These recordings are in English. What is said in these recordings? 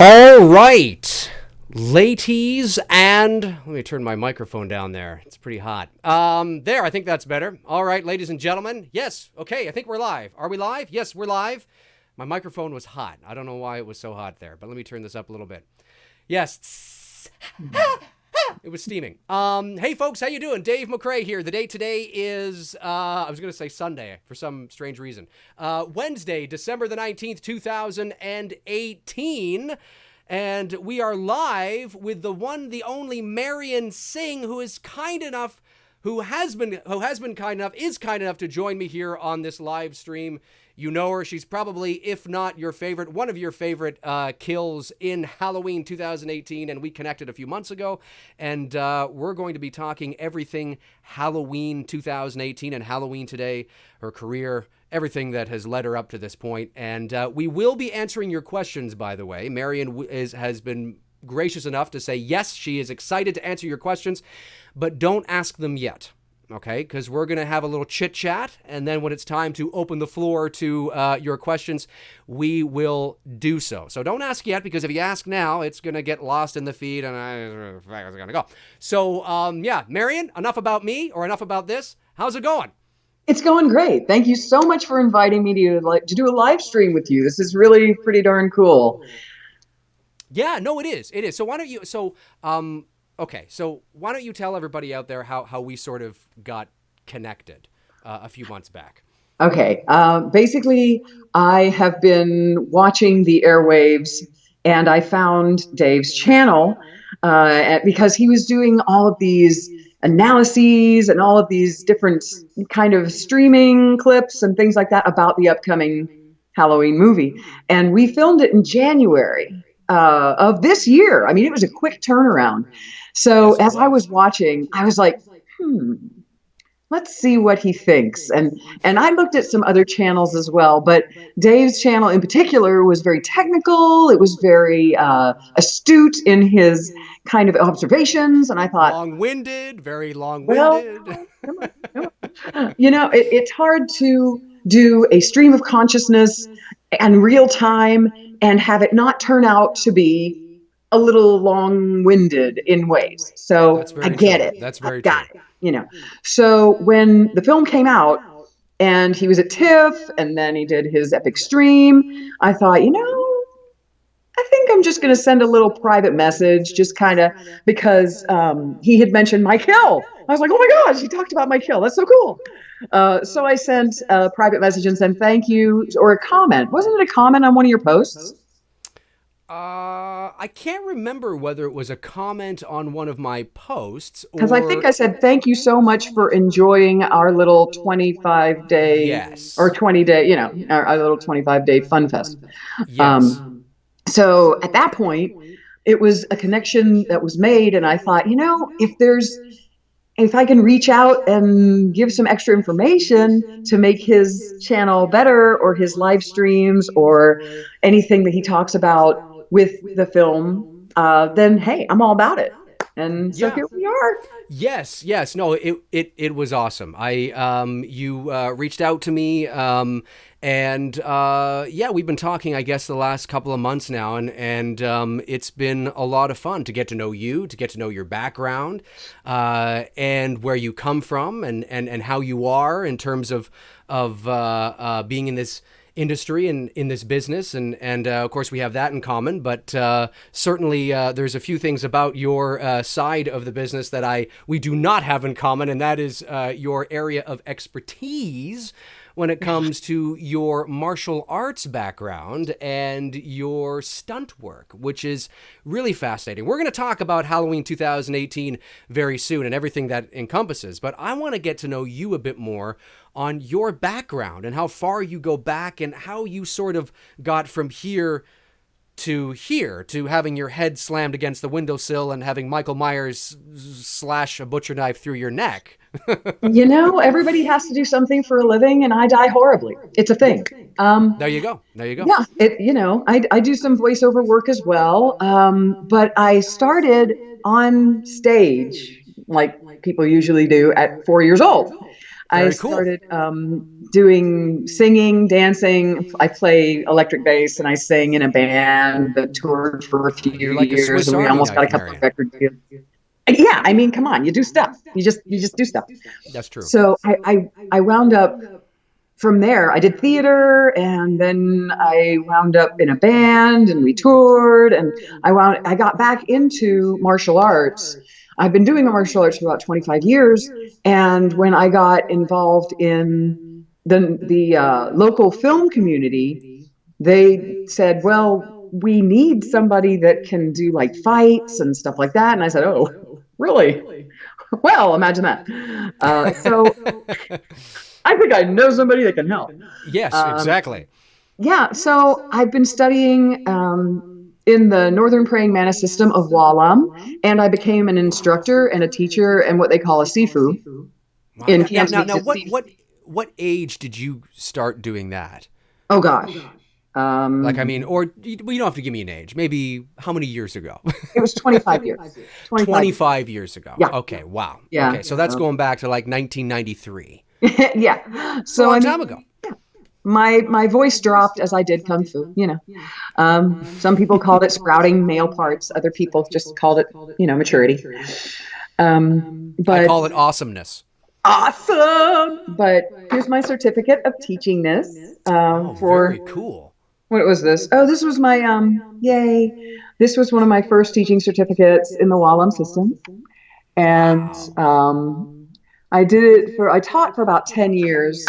All right, ladies, and let me turn my microphone down there. It's pretty hot. There, I think that's better. All right, ladies and gentlemen. Yes, okay, I think we're live. Are we live? Yes, we're live. My microphone was hot. I don't know why it was so hot there, but let me turn this up a little bit. Yes. It was steaming. Hey folks, how you doing? Dave McRae here. The date today is, I was going to say Sunday for some strange reason. Wednesday, December the 19th, 2018. And we are live with the one, the only Marian Sing, who is kind enough, who has been kind enough, is kind enough to join me here on this live stream. You know her. She's probably, if not your favorite, one of your favorite kills in Halloween 2018. And we connected a few months ago. And we're going to be talking everything Halloween 2018 and Halloween today, her career, everything that has led her up to this point. And we will be answering your questions, by the way. Marian has been gracious enough to say, yes, she is excited to answer your questions, but don't ask them yet. Okay, because we're going to have a little chit chat, and then when it's time to open the floor to your questions, we will do so. So don't ask yet, because if you ask now, it's going to get lost in the feed, and I'm going to go. So, yeah, Marian, enough about me, or enough about this. How's it going? It's going great. Thank you so much for inviting me to do a live stream with you. This is really pretty darn cool. Yeah, no, it is. It is. So why don't you, okay, so why don't you tell everybody out there how we sort of got connected a few months back? Okay, basically, I have been watching the airwaves, and I found Dave's channel because he was doing all of these analyses and all of these different kind of streaming clips and things like that about the upcoming Halloween movie. And we filmed it in January of this year. I mean, it was a quick turnaround. So Yes, it as I was. was watching, I was like, let's see what he thinks. And I looked at some other channels as well, but Dave's channel in particular was very technical. It was very astute in his kind of observations. And I thought, Long-winded, very well, long-winded. it's hard to do a stream of consciousness and real time and have it not turn out to be a little long-winded in ways. So That's I very get true. it. That's I very got true. it. So when the film came out and he was at TIFF and then he did his epic stream, I thought, I think I'm just going to send a little private message, just kind of because he had mentioned Mike Hill. I was like, oh my gosh, he talked about Mike Hill. That's so cool. So I sent a private message and said thank you, or a comment. Wasn't it a comment on one of your posts? I can't remember whether it was a comment on one of my posts Because I think or I said thank you so much for enjoying our little 25-day or yes. 20-day, our little 25-day fun fest. Yes. So at that point, it was a connection that was made, and I thought, if I can reach out and give some extra information to make his channel better, or his live streams, or anything that he talks about with the film, then hey, I'm all about it. And so Yeah. here we are. Yes, yes. No, it was awesome. You reached out to me, and yeah, we've been talking, I guess, the last couple of months now, and it's been a lot of fun to get to know you, to get to know your background, and where you come from, and how you are in terms of being in this industry and in this business, and of course we have that in common, but certainly there's a few things about your side of the business that we do not have in common, and that is your area of expertise when it comes to your martial arts background and your stunt work, which is really fascinating. We're going to talk about Halloween 2018 very soon and everything that encompasses, but I want to get to know you a bit more on your background and how far you go back and how you sort of got from here to having your head slammed against the windowsill and having Michael Myers slash a butcher knife through your neck. Everybody has to do something for a living, and I die horribly. It's a Yeah. thing. There you go. There you go. Yeah, I do some voiceover work as well. But I started on stage like people usually do at 4 years old. I Very cool. started doing singing, dancing. I play electric bass and I sing in a band that toured for a few You're like a years, Swiss and we Army almost got a knife, couple of Marian. record deals. Yeah, I mean, come on, you do stuff. You just do stuff. That's true. So I wound up from there. I did theater, and then I wound up in a band, and we toured, and I got back into martial arts. I've been doing martial arts for about 25 years, and when I got involved in the local film community, they said, "Well, we need somebody that can do like fights and stuff like that." And I said, "Oh, really? Well, imagine that." So I think I know somebody that can help. Yes, Um, exactly. yeah, so I've been studying in the Northern Praying Mantis system of Walam, and I became an instructor and a teacher and what they call a sifu Wow. in Now, Cantonese. what age did you start doing that? Oh gosh, Like, I mean, or well, you don't have to give me an age. Maybe how many years ago? it was 25 years. 25 years. 25 years ago. Yeah, Okay, wow. yeah. Okay, so that's going back to like 1993. Yeah. It's a So long I time mean, ago. my voice dropped as I did kung fu. Some people called it sprouting male parts. Other people just called it, maturity. I But call it awesomeness. awesome. But here's my certificate of teaching this Oh, for very cool. what was this? Oh, this was my yay. This was one of my first teaching certificates in the Wallam system, and Wow. I taught for about 10 years,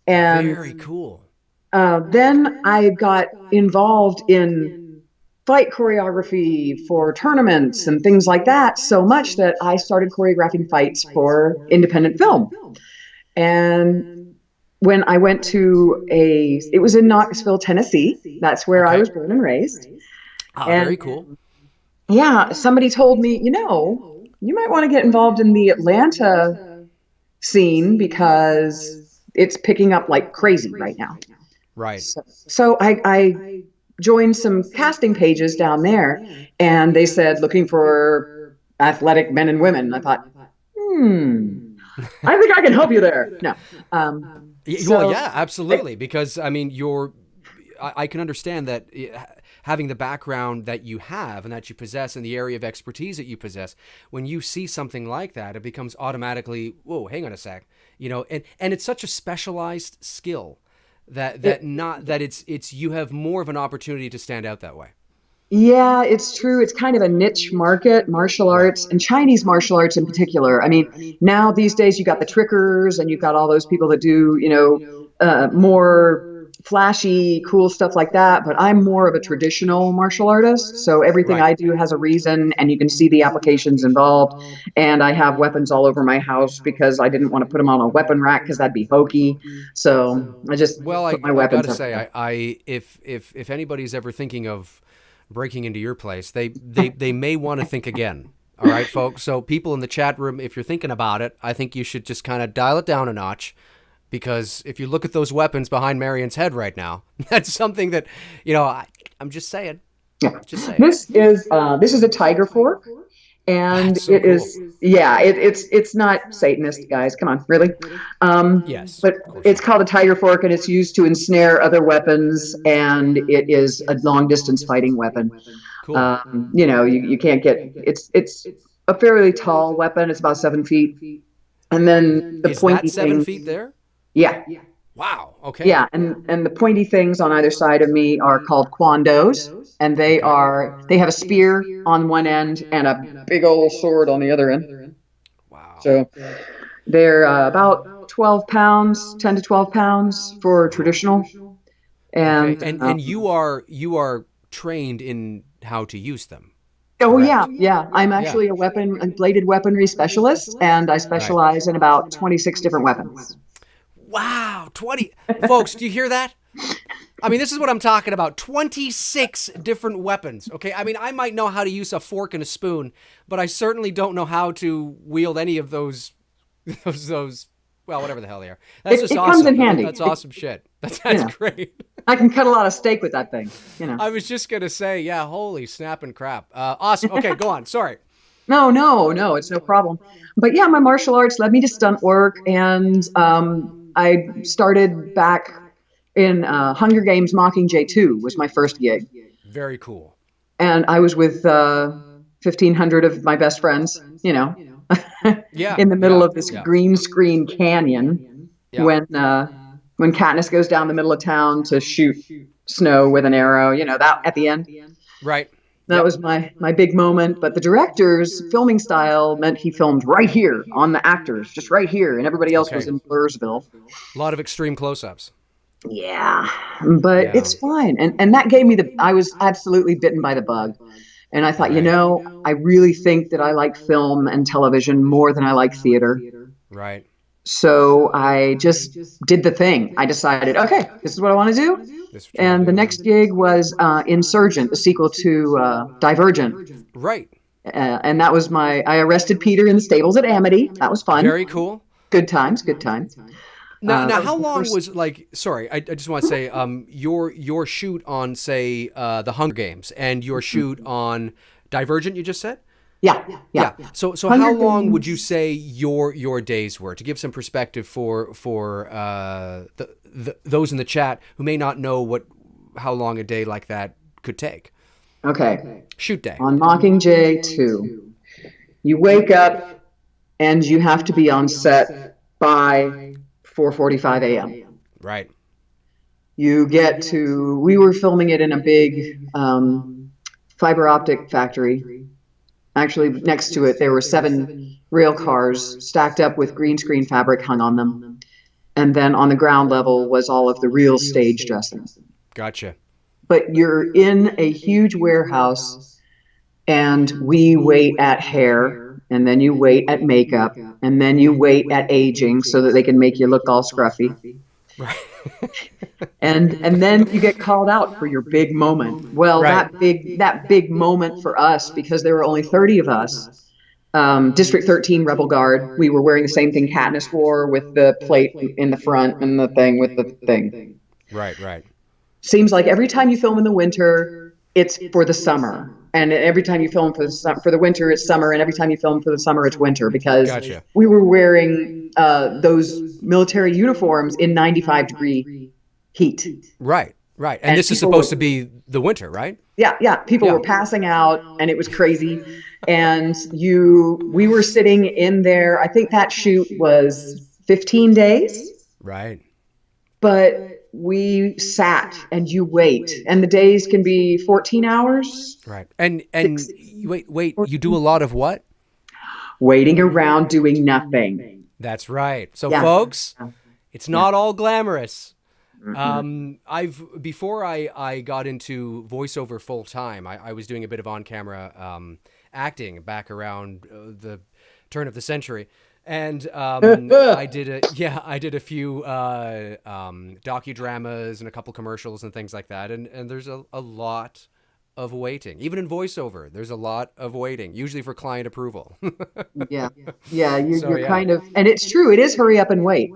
and Very cool. then I got involved in fight choreography for tournaments and things like that so much that I started choreographing fights for independent film. And when I went to it was in Knoxville, Tennessee. That's where I Okay. was born and raised. Ah, And very cool. yeah, somebody told me, you might want to get involved in the Atlanta scene because it's picking up like crazy right now. Right. So I joined some casting pages down there, and they said looking for athletic men and women. I thought, I think I can help you there. No, Well, so yeah, absolutely. Because I mean, I can understand that having the background that you have and that you possess in the area of expertise that you possess, when you see something like that, it becomes automatically, whoa, hang on a sec, and it's such a specialized skill that it's you have more of an opportunity to stand out that way. Yeah, it's true. It's kind of a niche market, martial Right. arts and Chinese martial arts in particular. I mean, now these days you got the trickers and you've got all those people that do, more flashy, cool stuff like that. But I'm more of a traditional martial artist. So everything Right. I do has a reason and you can see the applications involved. And I have weapons all over my house because I didn't want to put them on a weapon rack because that'd be hokey. So I just Well, put my I got weapons to say, everywhere. I if anybody's ever thinking of breaking into your place, they may want to think again. All right, folks. So people in the chat room, if you're thinking about it, I think you should just kind of dial it down a notch, because if you look at those weapons behind Marian's head right now, that's something that I'm just saying, Yeah. just saying. This is a tiger fork, and That's so it cool. is it's not Satanist, guys. Come on, really. Yes, But of course it's not. called a tiger fork, and it's used to ensnare other weapons, and it is a long distance fighting weapon. Cool. You can't get it's a fairly tall weapon. It's about 7 feet, and then the Is that pointy 7 feet things. there? Yeah, Wow. Okay. yeah, and the pointy things on either side of me are called kwandos, and Okay. they have a spear on one end and a big old sword on the other end. Wow. So they're about 12 pounds, 10 to 12 pounds for Wow. traditional. Okay. And And you are trained in how to use them, oh yeah, correct? yeah, I'm Yeah. actually a bladed weaponry specialist, and I Right. specialize in about 26 different weapons. Wow. 20 folks, do you hear that? I mean, this is what I'm talking about. 26 different weapons. Okay. I mean, I might know how to use a fork and a spoon, but I certainly don't know how to wield any of those well, whatever the hell they are. That's just It comes awesome. in handy. That's awesome shit. You That's know, great. I can cut a lot of steak with that thing. I was just gonna say, yeah, holy snap and crap. Awesome. Okay, go on. Sorry. No, it's no problem. But yeah, my martial arts led me to stunt work, and I started back in Hunger Games. Mockingjay 2 was my first gig, Very cool. and I was with 1,500 of my best friends, Yeah, in the middle yeah, of this yeah, green screen canyon yeah. when Katniss goes down the middle of town to shoot Snow with an arrow. That at the end. Right. That Yep. was my big moment. But the director's filming style meant he filmed right here on the actors, just right here, and everybody else was Okay. in Blurrsville. A lot of extreme close-ups. Yeah, but Yeah. it's fine. And that gave me I was absolutely bitten by the bug. And I thought, Right. I really think that I like film and television more than I like theater. Right. So I just did the thing. I decided, okay, this is what I want to do. This is what you want And to the do. next gig was Insurgent, the sequel to Divergent. Right. And that was I arrested Peter in the stables at Amity. That was fun. Very cool. Good times, good times. Now, That was how the long first. was like? Sorry, I just want to say, your shoot on, say, the Hunger Games, and your shoot on Divergent. You just said. Yeah, yeah. Yeah. So how Hunger long would you Games. say your days were, to give some perspective for those in the chat who may not know how long a day like that could take? Okay. Shoot day. On Mockingjay 2, you wake up and you have to be on set by 4:45 a.m. Right. We were filming it in a big fiber optic factory. Actually, next to it, there were 7 rail cars stacked up with green screen fabric hung on them. And then on the ground level was all of the real stage dressing. Gotcha. But you're in a huge warehouse, and we wait at hair, and then you wait at makeup, and then you wait at aging so that they can make you look all scruffy. Right. And then you get called out for your big moment. Well, Right. that big moment for us, because there were only 30 of us. District 13 Rebel Guard. We were wearing the same thing Katniss wore, with the plate in the front and the thing with the thing. Right. Right. Seems like every time you film in the winter, it's for the summer. And every time you film for the winter, it's summer. And every time you film for the summer, it's winter, because Gotcha. we were wearing those military uniforms in 95-degree heat. Right. Right. And And this is supposed to be the winter, right? yeah, people were passing out, and it was crazy. And we were sitting in there. I think that shoot was 15 days, Right. but we sat and you wait, and the days can be 14 hours, Right. And 16, wait, you do 14, a lot of what? waiting around doing nothing. That's right. So, Yeah. folks, it's Yeah. not all glamorous. Mm-mm. Before I got into voiceover full time, I was doing a bit of on camera acting back around the turn of the century, and I did a few docudramas and a couple commercials and things like that, and there's a lot of waiting. Even in voiceover, there's a lot of waiting, usually for client approval. Yeah, yeah, So you're yeah, kind of, and it's true. It is hurry up and wait.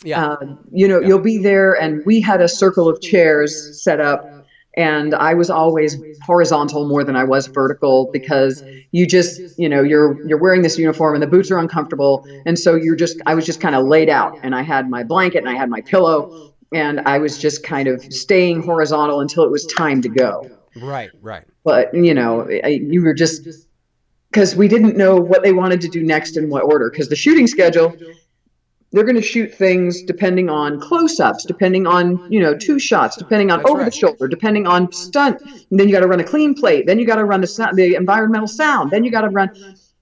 yeah, yeah. You'll be there, and we had a circle of chairs set up, and I was always horizontal more than I was vertical, because you're wearing this uniform and the boots are uncomfortable, and so I was just kind of laid out, and I had my blanket and I had my pillow, and I was just kind of staying horizontal until it was time to go. Right, right. But you were just, because we didn't know what they wanted to do next in what order, because the shooting schedule, they're going to shoot things depending on close-ups, depending on 2 shots, depending on That's over the right. shoulder, depending on stunt. And then you got to run a clean plate, then you got to run the environmental sound, then you got to run.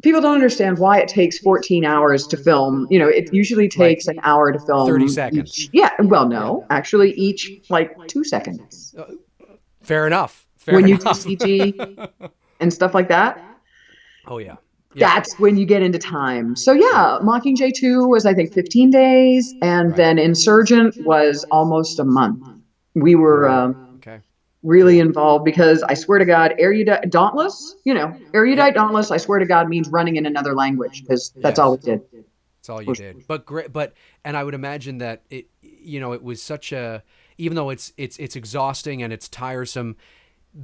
People don't understand why it takes 14 hours to film. It usually Like takes an hour to 30 film seconds. each. Yeah, well, Yeah. no, actually, each like 2 seconds Fair enough. Fair when you do enough. CG and stuff like that. Oh yeah. Yeah. That's when you get into time. So Yeah. yeah, Mockingjay 2 was, I think, 15 days, and Right. then Insurgent was almost a month. We were Right. Okay. really Cool. involved, because I swear to God, Erudite Dauntless, Yep. Erudite Dauntless, I swear to God, means running in another language, because that's all Yes. we did. That's all you did. But great. And I would imagine that it was such a, even though it's exhausting and it's tiresome,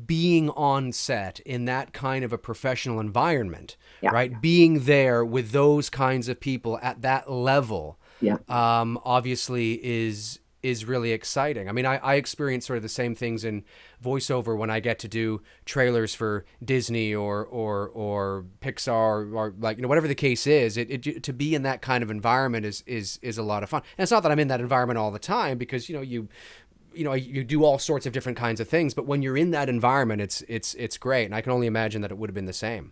being on set in that kind of a professional environment, Yeah. right? Being there with those kinds of people at that level, Yeah. obviously is really exciting. I mean, I experience sort of the same things in voiceover when I get to do trailers for Disney or Pixar or like, you know, whatever the case is. To be in that kind of environment is a lot of fun. And it's not that I'm in that environment all the time, because you do all sorts of different kinds of things, but when you're in that environment, it's great. And I can only imagine that it would have been the same.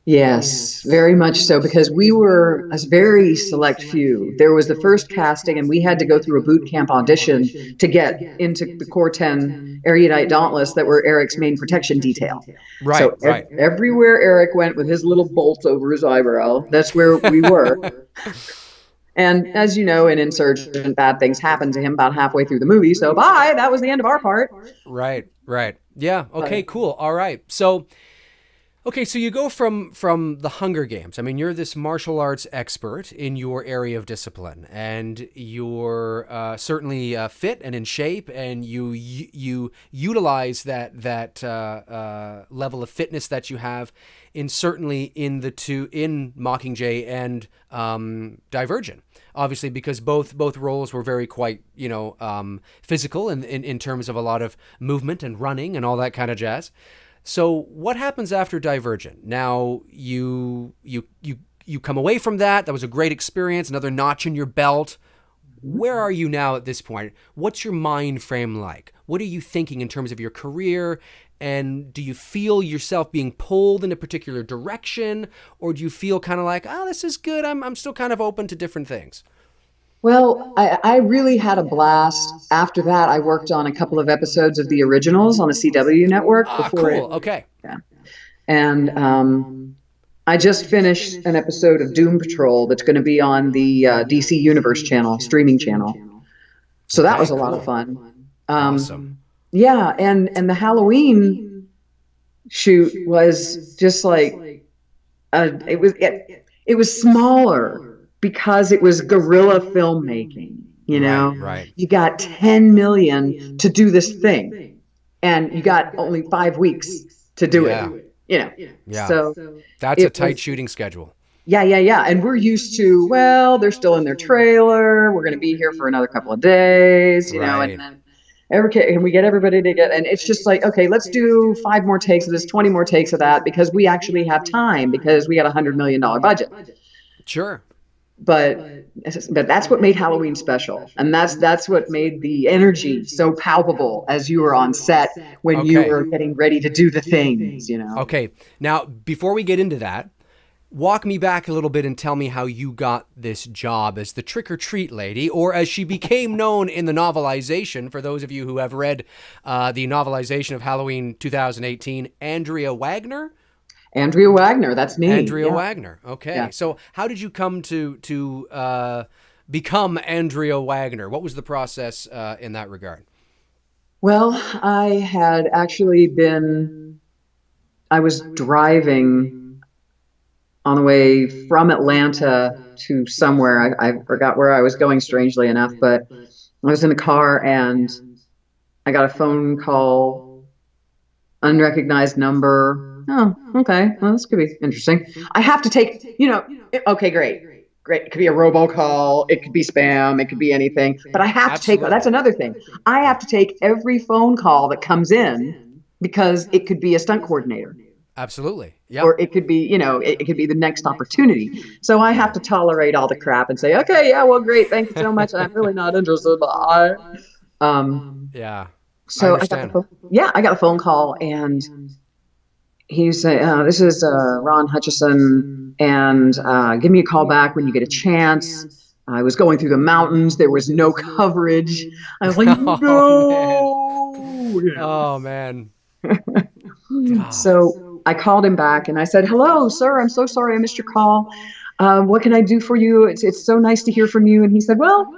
Yes, very much so, because we were a very select few. There was the first casting, and we had to go through a boot camp audition to get into the core 10 erudite dauntless that were Eric's main protection detail. Right, So right. everywhere Eric went with his little bolt over his eyebrow, that's where we were. And as you know, in Insurgent, bad things happened to him about halfway through the movie. So bye, that was the end of our part. Right, right. Yeah, okay, But cool. All right. So okay, so you go from the Hunger Games. I mean, you're this martial arts expert in your area of discipline, and you're certainly fit and in shape, and you utilize that level of fitness that you have certainly in Mockingjay and Divergent. Obviously, because both roles were very quite physical in terms of a lot of movement and running and all that kind of jazz. So what happens after Divergent? Now you come away from that. That was a great experience, another notch in your belt. Where are you now at this point? What's your mind frame like? What are you thinking in terms of your career? And do you feel yourself being pulled in a particular direction, or do you feel kind of like, oh, this is good, I'm still kind of open to different things? Well, I really had a blast. After that, I worked on a couple of episodes of the originals on the CW network Ah, before cool. it. Okay. Yeah. And I just finished an episode of Doom Patrol that's going to be on the DC Universe channel, streaming channel. So that was Okay, a lot of cool. fun. Awesome. Yeah, and the Halloween shoot was just like it was smaller because it was guerrilla filmmaking. You Right, know, right. you got 10 million to do this thing, and you got only 5 weeks to do it. Yeah, You know, yeah. so That's a it tight was. shooting schedule. Yeah. And we're used to, well, they're still in their trailer. We're going to be here for another couple of days, and Right. then and we get everybody to get, and it's just like, okay, let's do 5 more takes of this, 20 more takes of that, because we actually have time because we got $100 million budget. Sure. But that's what made Halloween special, and that's what made the energy so palpable as you were on set when you Okay. were getting ready to do the things. Okay. Now, before we get into that, walk me back a little bit and tell me how you got this job as the trick or treat lady, or as she became known in the novelization, for those of you who have read the novelization of Halloween 2018, Andrea Wagner. Andrea Wagner, that's me. Andrea Yeah. Wagner. Okay. Yeah. So how did you come to become Andrea Wagner? What was the process in that regard? Well, I was driving on the way from Atlanta to somewhere. I forgot where I was going, strangely enough, but I was in the car and I got a phone call, unrecognized number. Oh, okay. Well, this could be interesting. I have to okay, great. Great. It could be a robocall. It could be spam. It could be anything. But I have to take, that's Absolutely. another thing. I Yeah. have to take every phone call that comes in because it could be a stunt coordinator, Absolutely. Yep. or it could be, it could be the next opportunity. So I have Yeah. to tolerate all the crap and say, okay, yeah, well, great. Thank you so much. I'm really not interested. Bye. Um, Yeah. I so I got the understand. phone. Yeah, I got a phone call, and he said, "This is Ron Hutchison, and give me a call back when you get a chance." I was going through the mountains. There was no coverage. I was like, Oh man. no. Oh man. Ah, So I called him back and I said, "Hello, sir. I'm so sorry I missed your call. What can I do for you? It's so nice to hear from you." And he said, "Well,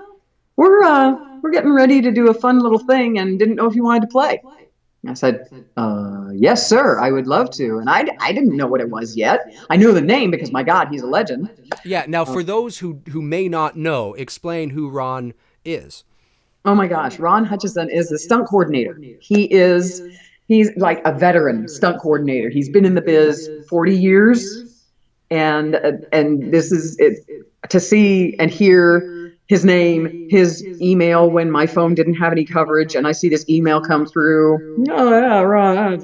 we're getting ready to do a fun little thing, and didn't know if you wanted to play." I said, "Yes, sir. I would love to." And I didn't know what it was yet. I knew the name because, my God, he's a legend. yeah. Now, Uh, for those who may not know, explain who Ron is. oh my gosh, Ron Hutchison is the stunt coordinator. He is He's like a veteran stunt coordinator. He's been in the biz 40 years. And this is it, to see and hear his name, his email when my phone didn't have any coverage, and I see this email come through. Oh yeah, right.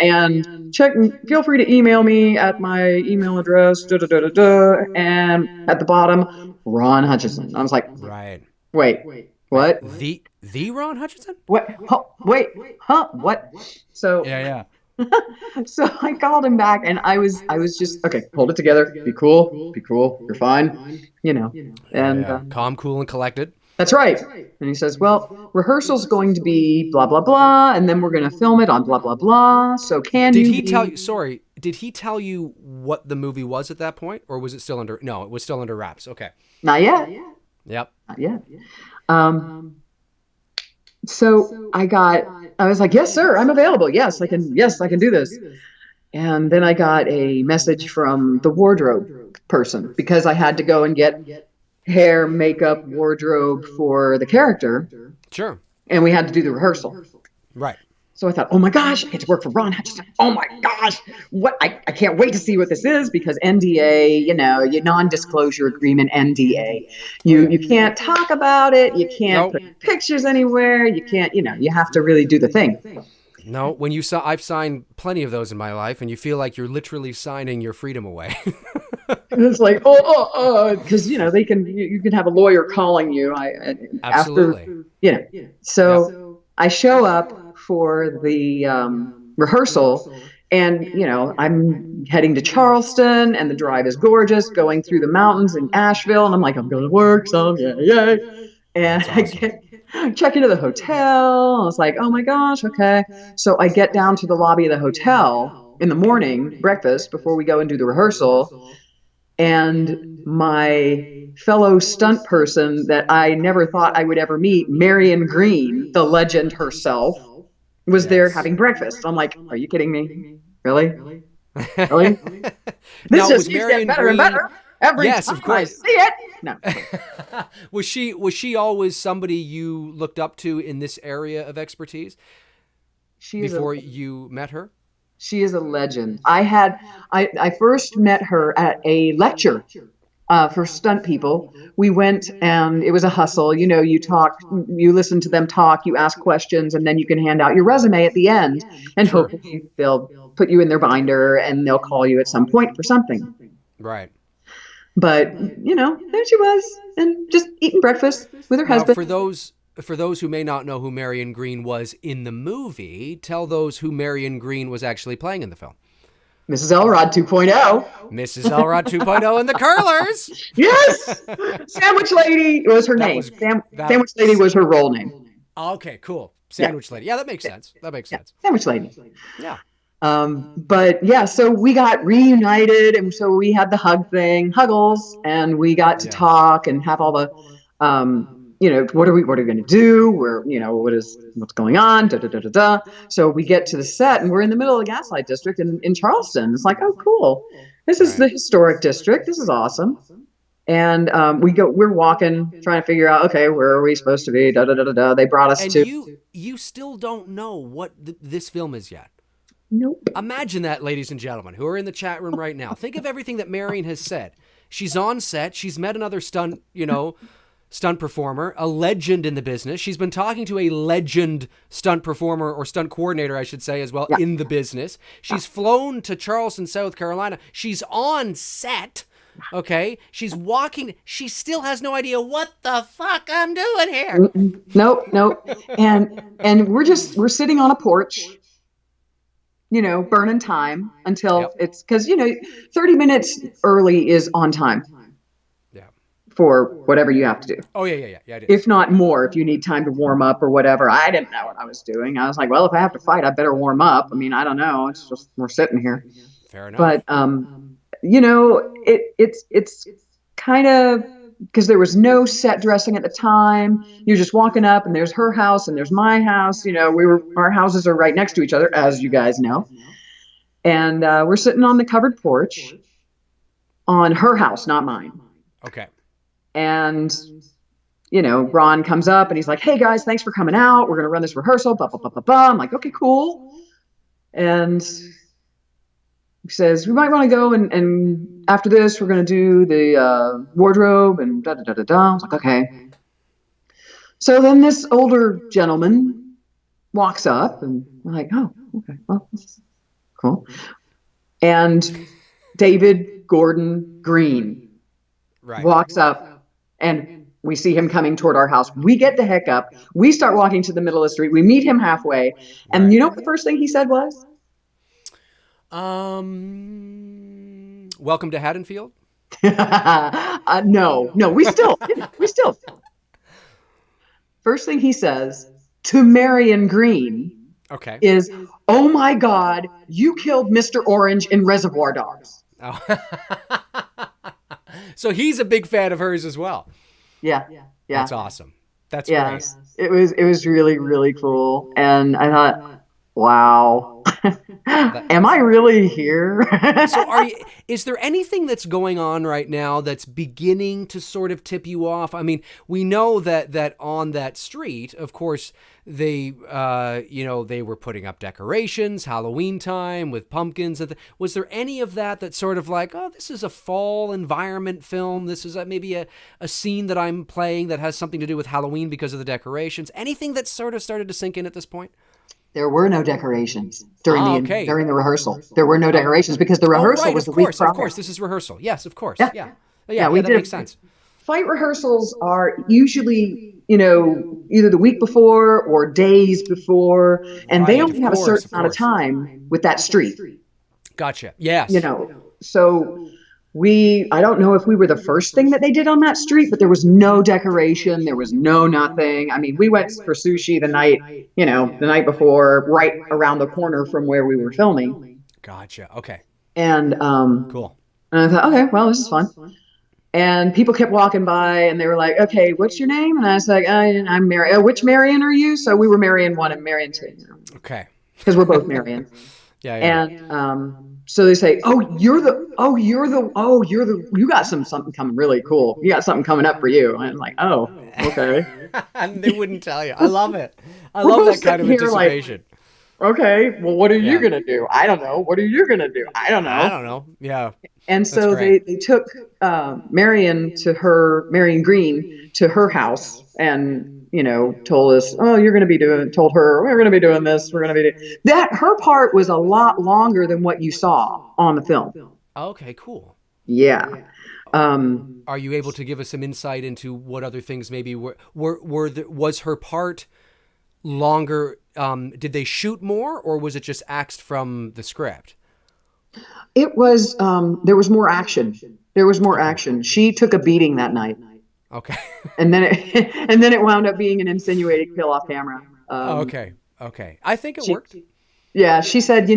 And check. Feel free to email me at my email address. Da, da, da, da, da. And at the bottom, Ron Hutchinson. I was like, Right. wait, Right. what? The Ron Hutchinson? What? Huh, wait, huh? What? So Yeah. so I called him back and I was just okay, hold it together, be cool, you're fine, you know. And Yeah. Calm, cool, and collected. that's right. And he says, well, rehearsal's going to be blah blah blah, and then we're going to film it on blah blah blah. So can Did you he tell be? you? Sorry. Did he tell you what the movie was at that point, or was it still under? No, it was still under wraps. Okay. Not yet. Yep. Not yet. So I was like, yes, sir, I'm available. Yes, I can. Yes, I can do this. And then I got a message from the wardrobe person because I had to go and get hair, makeup, wardrobe for the character, Sure. and we had to do the rehearsal. Right. So I thought, oh my gosh, I get to work for Ron Hutchinson. Oh my gosh, what I can't wait to see what this is because NDA, your non-disclosure agreement, NDA. You can't talk about it, you can't Nope. put pictures anywhere, you can't, you have to really do the thing. No, when you saw, I've signed plenty of those in my life, and you feel like you're literally signing your freedom away. And it's like, because you can have a lawyer calling you. Absolutely. After. So I show up for the rehearsal, and I'm heading to Charleston, and the drive is gorgeous, going through the mountains in Asheville, and I'm like, I'm going to work some, yay. And Awesome. I check into the hotel. I was like, oh my gosh, okay. So I get down to the lobby of the hotel in the morning, breakfast, before we go and do the rehearsal. And my fellow stunt person that I never thought I would ever meet, Marian Green, the legend herself, was there having breakfast. I'm like, are you kidding me? Really? Really? This just keeps getting better and better every time of course. I see it. No. Was she always somebody you looked up to in this area of expertise before you met her? She is a legend. I first met her at a lecture for stunt people. We went and it was a hustle. You talk, you listen to them talk, you ask questions, and then you can hand out your resume at the end, and Sure. hopefully they'll put you in their binder and they'll call you at some point for something. Right. But there she was, and just eating breakfast with her husband. For those who may not know who Marian Green was in the movie, tell those who Marian Green was actually playing in the film. Mrs. Elrod 2.0. Mrs. Elrod 2.0 and the Curlers. Yes! Sandwich Lady was her name. Sandwich Lady was her role name. Okay, cool. Sandwich Lady. Yeah, that makes sense. That makes sense. Sandwich Lady. Yeah. But yeah, so we got reunited, and so we had the huggles, and we got to talk and have all the, what are we going to do? What's going on? Da, da, da, da, da. So we get to the set, and we're in the middle of the Gaslight District in Charleston. It's like, oh, cool. This is the historic district. This is awesome. And we're walking, trying to figure out, okay, where are we supposed to be? Da, da, da, da, da. They brought us to. You still don't know what this film is yet. Nope. Imagine that, ladies and gentlemen, who are in the chat room right now. Think of everything that Marian has said. She's on set. She's met another stunt performer, a legend in the business. She's been talking to a legend stunt performer, or stunt coordinator, I should say, as well, in the business. She's flown to Charleston, South Carolina. She's on set. Okay. She's walking. She still has no idea what the fuck I'm doing here. Nope. And we're sitting on a porch, burning time until it's because, 30 minutes early is on time. For whatever you have to do. Oh, yeah. It is. If not more, if you need time to warm up or whatever. I didn't know what I was doing. I was like, well, if I have to fight, I better warm up. I mean, I don't know. It's just, we're sitting here. Fair enough. But, it's kind of, because there was no set dressing at the time. You're just walking up, and there's her house and there's my house. Our houses are right next to each other, as you guys know. And we're sitting on the covered porch on her house, not mine. Okay. And, Ron comes up and he's like, hey guys, thanks for coming out. We're going to run this rehearsal, blah, blah, blah, blah, blah. I'm like, okay, cool. And he says, we might want to go and after this, we're going to do the wardrobe and da da da da da. I was like, okay. So then this older gentleman walks up and I'm like, oh, okay, well, this is cool. And David Gordon Green walks up and we see him coming toward our house. We get the heck up. We start walking to the middle of the street. We meet him halfway. And you know what the first thing he said was? Welcome to Haddonfield? No, we still. First thing he says to Marian Green is, oh my God, you killed Mr. Orange in Reservoir Dogs. Oh. So he's a big fan of hers as well. Yeah. That's awesome. That's great. It was really, really cool. And I thought, wow, am I really here? So is there anything that's going on right now that's beginning to sort of tip you off? I mean, we know that on that street, of course, they were putting up decorations, Halloween time with pumpkins. Was there any of that that's sort of like, oh, this is a fall environment film. This is maybe a scene that I'm playing that has something to do with Halloween because of the decorations. Anything that's sort of started to sink in at this point? There were no decorations during the rehearsal. There were no decorations because the rehearsal was the week prior. Of course, this is rehearsal. Yes, of course. Yeah, that makes sense. Fight rehearsals are usually, either the week before or days before, and they only have a certain amount of time with that street. Gotcha. Yes. So I don't know if we were the first thing that they did on that street, but there was no decoration. There was no nothing. I mean, we went for sushi the night before, right around the corner from where we were filming. Gotcha. Okay. And, cool. And I thought, okay, well, this is fun. And people kept walking by and they were like, okay, what's your name? And I was like, I'm Marian. Oh, which Marian are you? So we were Marian 1 and Marian 2. Okay. Because we're both Marian. Yeah. And so they say, you got something coming really cool. You got something coming up for you. And I'm like, oh, okay. And they wouldn't tell you. I love it. I love that kind of anticipation. Okay, well, what are you going to do? I don't know. What are you going to do? I don't know. Yeah. And so they took Marian Green to her house and, told us, told her, we're going to be doing this. We're going to be doing that. Her part was a lot longer than what you saw on the film. Okay, cool. Yeah. Are you able to give us some insight into what other things maybe was her part longer? Did they shoot more or was it just axed from the script? It was, there was more action. Action. She took a beating that night. Okay. and then it wound up being an insinuated kill off camera. Okay. I think it worked. Yeah. She said,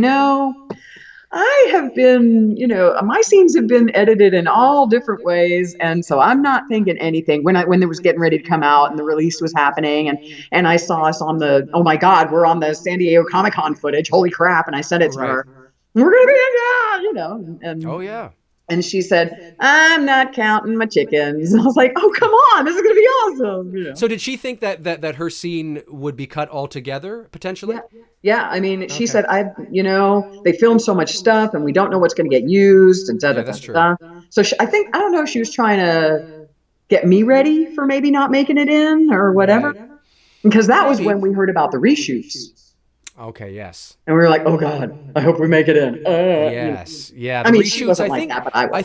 I have been, my scenes have been edited in all different ways. And so I'm not thinking anything when it was getting ready to come out and the release was happening. And I saw us on oh my God, we're on the San Diego Comic-Con footage. Holy crap. And I sent it to her. We're going to be, and oh yeah. And she said, I'm not counting my chickens. And I was like, oh, come on. This is going to be awesome. So did she think that her scene would be cut altogether, potentially? Yeah. I mean, she said, they filmed so much stuff and we don't know what's going to get used. And that's true. So I don't know if she was trying to get me ready for maybe not making it in or whatever. Right. Because that was when we heard about the reshoots. Okay, yes. And we were like, oh God, I hope we make it in. Yes. Yeah. I mean, she wasn't like that, but I was. I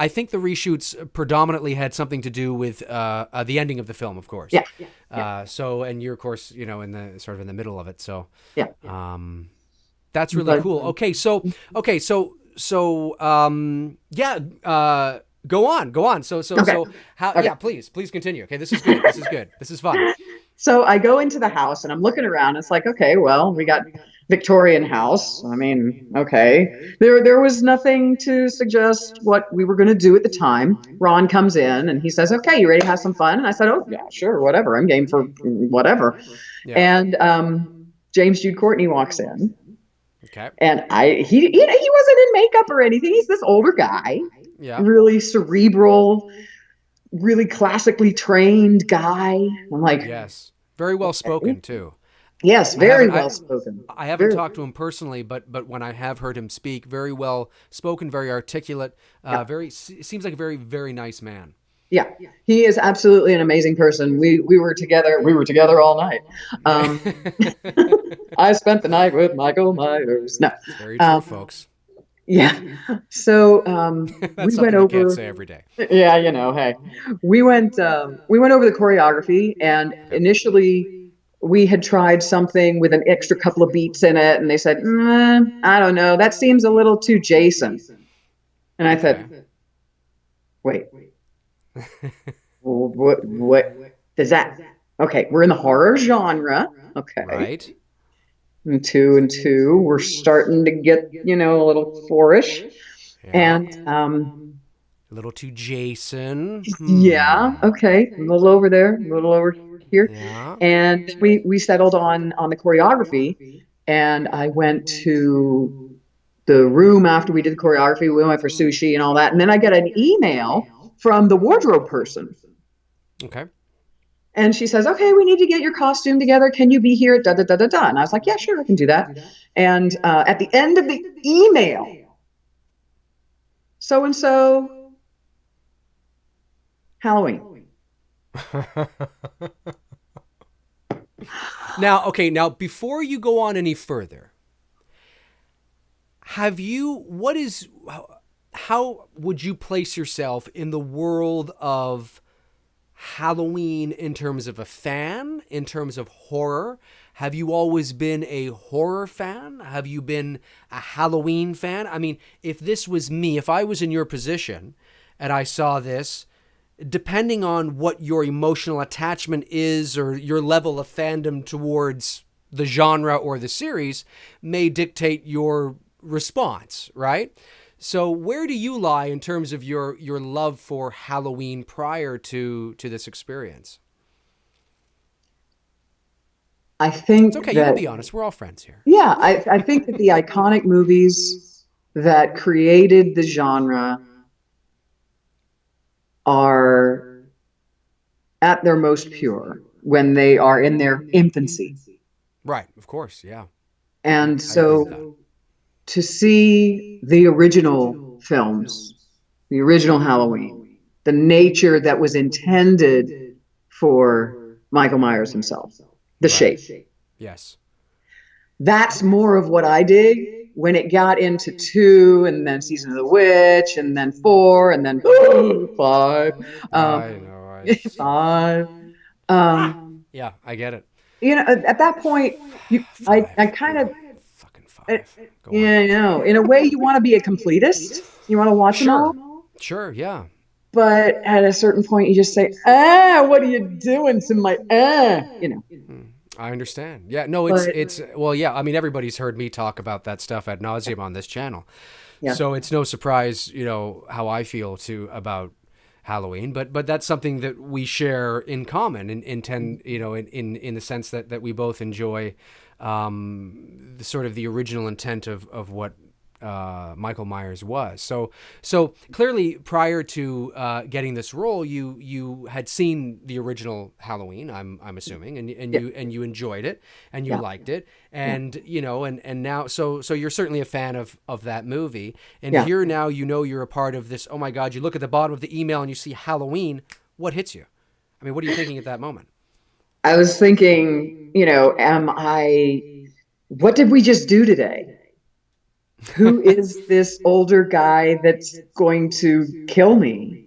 think the reshoots predominantly had something to do with the ending of the film, of course. Yeah. So, and you're, of course, in the middle of it. So, yeah. That's really cool. Okay. So, go on. So how, okay. Yeah, please continue. Okay. This is good. This is fun. So I go into the house and I'm looking around. It's like, okay, well, we got Victorian house. I mean, okay. There was nothing to suggest what we were going to do at the time. Ron comes in and he says, okay, you ready to have some fun? And I said, oh, yeah, sure, whatever. I'm game for whatever. Yeah. And James Jude Courtney walks in. Okay. And he wasn't in makeup or anything. He's this older guy. Yeah. Really cerebral, really classically trained guy. I'm like, yes, very well spoken too. Yes, I very haven't well spoken. I haven't Very, talked to him personally, but when I have heard him speak, very well spoken, very articulate, yeah. seems like a very very nice man. Yeah, he is absolutely an amazing person. We were together. We were together all night. Yeah. I spent the night with Michael Myers. No, It's very true, um, folks. yeah. So That's we went something you can't over. say every day. Yeah, hey, we went over the choreography, and Okay. initially we had tried something with an extra couple of beats in it, and they said, I don't know, that seems a little too Jason. And I Okay. said, wait, what does that? Okay, we're in the horror genre. Okay, Right. and two, we're starting to get a little fourish, Yeah. and A little too Jason. yeah, Hmm. okay, a little over there, a little over here, Yeah. and we settled on the choreography, and I went to the room after we did the choreography. We went for sushi and all that, and then I got an email from the wardrobe person. Okay. And she says, "Okay, we need to get your costume together. Can you be here at da da da da da?" And I was like, "Yeah, sure, I can do that." And at the end of the email, so and so Halloween. Now, okay, now before you go on any further, what is, how would you place yourself in the world of Halloween in terms of a fan, in terms of horror? Have you always been a horror fan? Have you been a Halloween fan? I mean, if this was me, if I was in your position and I saw this, depending on what your emotional attachment is or your level of fandom towards the genre or the series, may dictate your response, right? So where do you lie in terms of your love for Halloween prior to this experience? I It's think okay. You can that, be honest. We're all friends here. yeah, I think that the iconic movies that created the genre are at their most pure when they are in their infancy. Right. Of course. Yeah. Yeah. And I agree with that. so to see the original films, the original Halloween, the nature that was intended for Michael Myers himself, the Right. shape. Yes. That's more of what I dig. When it got into two, and then Season of the Witch, and then four, and then five, I know. five. Um, Yeah. I get it. at that point, I Five. kind of, Fucking uh, five. Go on. yeah, in a way, you want to be a completist. You want to watch them Sure. all. Sure. Yeah. But at a certain point, you just say, what are you doing to my, I understand. Yeah, no, But it's well, yeah. I mean, everybody's heard me talk about that stuff ad nauseum on this channel, yeah, so it's no surprise, how I feel too about Halloween. But that's something that we share in common, in ten, in the sense that we both enjoy, the sort of the original intent of what Michael Myers was. So clearly, prior to getting this role, you had seen the original Halloween. I'm assuming, and yeah, you enjoyed it and you yeah, liked it, yeah, and and now so you're certainly a fan of that movie. And yeah. here now you're a part of this. Oh my God! You look at the bottom of the email and you see Halloween. What hits you? I mean, what are you thinking at that moment? I was thinking, what did we just do today? Who is this older guy that's going to kill me?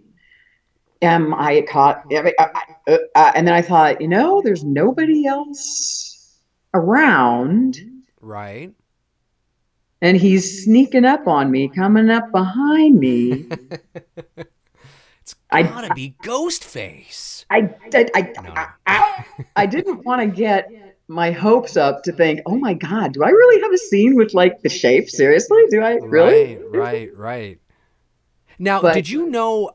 Am I caught? And then I thought, there's nobody else around, Right. and he's sneaking up on me, coming up behind me. It's I, gotta be Ghostface. No, no. I didn't want to get my hopes up to think, oh my God, do I really have a scene with like the shape? Seriously? Do I really? Right, right, right. Now, But did you know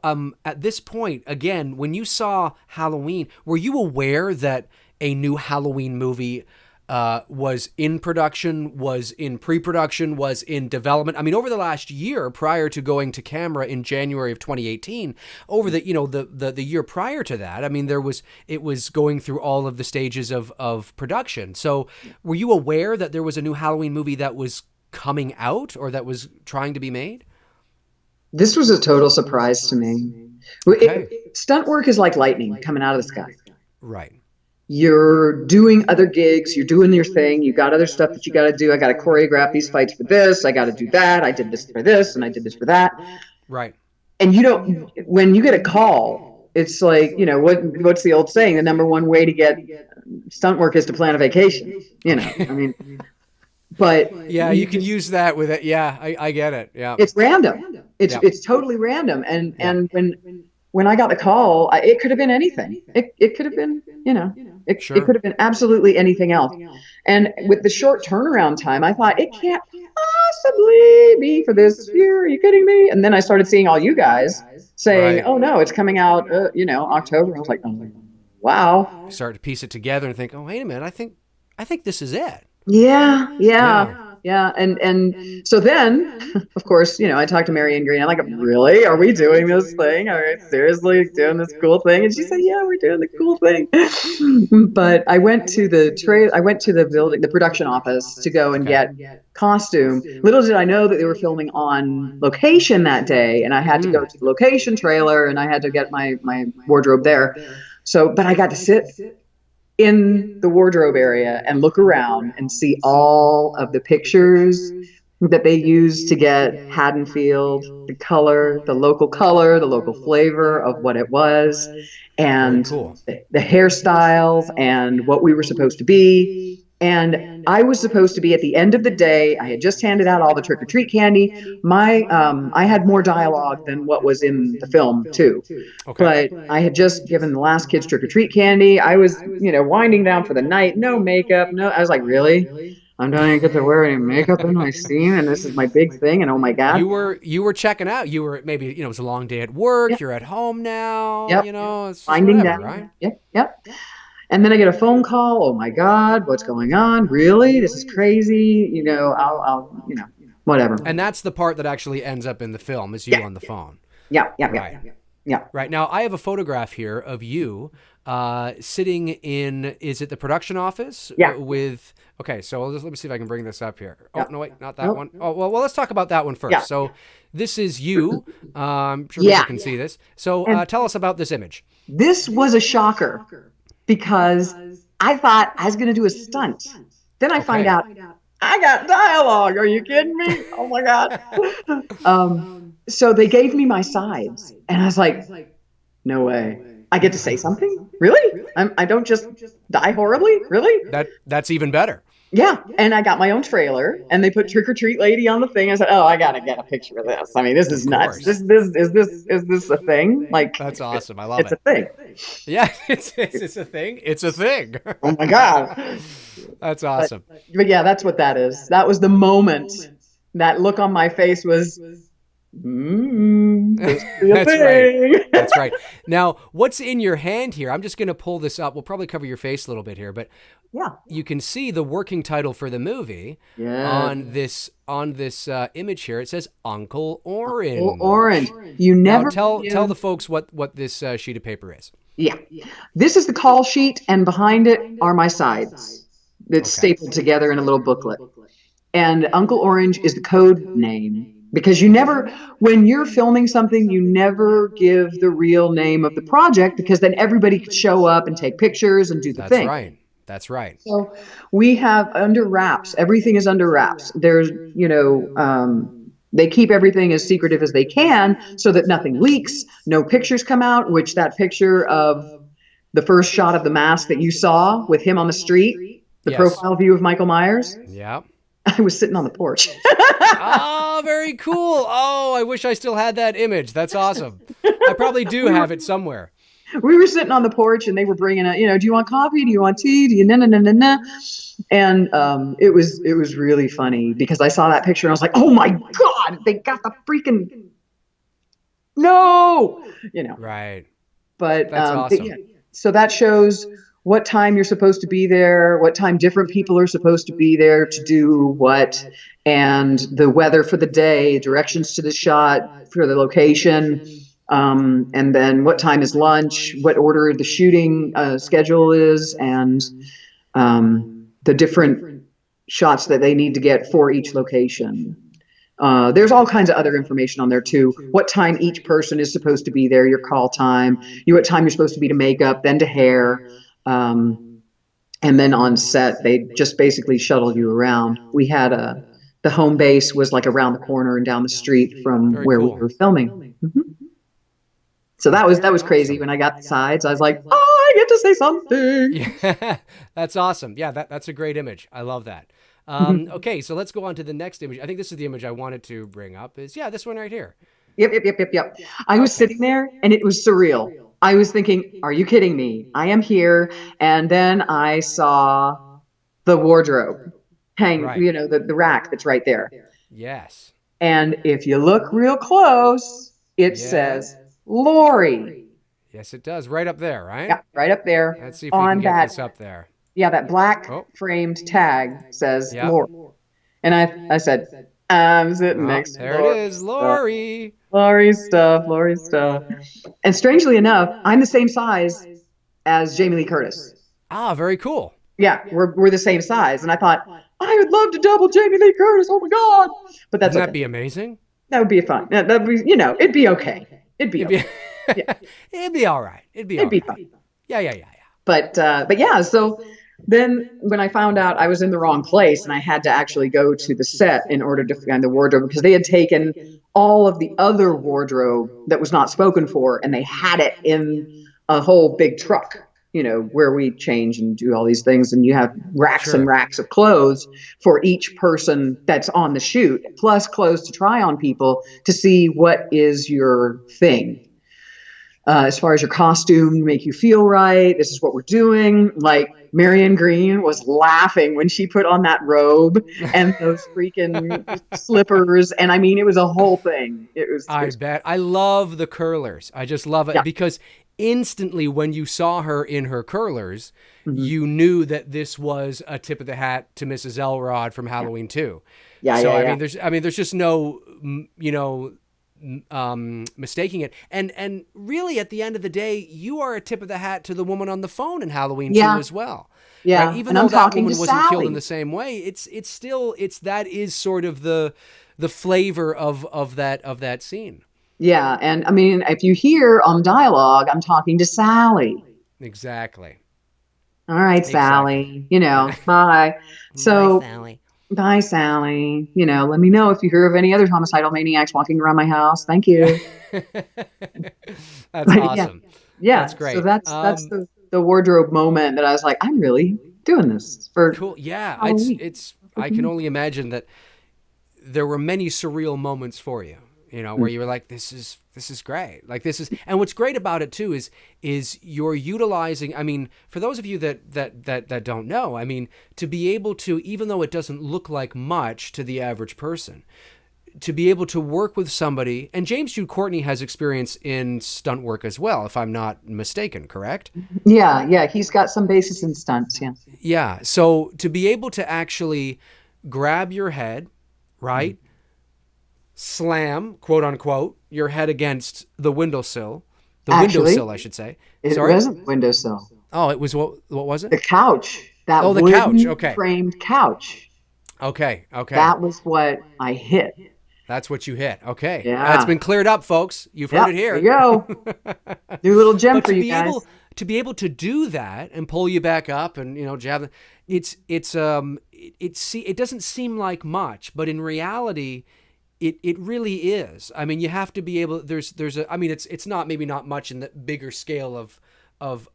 at this point, again, when you saw Halloween, were you aware that a new Halloween movie was in production, was in pre-production, was in development. I mean, over the last year prior to going to camera in January of 2018, over the the year prior to that, I mean, it was going through all of the stages of production. So, were you aware that there was a new Halloween movie that was coming out or that was trying to be made? This was a total surprise to me. Okay. Stunt work is like lightning coming out of the sky. Right. You're doing other gigs, you're doing your thing, you got other stuff that you got to do. I got to choreograph these fights for this, I got to do that, I did this for this, and I did this for that. Right. And you don't, when you get a call, it's like, what's the old saying? The number one way to get stunt work is to plan a vacation. I mean, but yeah, you can use that with it. Yeah, I get it. Yeah, it's random. It's totally random. And when I got the call, it could have been anything. It could have been, it could have been absolutely anything else. And with the short turnaround time, I thought it can't possibly be for this year. Are you kidding me? And then I started seeing all you guys saying, Right. "Oh no, it's coming out, October." I was like, "Oh, wow." You start to piece it together and think, oh, wait a minute, I think this is it. Yeah. And so then, of course, I talked to Marian Green. I'm like, really? Are we doing this thing? Are we seriously doing this cool thing? And she said, yeah, we're doing the cool thing. But I went to the building, the production office, to go and get costume. Little did I know that they were filming on location that day, and I had to go to the location trailer, and I had to get my wardrobe there. So, but I got to sit in the wardrobe area and look around and see all of the pictures that they used to get Haddonfield, the local flavor of what it was, Very and cool. the hairstyles and what we were supposed to be. And I was supposed to be at the end of the day. I had just handed out all the trick or treat candy. I had more dialogue than what was in the film too. Okay. But I had just given the last kids trick or treat candy. I was, winding down for the night. No makeup. No, I was like, really? I'm not gonna get to wear any makeup in my scene, and this is my big thing. And oh my god, you were checking out. You were maybe it was a long day at work. Yep. You're at home now. Yep. It's just Winding whatever, down. right? Yep. And then I get a phone call. Oh my God, what's going on? Really? This is crazy. I'll whatever. And that's the part that actually ends up in the film is you on the phone. Yeah. Right. Now, I have a photograph here of you sitting in, is it the production office? Yeah. Okay, so let me see if I can bring this up here. Oh, no, wait, not that one. Oh, well, let's talk about that one first. Yeah. So this is you. I'm sure people can see this. So tell us about this image. This was a shocker because I thought I was going to do a stunt. Then I find out I got dialogue. Are you kidding me? Oh my God. So they gave me my sides and I was like, no way. I get to say something? Really? I don't just die horribly? Really? That's even better. Yeah. And I got my own trailer and they put Trick or Treat Lady on the thing. I said, oh, I got to get a picture of this. I mean, this is nuts. Is this a thing? Like, that's awesome. I love it. It's a thing. Yeah. It's a thing. It's a thing. Oh my God. That's awesome. But yeah, that's what that is. That was the moment. That look on my face was, that's right. That's right. Now, what's in your hand here? I'm just going to pull this up. We'll probably cover your face a little bit here, but yeah, you can see the working title for the movie on this image here. It says Uncle Orange. Uncle Orange. You never now tell the folks what this sheet of paper is. Yeah, this is the call sheet, and behind it are my sides. It's stapled together in a little booklet. And Uncle Orange is the code name. Because when you're filming something, you never give the real name of the project because then everybody could show up and take pictures and do the thing. That's right. So we have under wraps. Everything is under wraps. There's, they keep everything as secretive as they can so that nothing leaks. No pictures come out, which that picture of the first shot of the mask that you saw with him on the street, the profile view of Michael Myers. Yeah. I was sitting on the porch. Oh, very cool. Oh, I wish I still had that image. That's awesome. I probably do have it somewhere. We were sitting on the porch and they were bringing it, do you want coffee? Do you want tea? Do you na? And it was really funny because I saw that picture and I was like, oh my God, they got the freaking, no, Right. But that's awesome. so that shows what time you're supposed to be there, what time different people are supposed to be there to do what, and the weather for the day, directions to the shot for the location, and then what time is lunch, what order the shooting schedule is, and the different shots that they need to get for each location. There's all kinds of other information on there too. What time each person is supposed to be there, your call time, what time you're supposed to be to makeup, then to hair. Um, and then on set, they just basically shuttled you around. We had the home base was like around the corner and down the street from Very where we cool. were filming. Mm-hmm. So that was crazy. When I got the sides, I was like, oh, I get to say something. Yeah, that's awesome. Yeah, that's a great image. I love that. Mm-hmm. Okay, so let's go on to the next image. I think this is the image I wanted to bring up. Is yeah, this one right here. Yep. I was Okay. sitting there and it was surreal. I was thinking, are you kidding me? I am here. And then I saw the wardrobe hang, Right. the rack that's right there. Yes. And if you look real close, it Yeah. says Laurie. Yes, it does. Right up there, right? Yeah, right up there Let's see if we can on get that. this up there. Yeah, that black Oh, framed tag says yep. Laurie. And I said, I'm sitting Oh, next to there it is, Laurie's stuff. Laurie. Laurie's stuff. And strangely enough, I'm the same size as Jamie Lee Curtis. Ah, very cool. Yeah, we're the same size. And I thought, I would love to double Jamie Lee Curtis. Oh my God. But that's Wouldn't okay. that be amazing? That would be fun. That'd be, it'd be okay. It'd be It'd okay. be, Yeah, it'd be all right. It'd be it'd all be right. fun. Yeah. But yeah, so then when I found out I was in the wrong place and I had to actually go to the set in order to find the wardrobe because they had taken all of the other wardrobe that was not spoken for and they had it in a whole big truck, where we change and do all these things. And you have racks and Sure. racks of clothes for each person that's on the shoot, plus clothes to try on people to see what is your thing. As far as your costume, make you feel right. This is what we're doing. Like Marian Green was laughing when she put on that robe and those freaking slippers. And I mean, it was a whole thing. It I was bet. I love the curlers. I just love it yeah. because instantly when you saw her in her curlers, Mm-hmm. you knew that this was a tip of the hat to Mrs. Elrod from Yeah. Halloween 2. So Yeah. there's just no mistaking it. And really at the end of the day, you are a tip of the hat to the woman on the phone in Halloween 2 Yeah. as well. Right? Yeah. Even And though I'm that talking to woman wasn't killed in Sally. the same way, it's still that is sort of the flavor of that scene. Yeah. And I mean, if you hear on dialogue, I'm talking to Sally. Exactly. All right, Exactly. Sally, bye. My So Sally. bye, Sally. Let me know if you hear of any other homicidal maniacs walking around my house. Thank Yeah. you. That's But yeah, awesome. That's yeah. So great. that's the wardrobe moment that I was like, I'm really doing this for Cool. Yeah, Halloween. it's I can only imagine that there were many surreal moments for you, where you were like, this is great. Like this is, and what's great about it too is you're utilizing, I mean, for those of you that don't know, I mean, to be able to, even though it doesn't look like much to the average person, to be able to work with somebody, and James Jude Courtney has experience in stunt work as well, if I'm not mistaken, correct? Yeah. He's got some basis in stunts. Yeah. Yeah. So to be able to actually grab your head, Mhm. right? Slam, quote unquote, your head against the Actually, windowsill, I should say. it Sorry? wasn't windowsill. Oh, it was what was it? The couch, that Oh, the couch. wooden Okay. framed couch. Okay. That was what I hit. That's what you hit. Okay. That's Yeah. been cleared up, folks. You've heard Yep. it There you here. go. New little gem But for you guys. to be able to do that and pull you back up and jab, it doesn't seem like much, but in reality it really is. I mean, you have to be able, I mean, it's not, maybe not much in the bigger scale of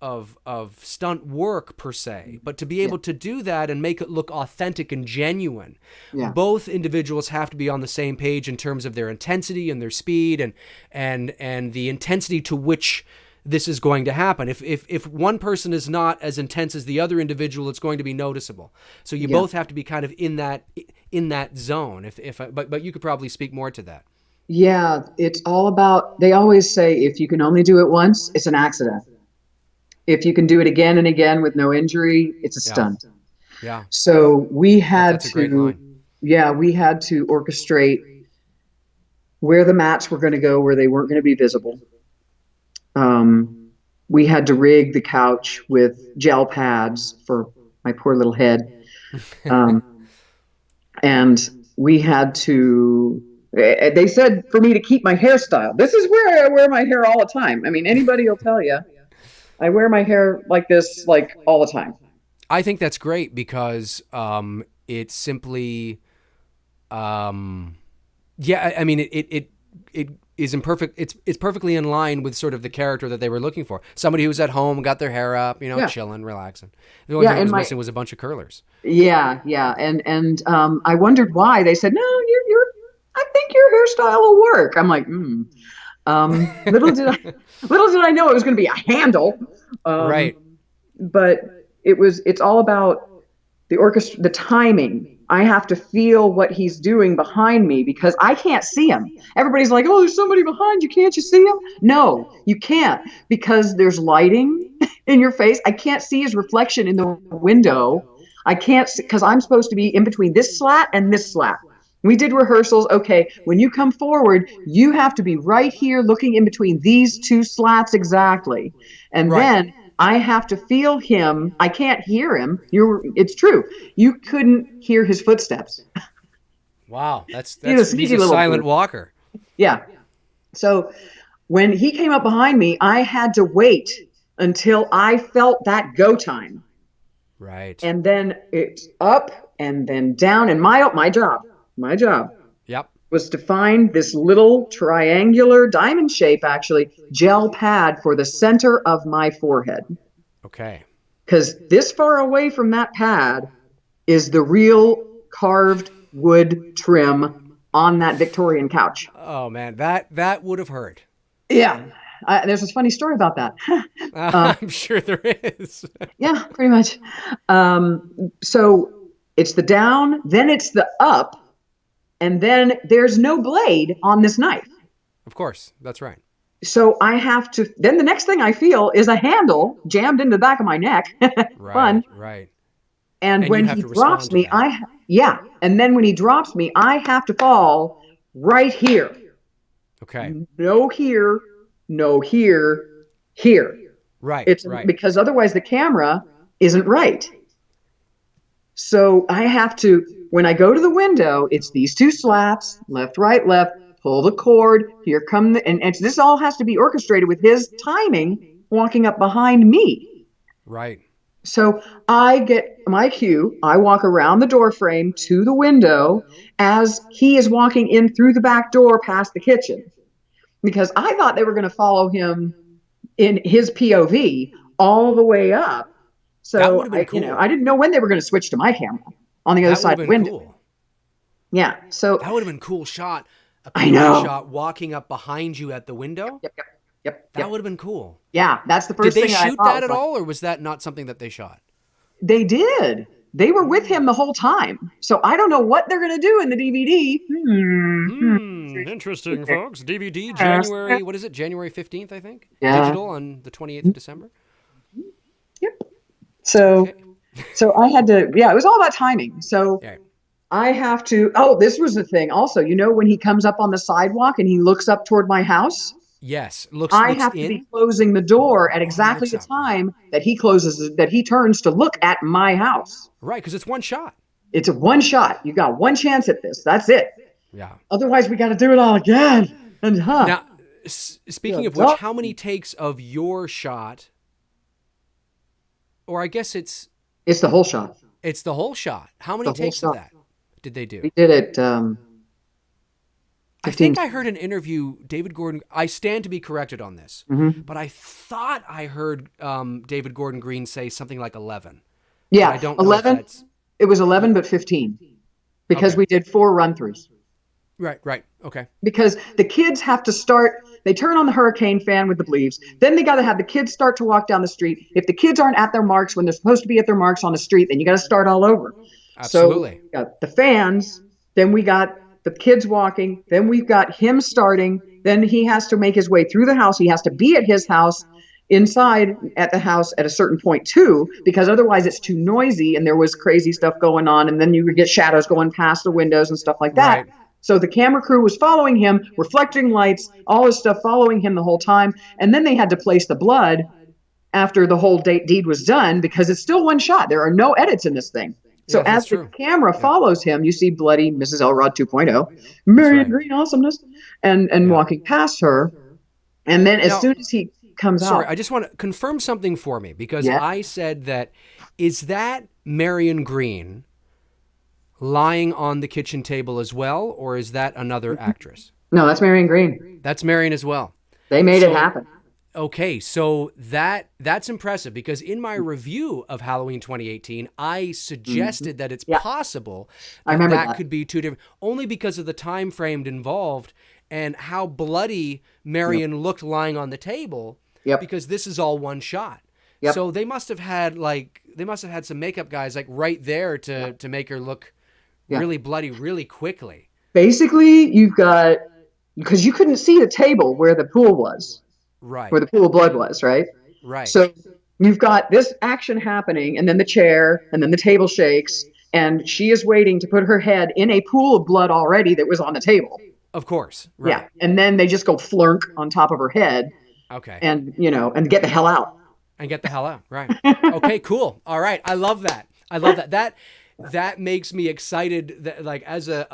stunt work per se, but to be Yeah. able to do that and make it look authentic and genuine, Yeah. both individuals have to be on the same page in terms of their intensity and their speed and the intensity to which this is going to happen. If one person is not as intense as the other individual, it's going to be noticeable. So you Yeah. both have to be kind of in that zone. But you could probably speak more to that. Yeah, it's all about, they always say if you can only do it once, it's an accident. If you can do it again and again with no injury, it's a Yeah. stunt. Yeah. So we had That's a great to, line. yeah, we had to orchestrate where the mats were going to go, where they weren't going to be visible. Um, we had to rig the couch with gel pads for my poor little head. Um, and we had to, they said for me to keep my hairstyle. This is where I wear my hair all the time. I mean, anybody will tell you I wear my hair like this, like all the time. I think that's great because it's simply, yeah. I mean, it is imperfect. It's perfectly in line with sort of the character that they were looking for. Somebody who's at home, got their hair up, Yeah. chilling, relaxing. The only Yeah. thing that was missing was a bunch of curlers. Yeah. And I wondered why. They said, no, I think your hairstyle will work. I'm like, little did I, little did I know it was going to be a handle. Um, Right. but it's all about the orchestra, the timing. I have to feel what he's doing behind me because I can't see him. Everybody's like, oh, there's somebody behind you. Can't you see him? No, you can't because there's lighting in your face. I can't see his reflection in the window. I can't because I'm supposed to be in between this slat and this slat. We did rehearsals. Okay, when you come forward, you have to be right here looking in between these two slats exactly. And Right. then I have to feel him. I can't hear him. It's true. You couldn't hear his footsteps. Wow. He's a He's sneaky a little silent dude. walker. Yeah. So when he came up behind me, I had to wait until I felt that go time. Right. And then it's up and then down. And my job Yep. was to find this little triangular diamond shape, actually, gel pad for the center of my forehead. Okay. Because this far away from that pad is the real carved wood trim on that Victorian couch. Oh man, that would have hurt. Yeah. There's this funny story about that. um, I'm sure there is. yeah, pretty much. So it's the down, then it's the up, and then there's no blade on this knife. Of course, that's right. So I have to, then the next thing I feel is a handle jammed into the back of my neck. Fun. Right, right. And And you when have he to drops respond to me, that. yeah. And then when he drops me, I have to fall right here. Okay. No here, no here, here. Right, It's right. because otherwise the camera isn't right. So I have to, when I go to the window, it's these two slats, left, right, left, pull the cord, here come and this all has to be orchestrated with his timing walking up behind me. Right. So I get my cue. I walk around the door frame to the window as he is walking in through the back door past the kitchen because I thought they were going to follow him in his POV all the way up. That would So have been cool. I didn't know when they were going to switch to my camera on the other That would side have of the been window. cool. Yeah. So That would have been cool shot. A I POV know. shot walking up behind you at the window. That Yep. would have been cool. Yeah, that's the Did first they thing I shoot thought that was at like, all, or was that not something that they shot? they did. They were with Oh. him the whole time. So I don't know what they're going to do in the DVD. Interesting, folks. DVD January, what is it? January 15th, I think. Yeah. Digital on the 28th of December. Yep. So Okay. so I had to, yeah, it was all about timing. So Yeah. I have to, oh, this was the thing also, when he comes up on the sidewalk and he looks up toward my house, Yes. I Looks have to be in. closing the door at Oh, he exactly looks the up. Right. time that he turns to look at my house. Right, because it's one shot. It's a one shot. You got one chance at this. That's it. Yeah. Otherwise, we got to do it all again. And Now, yeah, speaking of which, how many takes of your shot, or I guess it's the whole shot. the whole shot. How many The whole takes of shot. that did they do? We did it. I 15 think I heard an interview. David Gordon. I stand to be corrected on this, but I thought I heard David Gordon Green say something like 11. But I Yeah, don't know if 11. that's It was 11, but 15 because Okay. we did 4 run-throughs. right. Right. Okay. Because the kids have to start, they turn on the hurricane fan with the bleeps. Then they got to have the kids start to walk down the street. If the kids aren't at their marks when they're supposed to be at their marks on the street, then you got to start all over. So Absolutely. we got the fans, then we got the kids walking, then we've got him starting, then he has to make his way through the house. He has to be at his house inside at the house at a certain point too, because otherwise it's too noisy and there was crazy stuff going on, and then you would get shadows going past the windows and stuff like that. Right. So the camera crew was following him, reflecting lights, all this stuff following him the whole time, and then they had to place the blood after the whole deed was done, because it's still one shot. There are no edits in this thing. So Yeah, that's as the true. camera Yeah, follows him, you see bloody Mrs. Elrod 2.0, that's Marian right. Green awesomeness, and Yeah. walking past her. And then as Now, soon as he comes sorry, out, I just want to confirm something for me because yeah, I said that is that Marion Green lying on the kitchen table as well, or is that another actress? no, that's Marian Green. That's Marion as well. They made it So happen. okay, so that's impressive because in my review of Halloween 2018, I suggested that it's Yeah, possible I that remember that that. could be two different, only because of the time frame involved and how bloody Yep, Marion looked lying on the table, yep, because this is all one shot. yep, So they must have had some makeup guys like right there yeah, to make her look yeah. really bloody really quickly. Basically, you've got, because you couldn't see the table where the pool was, where Right. the pool of blood was, right? Right. So you've got this action happening, and then the chair, and then the table shakes, and she is waiting to put her head in a pool of blood already that was on the table. Of course. Yeah. Right. And then they just go flunk on top of her head Okay. and, and get the hell out. And get the hell out. Right. Okay, cool. All right. I love that. I love that. That makes me excited that like as a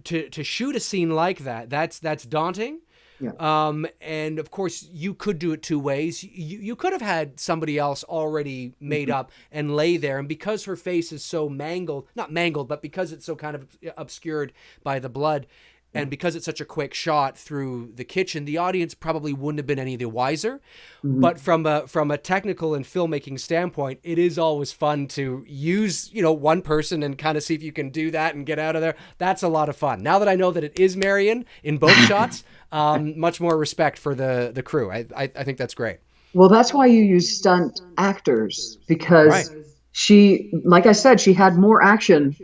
to shoot a scene like that. That's daunting. Yeah. And of course you could do it two ways. You could have had somebody else already made up and lay there, and because her face is so mangled, not mangled, but because it's so kind of obscured by the blood, Yeah. and because it's such a quick shot through the kitchen, the audience probably wouldn't have been any the wiser. Mm-hmm. But from a technical and filmmaking standpoint, it is always fun to use, one person and kind of see if you can do that and get out of there. That's a lot of fun. Now that I know that it is Marion in both shots, much more respect for the crew. I think that's great. Well, that's why you use stunt actors, Right. because she, like I said, she had more action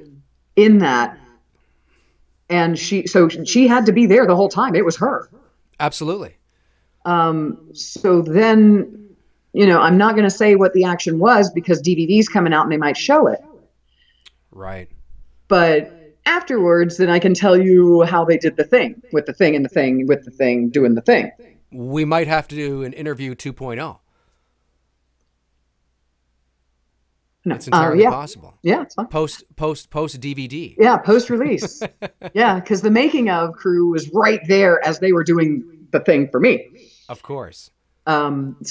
in that. And so she had to be there the whole time. It was her. Absolutely. So then, I'm not going to say what the action was because DVD's coming out and they might show it. Right. But afterwards, then I can tell you how they did the thing with the thing and the thing with the thing doing the thing. We might have to do an interview 2.0. No. It's entirely Yeah. possible. Yeah, it's fine. Post DVD. Yeah, post release. Yeah, because the making of crew was right there as they were doing the thing for me. Of course. So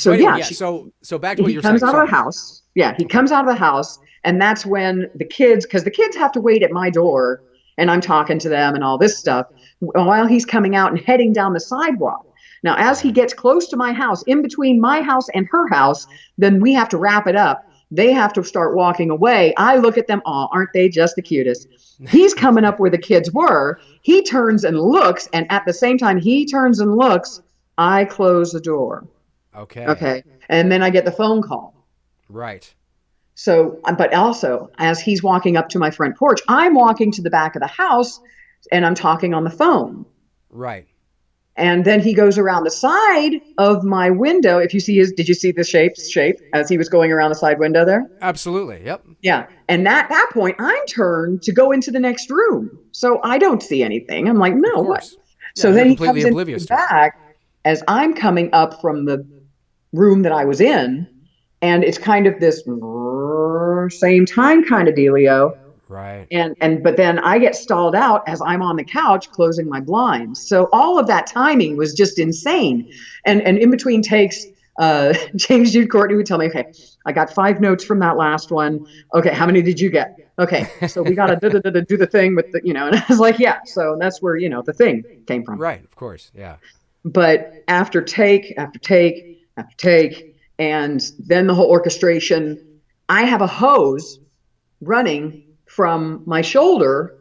Anyway, yeah, yeah. So back to what he you're comes saying. out of Sorry. the house. Yeah, he Okay. comes out of the house, and that's when the kids, because the kids have to wait at my door, and I'm talking to them and all this stuff while he's coming out and heading down the sidewalk. Now, as he Right. gets close to my house, in between my house and her house, then we have to wrap it up. They have to start walking away. I look at them, oh, aren't they just the cutest? He's coming up where the kids were. He turns and looks, and at the same time he turns and looks, I close the door. Okay. Okay. And then I get the phone call. Right. So, but also, as he's walking up to my front porch, I'm walking to the back of the house and I'm talking on the phone. Right. And then he goes around the side of my window. If you see did you see the shape as he was going around the side window there? Absolutely. Yep. Yeah. And at that point, I'm turned to go into the next room. So I don't see anything. I'm like, Of no, what? course. Yeah, So you're then he completely comes into oblivious the to it. back as I'm coming up from the room that I was in. And it's kind of this same time kind of dealio. Right. But then I get stalled out as I'm on the couch closing my blinds. So all of that timing was just insane. And in between takes, James Jude Courtney would tell me, okay, I got 5 notes from that last one. Okay, how many did you get? Okay, so we got to do the thing with the, and I was like, yeah. So that's where, the thing came from. Right. Of course. Yeah. But after take after take after take, and then the whole orchestration, I have a hose running from my shoulder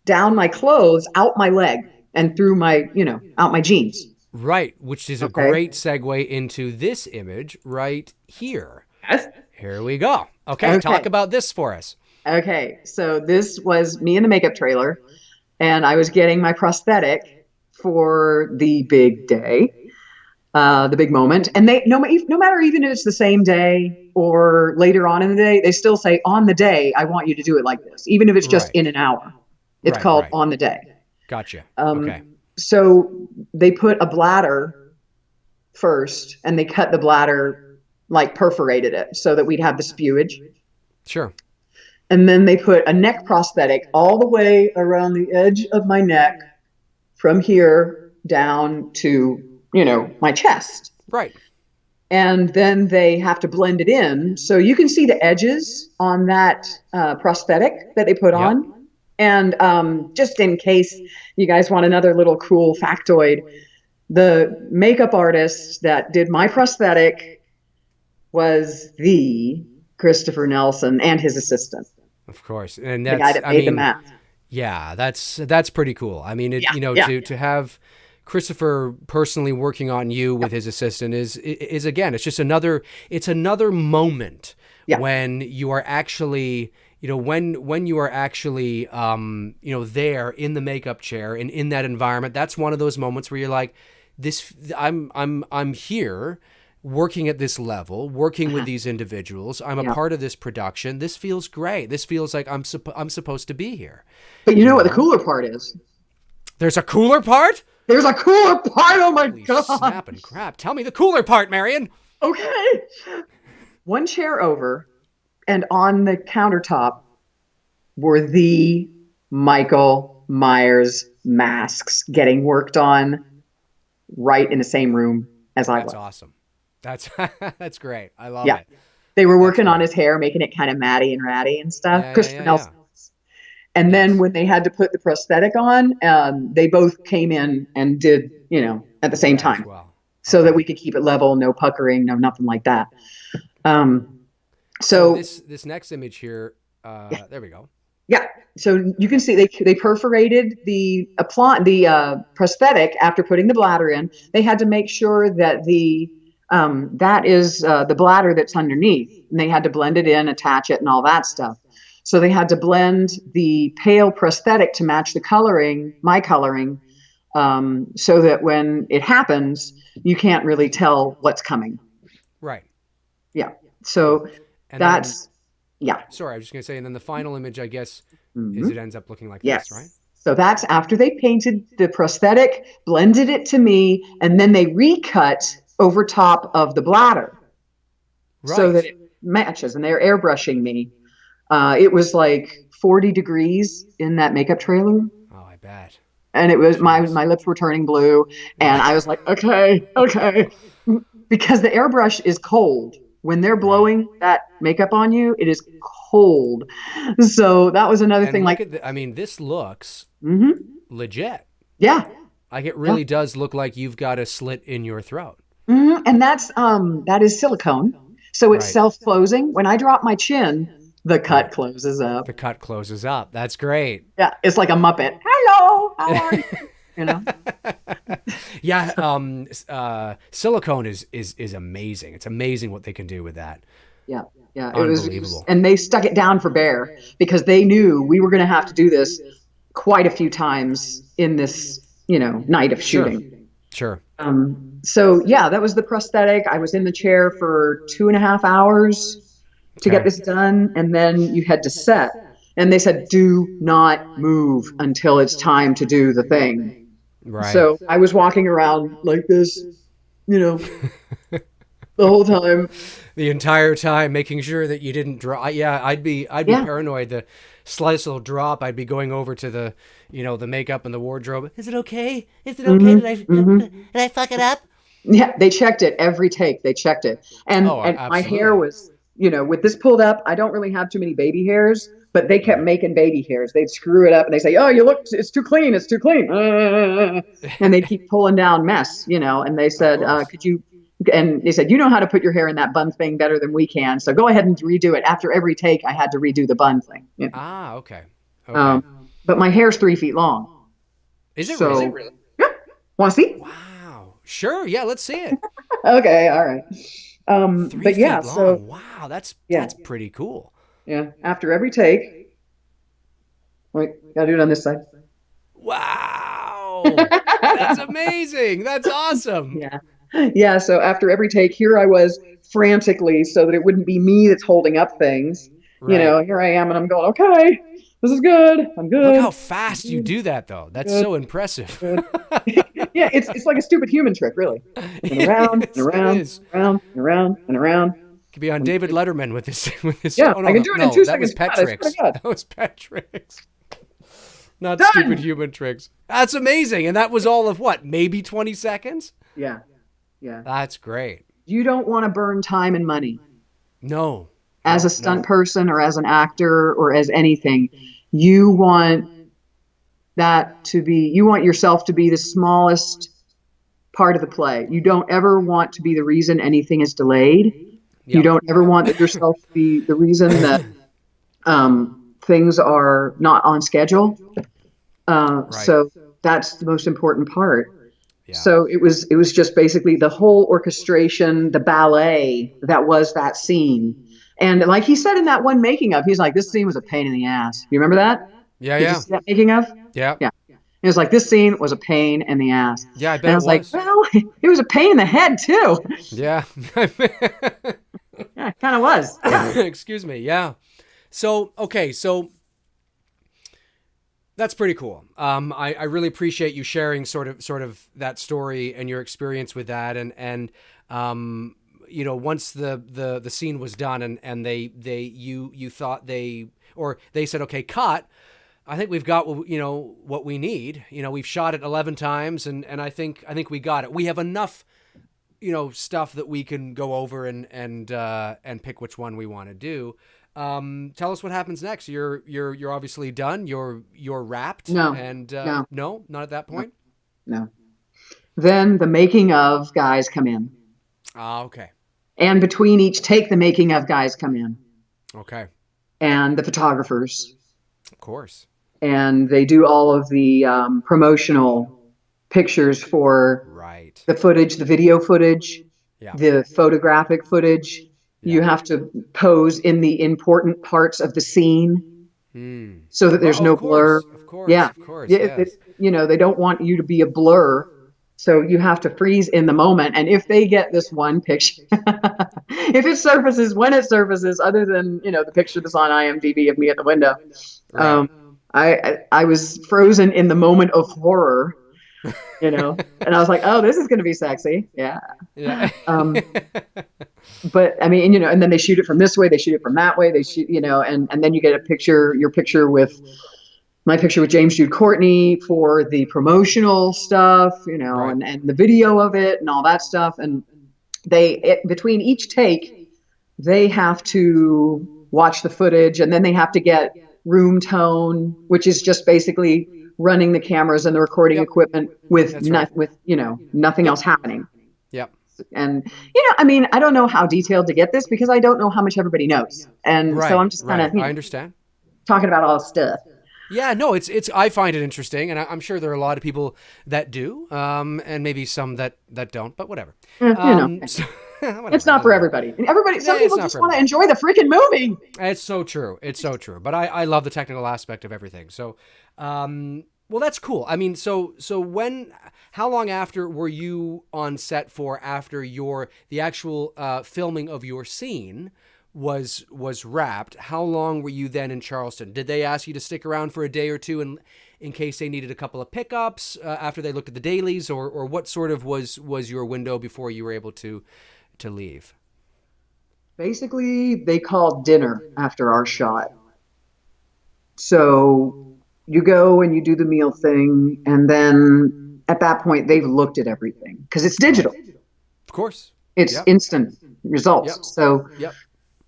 down my clothes, out my leg, and through my, out my jeans. Right. Which is a Okay. great segue into this image right here. Yes. Here we go. Okay. Okay. Talk about this for us. Okay. So this was me in the makeup trailer, and I was getting my prosthetic for the big day. the big moment. And they no matter even if it's the same day or later on in the day, they still say on the day, I want you to do it like this, even if it's just Right. in an hour. It's Right. called Right. on the day. Gotcha. Okay. So they put a bladder first and they cut the bladder, like perforated it so that we'd have the spewage. Sure. And then they put a neck prosthetic all the way around the edge of my neck from here down to, my chest. Right. And then they have to blend it in. So you can see the edges on that prosthetic that they put Yep. on. And just in case you guys want another little cool factoid, the makeup artist that did my prosthetic was the Christopher Nelson and his assistant, Of course. And the guy that's, that I made the mean, mask. yeah, that's pretty cool. I mean, Yeah, yeah, to have Christopher personally working on you with his assistant is again, it's another moment yeah, when you are actually, when you are actually, there in the makeup chair and in that environment. That's one of those moments where you're like, I'm here working at this level, working with these individuals. I'm a yeah. part of this production. This feels great. This feels like I'm supposed to be here. But you You know what the know, cooler part is? there's a cooler part. There's a cooler part. Oh my Holy God. snap and crap! Tell me the cooler part, Marian. Okay. One chair over, and on the countertop were the Michael Myers masks getting worked on right in the same room as I That's was. awesome. That's that's great. I love Yeah. it. They were That's working on great. his hair, making it kind of matty and ratty and stuff. Yeah, yeah, Christopher yeah, yeah. Nelson. And then Yes. when they had to put the prosthetic on, they both came in and did, at the Did same that as time well. so that we Okay. could keep it level, no puckering, no nothing like that. Um, So so this next image here, yeah, there we go. yeah. So you can Okay. see they perforated the prosthetic after putting the bladder in. They had to make sure that that is the bladder that's underneath, and they had to blend it in, attach it, and all that stuff. So they had to blend the pale prosthetic to match the coloring, my coloring, so that when it happens, you can't really tell what's coming. Right. Yeah. Cool. So And then, that's yeah. sorry, I was just gonna say, and then the final image, I guess, is Mhm. it ends up looking like this, right? Yes. So that's after they painted the prosthetic, blended it to me, and then they recut over top of the bladder so that Right. it matches. And they're airbrushing me. It was like 40 degrees in that makeup trailer. Oh, I bet. And it was Jeez. my lips were turning blue. And I was like, okay, okay. Because the airbrush is cold. When they're Right. blowing that makeup on you, it is cold. So that was another And thing. look Like, at I mean, this looks legit. yeah, Like it yeah. really does look like you've got a slit in your throat. And that is silicone. So it's Right. self-closing. When I drop my chin, the cut Right. closes up. The cut closes up. That's great. Yeah, it's like a Muppet. Hello, how are you? You know? Yeah, silicone is amazing. It's amazing what they can do with that. Yeah, yeah. It was, Unbelievable. and they stuck it down for Bear because they knew we were going to have to do this quite a few times in this, night of Sure. shooting. Sure. So yeah, that was the prosthetic. I was in the chair for 2.5 hours to get Okay. this done, and then you had to set. And they said, "Do not move until it's time to do the thing." Right. So I was walking around like this, you know, the whole time. The entire time making sure that you didn't drop. Yeah, I'd be Yeah. paranoid. The slightest little drop, I'd be going over to the makeup and the wardrobe. Is it okay? Is it okay? hmm Did hmm I fuck it up? Yeah, they checked it every take. They checked it, and Oh, and my hair absolutely. was, with this pulled up. I don't really have too many baby hairs, but they kept Right. making baby hairs. They'd screw it up, and they say, "Oh, you look, it's too clean. It's too clean," and they keep pulling down mess, And they Of said, course. "Could you?" And they said, "You know how to put your hair in that bun thing better than we can. So go ahead and redo it." After every take, I had to redo the bun thing. Ah, okay. Okay. Um, but my hair's 3 feet long. Is it So, really? yeah. Want to see? Wow. Sure. Yeah. Let's see it. Okay, all right. Three But yeah, feet so long. Wow. That's yeah, pretty cool. yeah. After every take, wait, gotta do it on this side. Wow. That's amazing. That's awesome. Yeah. Yeah, so after every take, here I was frantically so that it wouldn't be me that's holding up things. Right. Here I am and I'm going, okay, this is good. I'm Look good. how I'm fast you good. do that, though. That's Good. so impressive. Good. Yeah, it's like a stupid human trick, really. And It around and is. It around is. and around and around and around. Could be on And David Letterman with this. With this. yeah, Oh I no, can no, do it in no. two That was seconds flat, I swear to Patrick's. God. That was Patrick's. Not stupid Done. human tricks. That's amazing. And that was all of what? Maybe 20 seconds? Yeah, yeah. That's great. You don't want to burn time and money No. as a No, stunt no. person or as an actor or as anything. You want you want yourself to be the smallest part of the play. You don't ever want to be the reason anything is delayed. You Yep. don't ever want yourself to be the reason that things are not on schedule. Right. So that's the most important part. Yeah. So it was just basically the whole orchestration, the ballet that was that scene. And like he said in that one making of, he's like, this scene was a pain in the ass. You remember that? Yeah, Did you yeah. see that making of? Yeah. Yeah. He was like, this scene was a pain in the ass. Yeah, I And bet I it was like, was. well, it was a pain in the head too. Yeah. Yeah, it kind of was. Excuse me. Yeah. So, okay. So that's pretty cool. I really appreciate you sharing sort of that story and your experience with that. Once the scene was done and you thought they said, okay, cut. I think we've got what we need. We've shot it 11 times and I think we got it. We have enough stuff that we can go over and pick which one we want to do. Tell us what happens next. You're obviously done. You're wrapped No, and no, no, not at that no, point. no. Then the making of guys come in. Ah, okay. And between each take, the making of guys come in. Okay. And the photographers. Of course. And they do all of the promotional pictures for Right. the footage, the video footage, Yeah. the photographic footage. Yeah. You have to pose in the important parts of the scene so that there's Oh, of no blur. course. Of course. Yeah. Of course. Yeah, Yes. they don't want you to be a blur. So you have to freeze in the moment. And if they get this one picture, if it surfaces when it surfaces, other than, the picture that's on IMDb of me at the window, Right. I was frozen in the moment of horror, and I was like, oh, this is going to be sexy. Yeah. Yeah. But I mean, and then they shoot it from this way, they shoot it from that way, they shoot, and then you get your picture with my picture with James Jude Courtney for the promotional stuff, Right. and the video of it and all that stuff. And between each take, they have to watch the footage and then they have to get room tone, which is just basically running the cameras and the recording Yep. equipment with That's right. nothing Yep. else happening. Yep. And I mean, I don't know how detailed to get this because I don't know how much everybody knows. And so Right. I'm just kind Right. of, I understand. talking about all this stuff. Yeah, no, it's. I find it interesting, and I'm sure there are a lot of people that do, and maybe some that don't, but whatever. So, whatever. It's not for everybody. And some It's people not just for want to everybody. enjoy the freaking movie. It's so true. It's so true. But I love the technical aspect of everything. So, well, that's cool. I mean, so how long after were you on set for after the actual filming of your scene was wrapped? How long were you then in Charleston? Did they ask you to stick around for a day or two in case they needed a couple of pickups after they looked at the dailies, or what sort of was your window before you were able to leave? Basically, they called dinner after our shot. So you go and you do the meal thing, and then at that point, they've looked at everything because it's Right. digital. Of course. It's Yep. instant results. Yep. So Yep.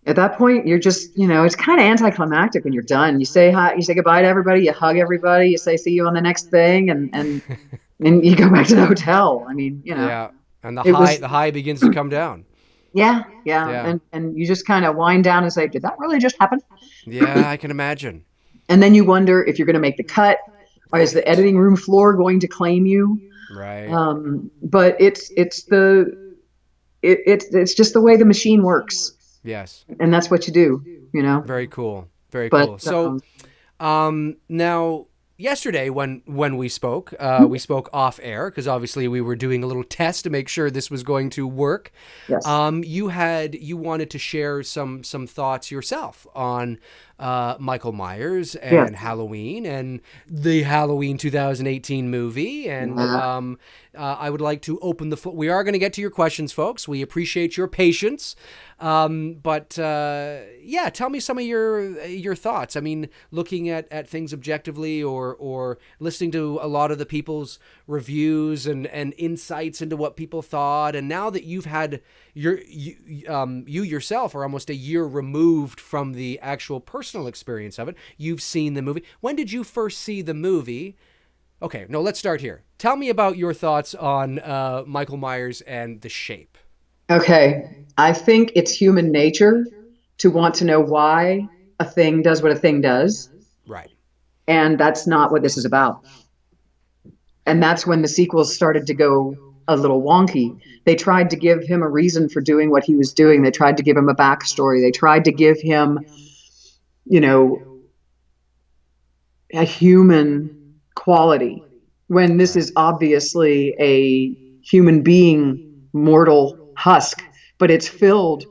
at that point, you're just, it's kind of anticlimactic when you're done. You say hi, you say goodbye to everybody, you hug everybody, you say see you on the next thing, and you go back to the hotel. I mean, Yeah. And it was the high begins to come down. yeah, yeah, Yeah. and you just kind of wind down and say, did that really just happen? Yeah, I can imagine. And then you wonder if you're going to make the cut, or is the Right. editing room floor going to claim you? Right. But it's just the way the machine works, Yes. and that's what you do. Very cool. Very But cool. So, now, yesterday when we spoke, we spoke off air because obviously we were doing a little test to make sure this was going to work. Yes. You wanted to share some thoughts yourself on Michael Myers and Halloween and the Halloween 2018 movie. And I would like to open the floor. We are going to get to your questions, folks. We appreciate your patience. But tell me some of your thoughts. I mean, looking at things objectively or listening to a lot of the people's reviews and insights into what people thought. And now that you've had you yourself are almost a year removed from the actual personal experience of it. You've seen the movie. When did you first see the movie? Okay, no, let's start here. Tell me about your thoughts on Michael Myers and The Shape. Okay. I think it's human nature to want to know why a thing does what a thing does. Right. And that's not what this is about. And that's when the sequels started to go a little wonky. They tried to give him a reason for doing what he was doing. They tried to give him a backstory. They tried to give him, a human quality when this is obviously a human being, mortal husk, but it's filled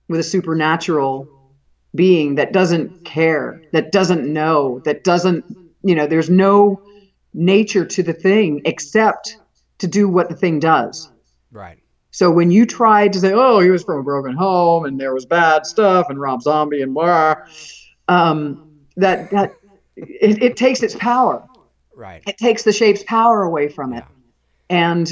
with a supernatural being that doesn't care, that doesn't know, that doesn't, there's no nature to the thing except to do what the thing does. Right. So when you tried to say, oh, he was from a broken home and there was bad stuff and Rob Zombie and blah, it takes its power. Right. It takes the Shape's power away from it. And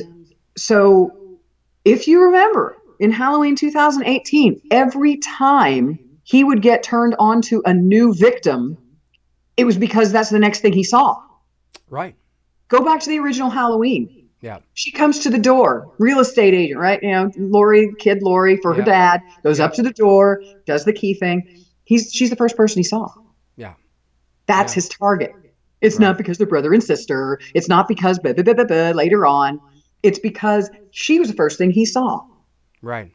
so if you remember in Halloween 2018, every time he would get turned on to a new victim, it was because that's the next thing he saw. Right. Go back to the original Halloween. Yeah. She comes to the door, real estate agent, right? Laurie for her dad, goes up to the door, does the key thing. She's the first person he saw. Yeah. That's his target. It's not because they're brother and sister. It's not because later on. It's because she was the first thing he saw. Right.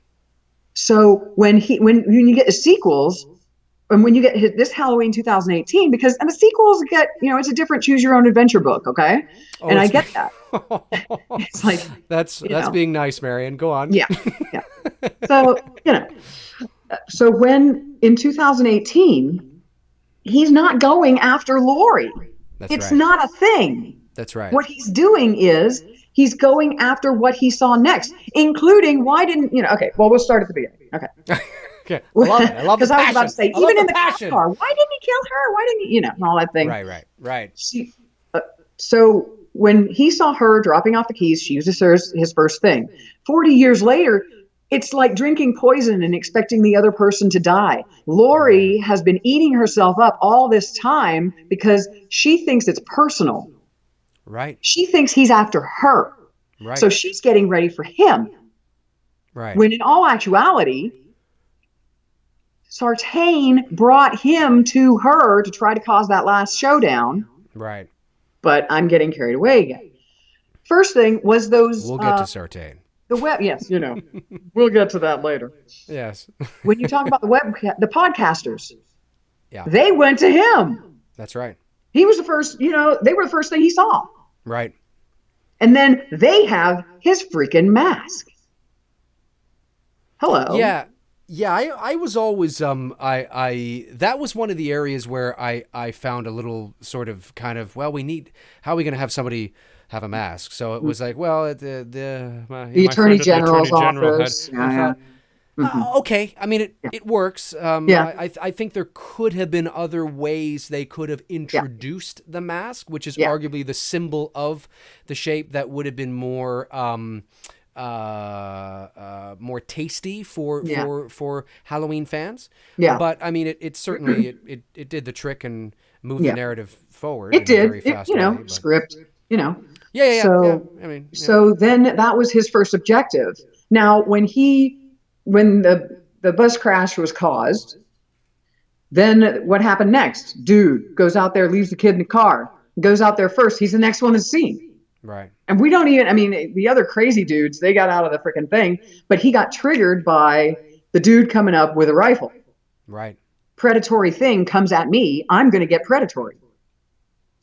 So when you get the sequels, and when you get this Halloween 2018, because and the sequels get, it's a different choose your own adventure book, okay? Oh, and I get that. It's like that's being nice, Marian. Go on. Yeah. So so when in 2018, he's not going after Laurie. It's not a thing. That's right. What he's doing is he's going after what he saw next, including why didn't okay? Well, we'll start at the beginning. Okay. Okay. I love it. I love the passion. Because I was about to say, even in the car, why didn't he kill her? Why didn't he, and all that thing. Right. So when he saw her dropping off the keys, she was his first thing. 40 years later, it's like drinking poison and expecting the other person to die. Laurie has been eating herself up all this time because she thinks it's personal. Right. She thinks he's after her. Right. So she's getting ready for him. Right. When in all actuality, Sartain brought him to her to try to cause that last showdown. Right. But I'm getting carried away again. First thing was those. We'll get to Sartain. The web, yes, we'll get to that later. Yes. When you talk about the podcasters, yeah, they went to him. That's right. He was the first. They were the first thing he saw. Right. And then they have his freaking mask. Hello. Yeah. I was always that was one of the areas where I found a little sort of kind of, well, how are we going to have somebody have a mask? So it was like, well, the Attorney General's office. Okay. I mean, it works. I think there could have been other ways they could have introduced the mask, which is arguably the symbol of the Shape that would have been more tasty for Halloween fans. Yeah. But I mean, it certainly it did the trick and moved the narrative forward. It did. Very fast script. Yeah. I mean, so then that was his first objective. Now, when the bus crash was caused, then what happened next? Dude goes out there, leaves the kid in the car, goes out there first. He's the next one that's seen. Right. And we don't even, I mean, the other crazy dudes, they got out of the freaking thing, but he got triggered by the dude coming up with a rifle. Right. Predatory thing comes at me. I'm going to get predatory.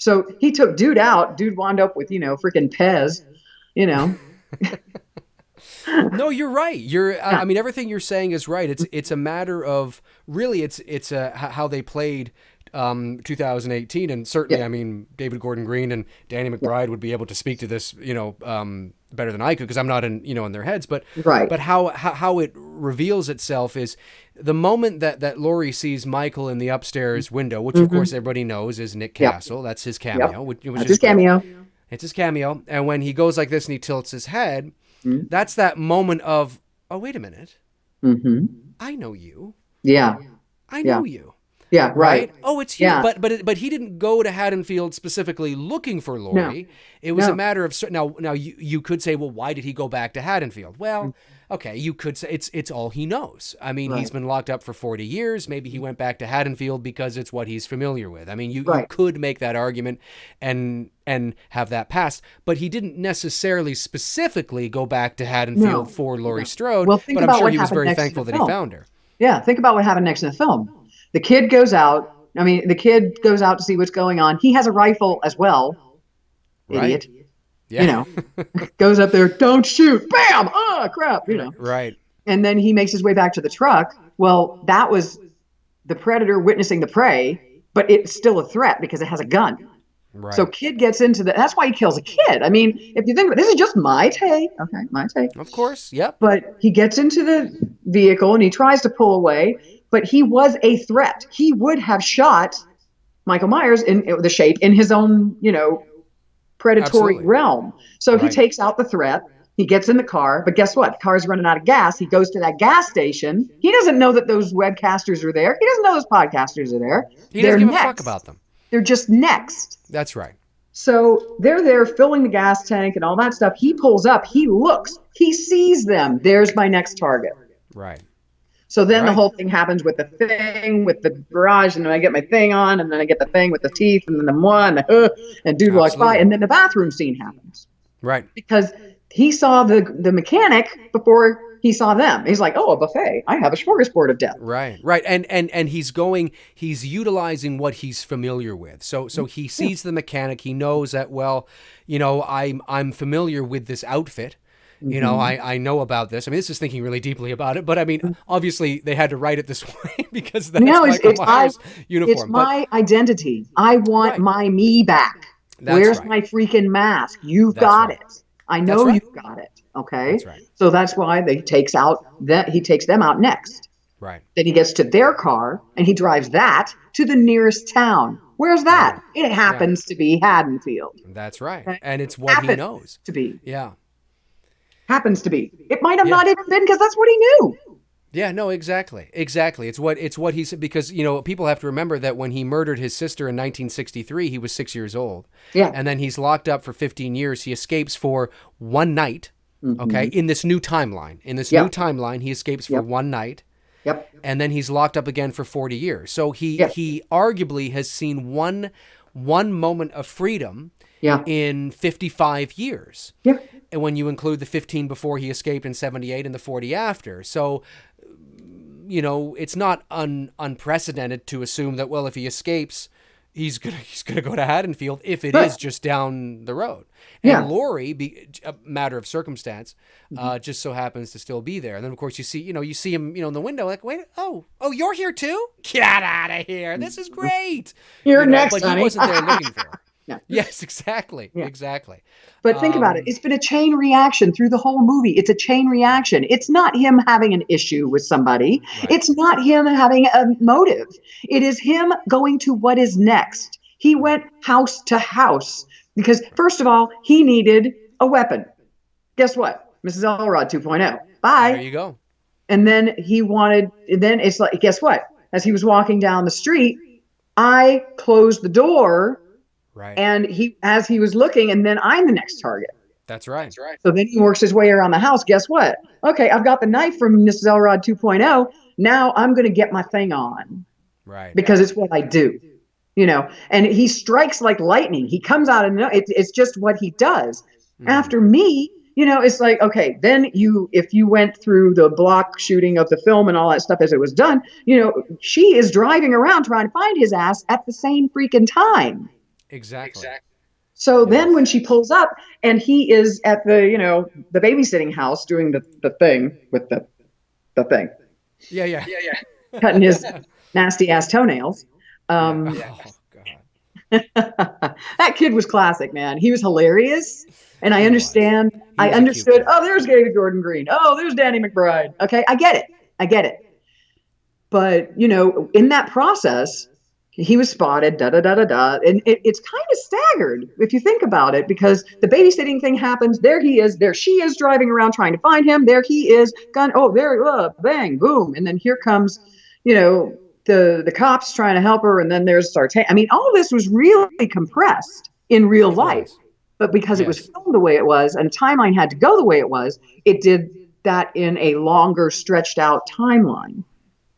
So he took dude out. Dude wound up with, freaking Pez, you know. No, you're right. Yeah. I mean, everything you're saying is right. It's a matter of really, it's how they played 2018, and certainly, Yeah. I mean, David Gordon Green and Danny Yeah. McBride would be able to speak to this, better than I could because I'm not in their heads. But Right. how it reveals itself is the moment that Laurie sees Michael in the upstairs window, which of Mm-hmm. course everybody knows is Nick Yep. Castle. That's his Yep. cameo, which That's is his great. cameo. It's his cameo, and when he goes like this and he tilts his head, Mm-hmm. that's that moment of, oh, wait a minute, Mm-hmm. I know you, Yeah. I Yeah. know you, Yeah. Right. right? Oh, it's you. Yeah. But he didn't go to Haddonfield specifically looking for No. Laurie. It was a No. matter of now you could say, well, why did he go back to Haddonfield? Well, okay, you could say it's all he knows. I mean, he's Right. been locked up for 40 years. Maybe he went back to Haddonfield because it's what he's familiar with. I mean, you Right. could make that argument and have that pass, but he didn't necessarily specifically go back to Haddonfield No. for Laurie No. Strode. Well, think But I'm about sure what he was happened very next in thankful the that he film. found her. Yeah. Think about what happened next in the film. The kid goes out. I mean, the kid goes out to see what's going on. He has a rifle as well. Right. Idiot. Yeah. Goes up there. Don't shoot. Bam. Oh, crap. Right. And then he makes his way back to the truck. Well, that was the predator witnessing the prey, but it's still a threat because it has a gun. Right. So kid gets into that's why he kills a kid. I mean, if you think about it, this is just my take. Okay, my take. Of course. Yep. But he gets into the vehicle and he tries to pull away, but he was a threat. He would have shot Michael Myers in the shape in his own, predatory Absolutely. realm. So he Right. takes out the threat. He gets in the car, but guess what? The car's running out of gas. He goes to that gas station. He doesn't know that those webcasters are there. He doesn't know those podcasters are there. He They're doesn't give next. a fuck about them. They're just next. That's right. So they're there filling the gas tank and all that stuff. He pulls up. He looks. He sees them. There's my next target. Right. So then the Right. whole thing happens with the thing, with the garage, and then I get my thing on, and then I get the thing with the teeth, and then the one, and dude walks by, Absolutely. and then the bathroom scene happens Right. because he saw the mechanic before he saw them. He's like, oh, a buffet. I have a smorgasbord of death. Right. And he's utilizing what he's familiar with. So he sees the mechanic. He knows that, well, I'm familiar with this outfit. I know about this. I mean, this is thinking really deeply about it, but I mean, obviously they had to write it this way because that's Michael Myers' uniform. It's my identity. I want Right. my me back. That's Where's right. my freaking mask? You've That's got right. it. I know right. you've got it. Okay. That's right. So that's why he takes them out next. Right. Then he gets to their car and he drives that to the nearest town. Where's that? It happens to be Haddonfield. That's right. Okay. And it's what he Happens knows. to be. Yeah. Happens to be. It might have Yeah. not even been because that's what he knew. Yeah, no, exactly. It's what he said, because, people have to remember that when he murdered his sister in 1963, he was 6 years old. Yeah. And then he's locked up for 15 years. He escapes for one night. Okay. In this new timeline. Yep. New timeline, he escapes for Yep. one night. Yep. And then he's locked up again for 40 years. So he Yep. he arguably has seen one moment of freedom Yeah. in 55 years. Yeah. And when you include the 15 before he escaped in 78 and the 40 after. So, it's not unprecedented to assume that, well, if he escapes, he's gonna go to Haddonfield if it is just down the road. And Yeah. Laurie, a matter of circumstance, just so happens to still be there. And then of course you see him, in the window, like, wait, oh, you're here too? Get out of here! This is great. You're next, but honey. he wasn't there looking for her. No. Yes, exactly, Yeah. exactly. But think about it. It's been a chain reaction through the whole movie. It's a chain reaction. It's not him having an issue with somebody. Right. It's not him having a motive. It is him going to what is next. He went house to house because, first of all, he needed a weapon. Guess what? Mrs. Elrod 2.0. Bye. There you go. And then it's like, guess what? As he was walking down the street, I closed the door. Right. And as he was looking, and then I'm the next target. That's right. So then he works his way around the house. Guess what? Okay, I've got the knife from Mrs. Elrod 2.0. Now I'm going to get my thing on. Right. Because it's what I do. And he strikes like lightning. He comes out and it's just what he does. Mhm. After me, it's like, okay, then if you went through the block shooting of the film and all that stuff as it was done, she is driving around trying to find his ass at the same freaking time. Exactly. So then when Yes. she pulls up and he is at the babysitting house doing the thing with the thing, Yeah, yeah. cutting his nasty ass toenails. Yeah. Um, Oh God. that kid was classic, man. He was hilarious. And He was. He I was a cute understood, kid. oh, there's David Gordon Green. Oh, there's Danny McBride. Okay, I get it. I get it. But, in that process, he was spotted, da da da da da. And it's kind of staggered if you think about it, because the babysitting thing happens. There he is. There she is driving around trying to find him. There he is. Gun. Oh, there, bang, boom. And then here comes, the cops trying to help her. And then there's Sartain. I mean, all of this was really compressed in real It life. was. But because it was Yes. filmed the way it was and timeline had to go the way it was, it did that in a longer, stretched out timeline.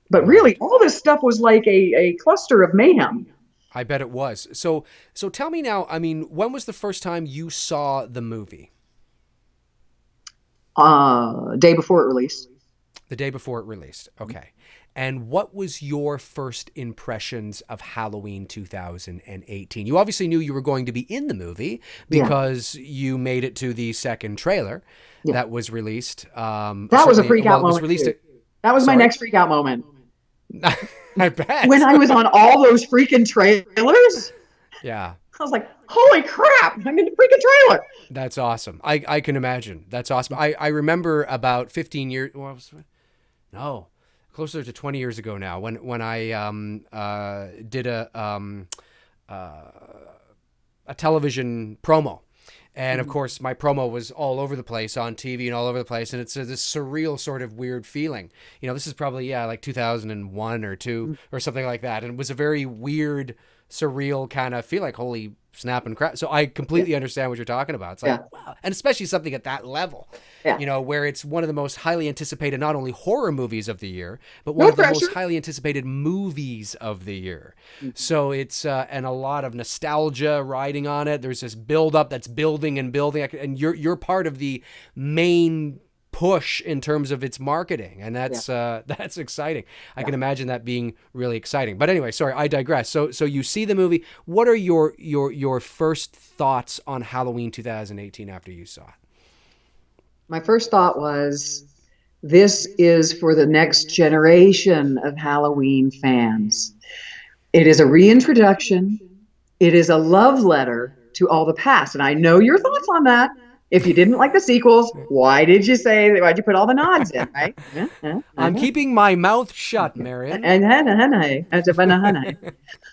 But really, Right. all this stuff was like a cluster of mayhem. I bet it was. So tell me now, I mean, when was the first time you saw the movie? Day before it released. The day before it released. Okay. And what was your first impressions of Halloween 2018? You obviously knew you were going to be in the movie Yeah, because you made it to the second trailer yeah. that was released. That was a Certainly, freak well, out it was moment released. too. That was my Sorry, next freak out moment. I bet. When I was on all those freaking trailers, Yeah, I was like, holy crap, I'm in the freaking trailer. that's awesome. I can imagine. That's awesome. I remember about 15 years. Well, no, closer to 20 years ago now, when I did a television promo. And of course, my promo was all over the place on TV and all over the place. And it's this surreal sort of weird feeling. This is probably, yeah, like 2001 or two or something like that. And it was a very weird, surreal kind of feel, like, holy snap and crap. So I Yeah, completely understand what you're talking about. It's like, yeah, wow. And especially something at that level, yeah. where it's one of the most highly anticipated, not only horror movies of the year, but one No of the pressure. most highly anticipated movies of the year. So it's, and a lot of nostalgia riding on it. There's this build up that's building and building. And you're part of the main push in terms of its marketing, and Yeah, that's exciting. I yeah. can imagine that being really exciting. But anyway, sorry, I digress. So you see the movie. What are your first thoughts on Halloween 2018 after you saw it? My first thought was, this is for the next generation of Halloween fans. It is a reintroduction. It is a love letter to all the past. And I know your thoughts on that. If you didn't like the sequels, why'd you put all the nods in, right? Yeah, yeah, I I'm know. keeping my mouth shut, Marian.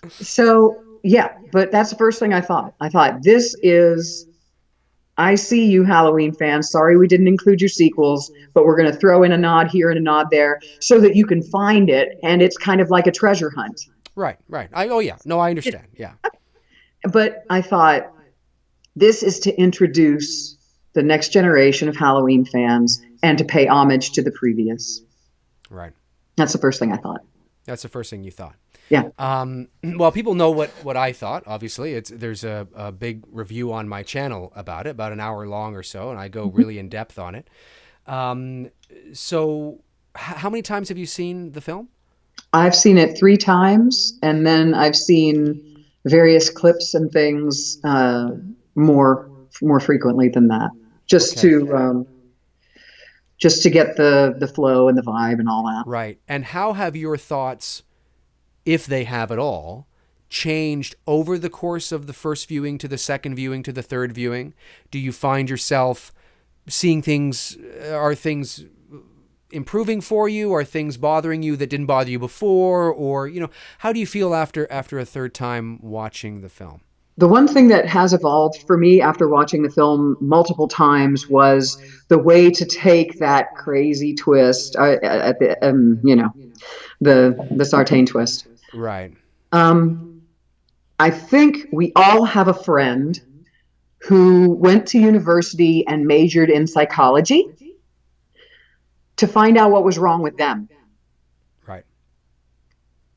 So, yeah, but that's the first thing I thought. I thought, I see you, Halloween fans. Sorry we didn't include your sequels, but we're going to throw in a nod here and a nod there so that you can find it. And it's kind of like a treasure hunt. Right, right. Oh yeah, no, I understand. Yeah, But I thought, this is to introduce the next generation of Halloween fans and to pay homage to the previous. right. That's the first thing I thought. That's the first thing you thought. Yeah. Well, people know what I thought. Obviously, there's a big review on my channel about it, about an hour long or so, and I go really in depth on it. So, how many times have you seen the film? I've seen it 3 times, and then I've seen various clips and things more frequently than that, just Okay, to um, just to get the flow and the vibe and all that. right. And how have your thoughts, if they have at all, changed over the course of the first viewing to the second viewing to the third viewing? Do you find yourself seeing things? Are things improving for you? Are things bothering you that didn't bother you before? Or, how do you feel after a third time watching the film? The one thing that has evolved for me after watching the film multiple times was the way to take that crazy twist at the Sartain twist. Right. Um, I think we all have a friend who went to university and majored in psychology to find out what was wrong with them. Right.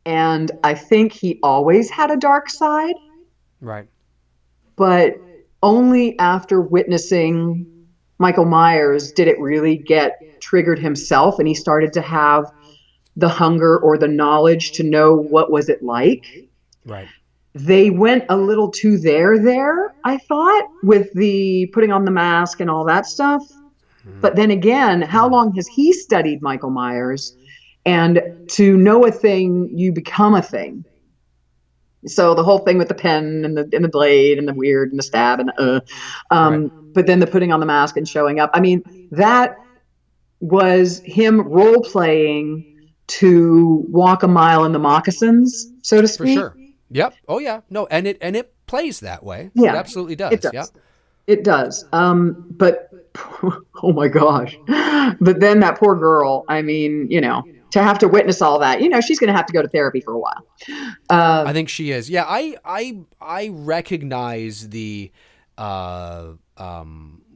And I think he always had a dark side, Right. but only after witnessing Michael Myers did it really get triggered himself, and he started to have the hunger or the knowledge to know what was it like. Right. they went a little too there, I thought, with the putting on the mask and all that stuff. But then again, how long has he studied Michael Myers? And to know a thing, you become a thing. So the whole thing with the pen and the blade and the weird and the stab and Right. but then the putting on the mask and showing up. I mean, that was him role playing to walk a mile in the moccasins, so to For speak. sure. Yep. Oh yeah. No, and it plays that way. It Yeah, absolutely it does. Yep. does. It does. But oh my gosh. But then that poor girl, I mean, to have to witness all that, she's going to have to go to therapy for a while. Uh, I think she is. Yeah, I recognize the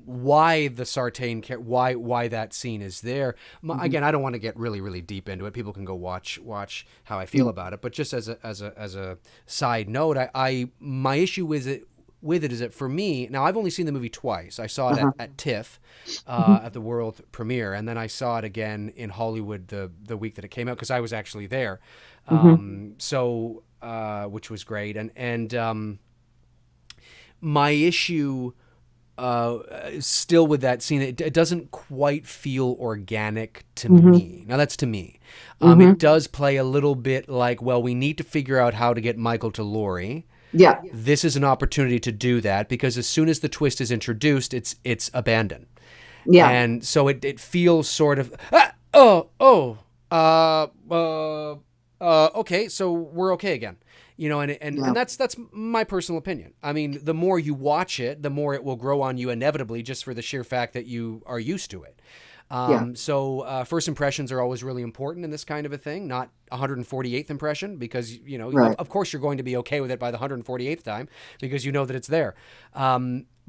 why the Sartain why that scene is there. Again, I don't want to get really deep into it. People can go watch how I feel about it. But just as a side note, I my issue with it is that for me, now I've only seen the movie twice. I saw it at TIFF at the world premiere, and then I saw it again in Hollywood the week that it came out because I was actually there. So which was great, and my issue still with that scene, it doesn't quite feel organic to me. Now that's to me. It does play a little bit like, well, we need to figure out how to get Michael to Laurie. yeah, This is an opportunity to do that because as soon as the twist is introduced, it's abandoned. yeah, And so it feels sort of okay, so we're okay again. And yeah, that's my personal opinion. I mean, the more you watch it, the more it will grow on you inevitably, just for the sheer fact that you are used to it. yeah, So first impressions are always really important in this kind of a thing, not 148th impression, because right. of course you're going to be okay with it by the 148th time because you know that it's there.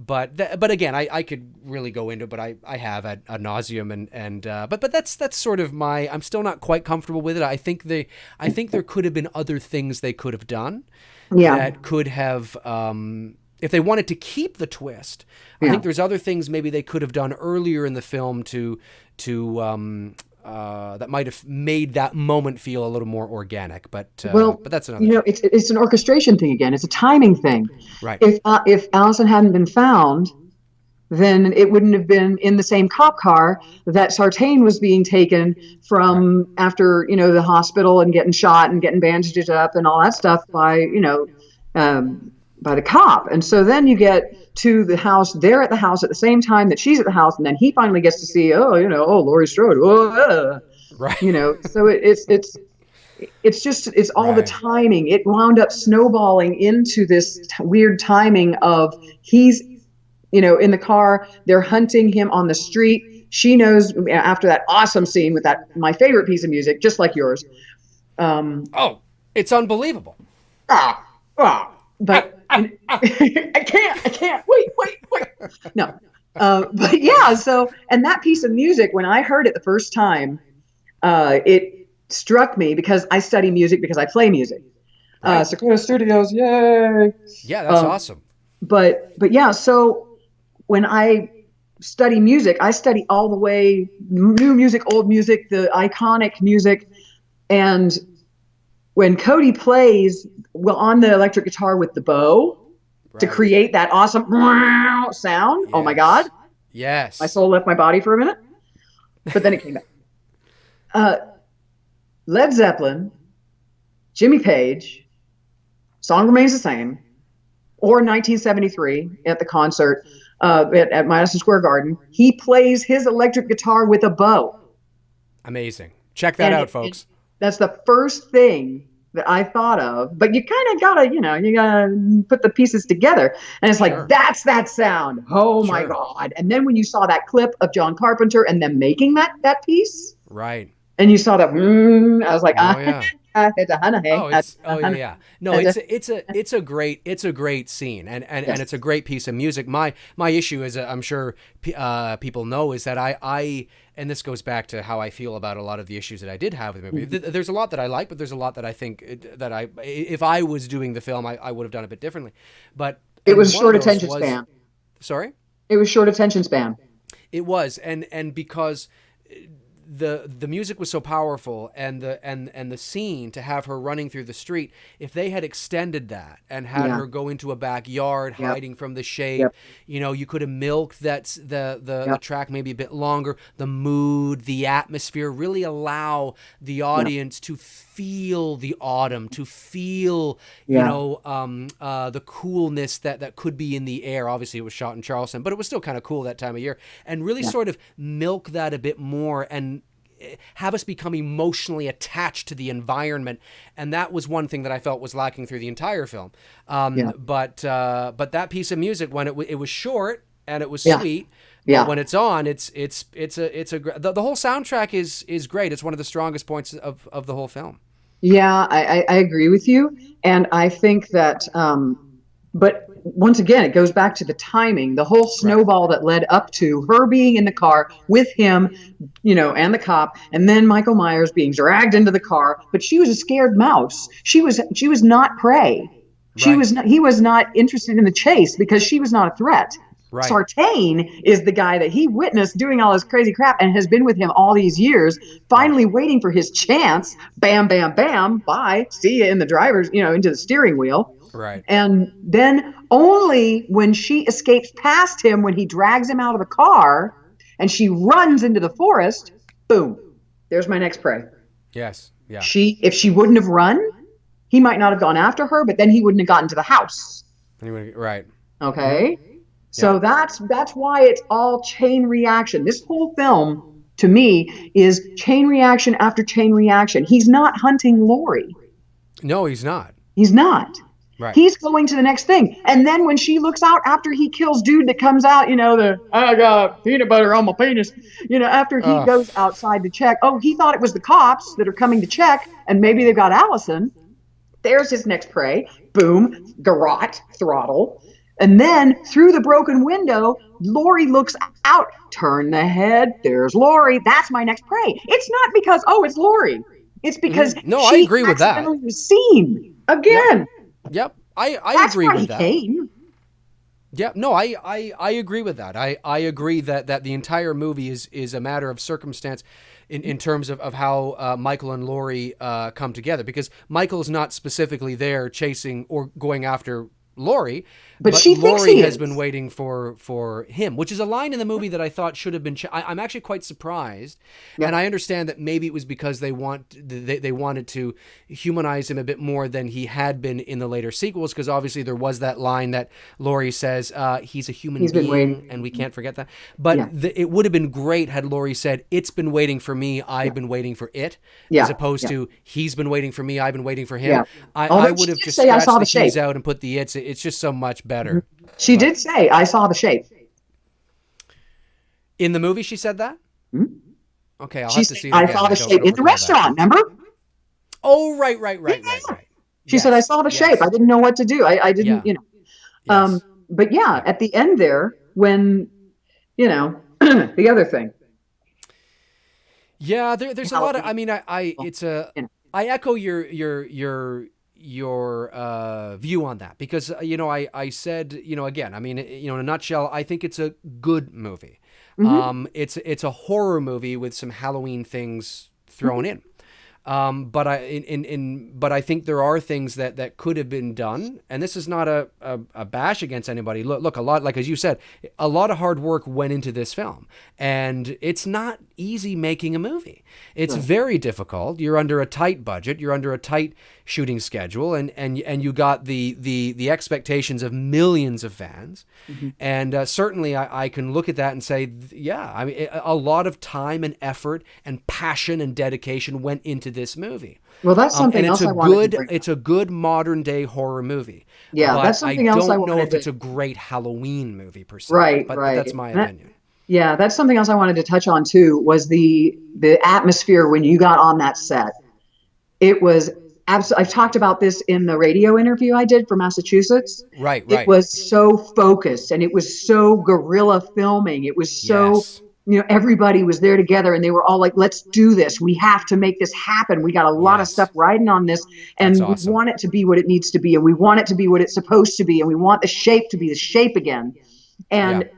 But again, I could really go into it, but I have ad nauseum, but that's sort of I'm still not quite comfortable with it. I think there could have been other things they could have done Yeah, that could have, if they wanted to keep the twist. I yeah. think there's other things maybe they could have done earlier in the film to that might have made that moment feel a little more organic. But Well, that's another thing. it's an orchestration thing again. It's a timing thing. Right. If Allison hadn't been found, then it wouldn't have been in the same cop car that Sartain was being taken Right. from after, the hospital and getting shot and getting bandaged up and all that stuff um, by the cop. And so then you get to the house, they're at the house at the same time that she's at the house. And then he finally gets to see, Laurie Strode. Right. So it's all the Right. timing. It wound up snowballing into this weird timing of he's in the car, they're hunting him on the street. She knows after that awesome scene with that my favorite piece of music, just like yours. Oh, it's unbelievable. Ah, ah, but I can't. Wait. No, but yeah. So, and that piece of music, when I heard it the first time, it struck me because I study music because I play music. Right. Sequoia Studios, yay! Yeah, that's Um, awesome. but yeah, so when I study music, I study all the way new music, old music, the iconic music. And when Cody plays on the electric guitar with the bow to Right. create that awesome sound, oh my God, Yes. my Yes. soul left my body for a minute, but then it came back. Uh, Led Zeppelin, Jimmy Page, song remains the same, or 1973 at the concert at Madison Square Garden. He plays his electric guitar with a bow. Amazing. Check that And out, folks. that's the first thing that I thought of. But you kind of gotta, you gotta put the pieces together. And it's like, Sure. that's that sound. Oh my Sure. God. And then when you saw that clip of John Carpenter and them making that piece, Right. and you saw that, I was like, Oh yeah. it's a Oh, hana, yeah. No, it's a great scene, and yes, it's a great piece of music. My issue is, I'm sure people know, is that I and this goes back to how I feel about a lot of the issues that I did have with the movie. There's a lot that I like, but there's a lot that I think that if I was doing the film, I would have done a bit differently. But it and was one of short those attention was, span. sorry, It was short attention span. it was, and because the music was so powerful, and the scene to have her running through the street, if they had extended that and had Yeah. her go into a backyard Yep. hiding from the shape, Yep. you could have milked the Yep. track maybe a bit longer, the mood, the atmosphere, really allow the Yep. audience to feel the autumn, to feel Yeah. the coolness that could be in the air. Obviously it was shot in Charleston, but it was still kind of cool that time of year, and really Yeah. sort of milk that a bit more and have us become emotionally attached to the environment. And that was one thing that I felt was lacking through the entire film. Yeah. But that piece of music, when it was short and it was Yeah. sweet, but Yeah. when it's on, the whole soundtrack is great. It's one of the strongest points of the whole film. Yeah, I agree with you. And I think that, but once again, it goes back to the timing, the whole Right. snowball that led up to her being in the car with him, and the cop, and then Michael Myers being dragged into the car. But she was a scared mouse. She was not prey. Right. He was not interested in the chase because she was not a threat. Right. Sartain is the guy that he witnessed doing all this crazy crap and has been with him all these years, Right. finally waiting for his chance. Bam, bam, bam. Bye. See you in the driver's, into the steering wheel. Right. And then only when she escapes past him, when he drags him out of the car and she runs into the forest, boom, there's my next prey. Yes. Yeah. If she wouldn't have run, he might not have gone after her, but then he wouldn't have gotten to the house. Anyway, right. Okay. So that's why it's all chain reaction. This whole film, to me, is chain reaction after chain reaction. He's not hunting Laurie. No, he's not. He's not. Right. He's going to the next thing. And then when she looks out after he kills dude that comes out, I got peanut butter on my penis, after he goes outside to check. Oh, he thought it was the cops that are coming to check, and maybe they've got Allison. There's his next prey. Boom, garrote, throttle. And then through the broken window, Laurie looks out. Turn the head. There's Laurie. That's my next prey. It's not because, it's Laurie. It's because No, I agree with that. accidentally was seen again. Yep. I That's agree why with he that. came. Yeah, no, I agree with that. I agree that the entire movie is a matter of circumstance in terms of how Michael and Laurie come together, because Michael's not specifically there chasing or going after Laurie, But she thinks Laurie he has is. been waiting for him, which is a line in the movie that I thought should have been. I'm actually quite surprised, and I understand that maybe it was because they wanted to humanize him a bit more than he had been in the later sequels, because obviously there was that line that Laurie says, he's a human He's been being, waiting. and we can't forget that. But it would have been great had Laurie said, "It's been waiting for me, I've been waiting for it," as opposed to "He's been waiting for me, I've been waiting for him." Yeah. I Although would she have did just say, "I scratched saw the the keys shape." out and put the it's. It's just so much better. She did say, "I saw the shape." In the movie, she said that? Hmm? Okay, I'll She have to said, see it "I again. saw the I shape don't in the recall restaurant." that. Remember? Oh, right. She said, "I saw the shape. I didn't know what to do. I didn't, Yeah. Yes. But Yeah. at the end there, when, the other thing. Yeah, there's a lot of. I mean, I echo your view on that, because I said, again, I mean, in a nutshell, I think it's a good movie. Mm-hmm. It's a horror movie with some Halloween things thrown in. But I think there are things that could have been done, and this is not a bash against anybody. Look, a lot, like as you said, a lot of hard work went into this film, and it's not easy making a movie. It's very difficult. You're under a tight budget. You're under a tight shooting schedule, and you got the expectations of millions of fans, and certainly I can look at that and say, yeah, I mean, a lot of time and effort and passion and dedication went into this movie. Well, that's something else I wanted to bring up. It's a good modern day horror movie. Yeah, but that's something else I don't know wanted if it's to. a great Halloween movie per se. Right, But right. that's my opinion. Yeah, that's something else I wanted to touch on too, was the atmosphere when you got on that set. It was absolutely. I've talked about this in the radio interview I did for Massachusetts. Right. It was so focused, and it was so guerrilla filming. It was so, Yes. everybody was there together, and they were all like, "Let's do this. We have to make this happen. We got a lot of Yes. stuff riding on this, and That's we awesome. want it to be what it needs to be, and we want it to be what it's supposed to be, and we want the shape to be the shape again." And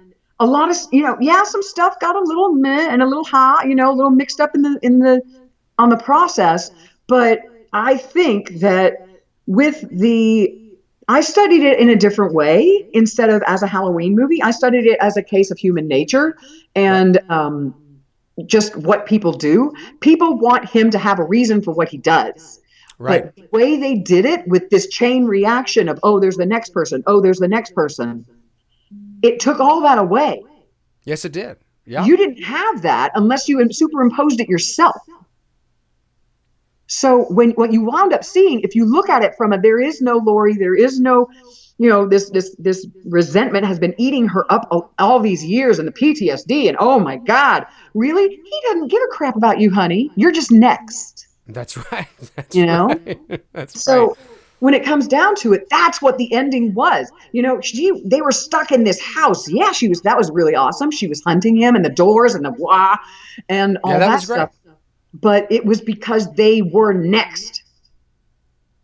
a lot of, yeah, some stuff got a little meh and a little hot, a little mixed up on the process. But I think that with I studied it in a different way instead of as a Halloween movie. I studied it as a case of human nature Right. and just what people do. People want him to have a reason for what he does. Right. But the way they did it with this chain reaction of, oh, there's the next person, oh, there's the next person, it took all that away. Yes, it did. Yeah. You didn't have that unless you superimposed it yourself. So what you wound up seeing, if you look at it from there is no Laurie, there is no, this resentment has been eating her up all these years, and the PTSD, and oh my God, really? He doesn't give a crap about you, honey. You're just next. That's right. That's you know? right. That's So right. when it comes down to it, that's what the ending was. They were stuck in this house. Yeah, that was really awesome. She was hunting him and the doors and the wah and all That that was great. stuff. But it was because they were next.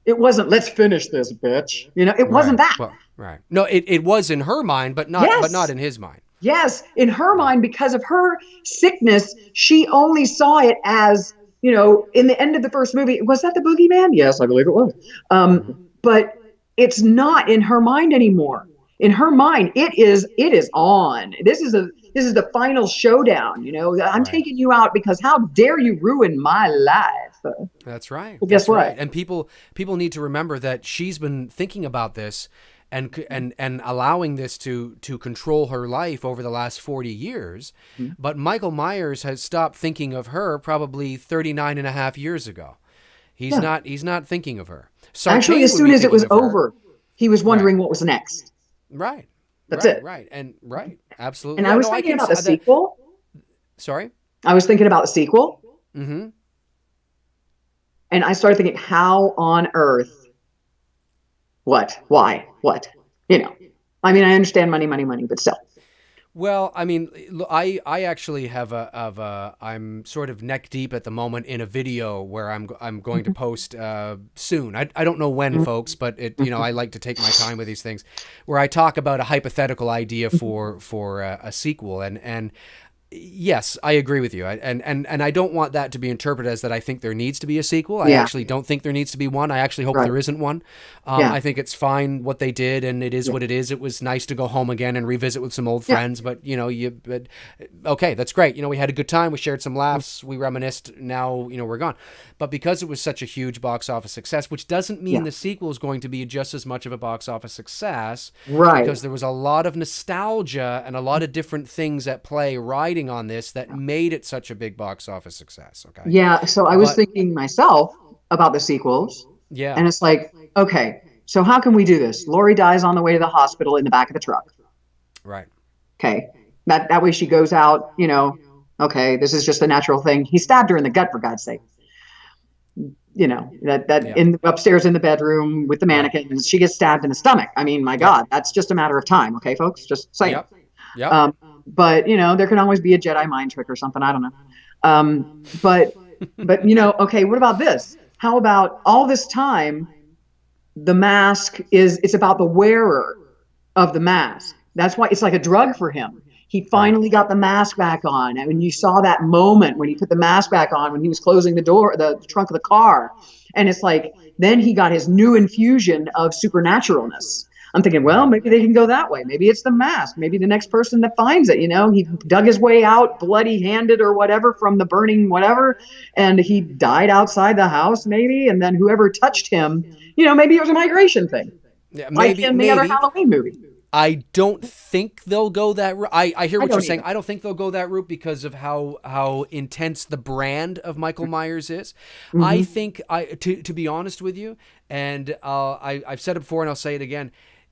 It wasn't, let's finish this, bitch. It wasn't that. Well, right. No, it was in her mind, but not Yes. in his mind. Yes. In her mind, because of her sickness, she only saw it as, in the end of the first movie, was that the boogeyman? Yes, I believe it was. But it's not in her mind anymore. In her mind, it is on. This is the final showdown. I'm taking you out because how dare you ruin my life? That's right. Well, guess That's what? right. And people need to remember that she's been thinking about this and allowing this to control her life over the last 40 years. Mm-hmm. But Michael Myers has stopped thinking of her probably 39 and a half years ago. He's not thinking of her. Actually, as soon as it was over, he was wondering what was next. Right. That's it. Right. And right. Absolutely. And I was thinking about the sequel. Sorry? I was thinking about the sequel. Mm-hmm. And I started thinking, how on earth? What? Why? What? I mean, I understand money, but still. Well, I mean, I actually have I'm sort of neck deep at the moment in a video where I'm going to post soon. I don't know when, folks, but I like to take my time with these things, where I talk about a hypothetical idea for a sequel, and yes, I agree with you. And I don't want that to be interpreted as that I think there needs to be a sequel. I actually don't think there needs to be one. I actually hope there isn't one. I think it's fine what they did, and it is what it is. It was nice to go home again and revisit with some old friends, but okay, that's great. We had a good time. We shared some laughs. We reminisced. Now, we're gone. But because it was such a huge box office success, which doesn't mean the sequel is going to be just as much of a box office success, right? Because there was a lot of nostalgia and a lot of different things at play riding on this that made it such a big box office success. Okay. Yeah. So I was thinking myself about the sequels. Yeah. And it's like, okay, so how can we do this? Laurie dies on the way to the hospital in the back of the truck. Right. Okay. That way she goes out, okay, this is just a natural thing. He stabbed her in the gut, for God's sake. In upstairs in the bedroom with the mannequin, she gets stabbed in the stomach. I mean, my God, that's just a matter of time. Okay, folks, just saying. Yep. But there can always be a Jedi mind trick or something. I don't know. But okay, what about this? How about all this time, the mask it's about the wearer of the mask. That's why it's like a drug for him. He finally got the mask back on. And when you saw that moment when he put the mask back on, when he was closing the door, the trunk of the car, and it's like, then he got his new infusion of supernaturalness. I'm thinking, well, maybe they can go that way. Maybe it's the mask. Maybe the next person that finds it, he dug his way out bloody-handed or whatever from the burning whatever, and he died outside the house maybe, and then whoever touched him, maybe it was a migration thing. Yeah, like in the other Halloween movie. I don't think they'll go that route. I hear what you're saying. I don't think they'll go that route because of how intense the brand of Michael Myers is. Mm-hmm. I think, to be honest with you, and I've said it before and I'll say it again,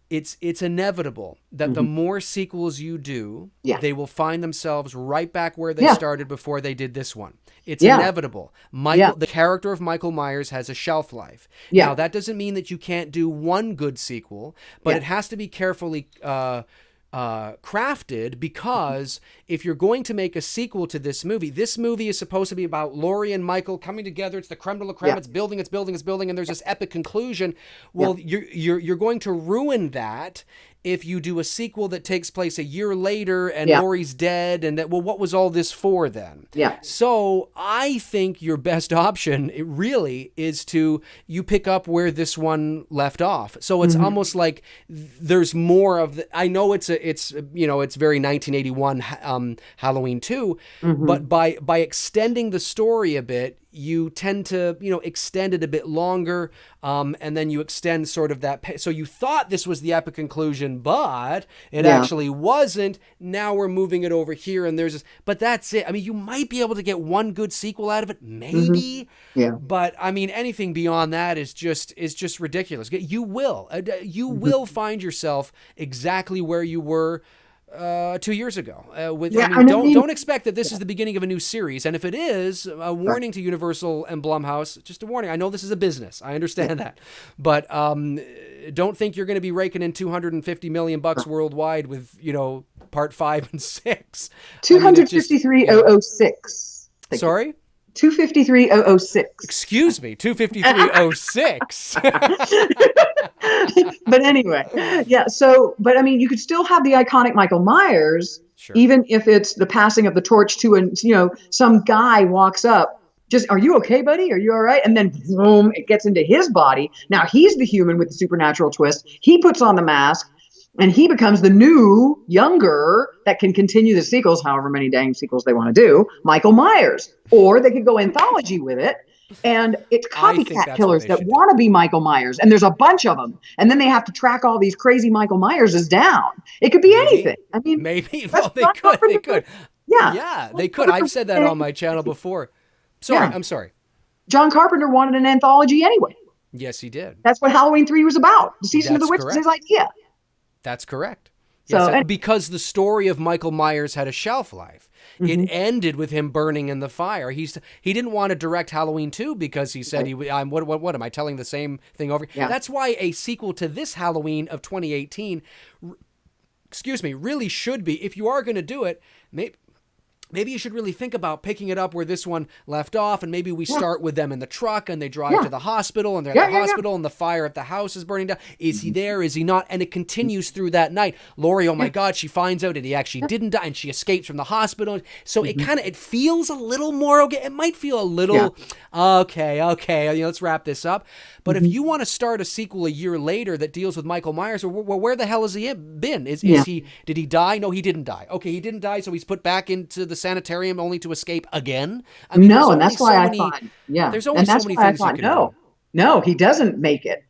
it's inevitable that the more sequels you do, they will find themselves right back where they started before they did this one. It's inevitable. The character of Michael Myers has a shelf life. Now, that doesn't mean that you can't do one good sequel, but it has to be carefully crafted, because if you're going to make a sequel to this movie is supposed to be about Laurie and Michael coming together. It's the creme de la creme. It's building, and there's this epic conclusion. Well, you're going to ruin that if you do a sequel that takes place a year later and Yeah. Laurie's dead and that, well, what was all this for then? Yeah. So I think your best option, it really, is to you pick up where this one left off. So it's almost like there's more of the, I know it's very 1981 Halloween 2, but by extending the story a bit, you tend to, extend it a bit longer, and then you extend sort of that. So you thought this was the epic conclusion, but it actually wasn't. Now we're moving it over here, and there's this, but that's it. I mean, you might be able to get one good sequel out of it, maybe. Yeah. But I mean, anything beyond that is just ridiculous. You will find yourself exactly where you were 2 years ago. Don't expect that this is the beginning of a new series. And if it is, a warning to Universal and Blumhouse, just a warning. I know this is a business. I understand that. But don't think you're going to be raking in $250 million worldwide with, part 5 and 6. 253,006. Sorry? 253,006. Excuse me, 253,006. But anyway, yeah. So, but I mean, you could still have the iconic Michael Myers, even if it's the passing of the torch to some guy walks up. Just, are you okay, buddy? Are you all right? And then boom, it gets into his body. Now he's the human with the supernatural twist. He puts on the mask. And he becomes the new, younger, that can continue the sequels, however many dang sequels they want to do, Michael Myers. Or they could go anthology with it. And it's copycat killers that want to be Michael Myers. And there's a bunch of them. And then they have to track all these crazy Michael Myerses down. It could be anything. I mean, maybe. Well, they could. Yeah. Yeah, they could. I've said that on my channel before. Sorry, I'm sorry. John Carpenter wanted an anthology anyway. Yes, he did. That's what Halloween 3 was about. The Season of the Witch was his idea. That's correct. Yes, because the story of Michael Myers had a shelf life. It ended with him burning in the fire. He didn't want to direct Halloween 2 because he said, what am I telling the same thing over? Yeah. That's why a sequel to this Halloween of 2018, really should be, if you are going to do it, maybe you should really think about picking it up where this one left off, and maybe we start with them in the truck and they drive to the hospital, and they're at the hospital and the fire at the house is burning down. Is he there? Is he not? And it continues through that night. Laurie, oh my God, she finds out that he actually didn't die, and she escapes from the hospital. So it feels a little more okay. It might feel a little, okay, let's wrap this up. But if you want to start a sequel a year later that deals with Michael Myers, well, where the hell has he been? Did he die? No, he didn't die. Okay, he didn't die, so he's put back into the sanitarium only to escape again? I mean, no, and that's why I thought, there's only so many things you can do. No, he doesn't make it.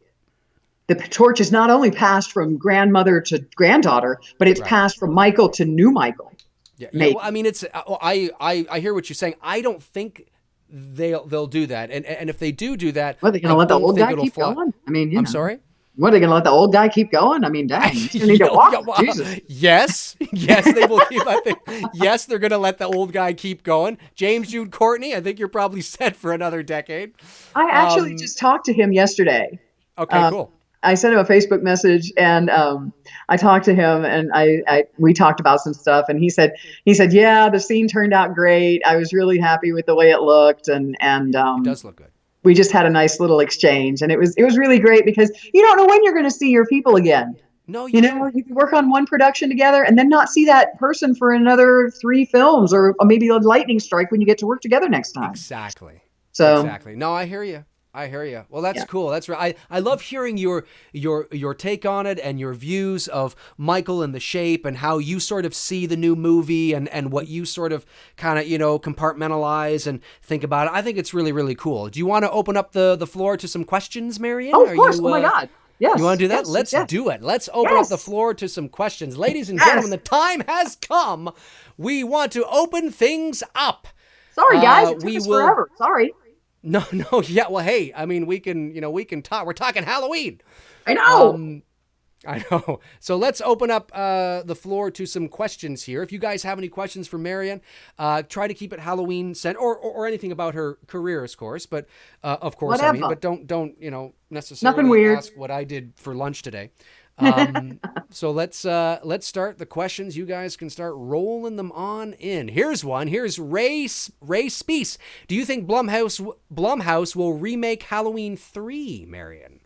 The torch is not only passed from grandmother to granddaughter, but it's passed from Michael to new Michael. Yeah, well, I mean, it's I hear what you're saying. I don't think they'll do that, and if they do that, what, are they going to let the old guy keep going? I mean, I'm sorry. What, are they going to let the old guy keep going? I mean, dang, he's going to need to walk. Jesus. Yes, they will keep. I think yes, they're going to let the old guy keep going. James Jude Courtney, I think you're probably set for another decade. I actually just talked to him yesterday. Okay, cool. I sent him a Facebook message, and I talked to him, and we talked about some stuff, and he said, yeah, the scene turned out great. I was really happy with the way it looked, and it does look good. We just had a nice little exchange, and it was really great because you don't know when you're going to see your people again. No, you can work on one production together and then not see that person for another 3 films, or maybe a lightning strike when you get to work together next time. Exactly. So exactly. No, I hear you. Well, that's cool. That's right. I love hearing your take on it and your views of Michael and the Shape and how you sort of see the new movie and what you sort of kind of, compartmentalize and think about it. I think it's really, really cool. Do you want to open up the floor to some questions, Marian? Oh, of course. Oh my God. Yes. You want to do that? Yes, Let's do it. Let's open up the floor to some questions. Ladies and gentlemen, the time has come. We want to open things up. Sorry, guys. It took us forever. Sorry. No, yeah. Well, hey, I mean, we can talk. We're talking Halloween. I know. I know. So let's open up the floor to some questions here. If you guys have any questions for Marian, try to keep it Halloween or anything about her career, of course. But of course, whatever. I mean, but don't necessarily Nothing weird. Ask what I did for lunch today. So let's start the questions. You guys can start rolling them on in. Here's one. Here's Ray Speece. Do you think Blumhouse will remake Halloween 3, Marian?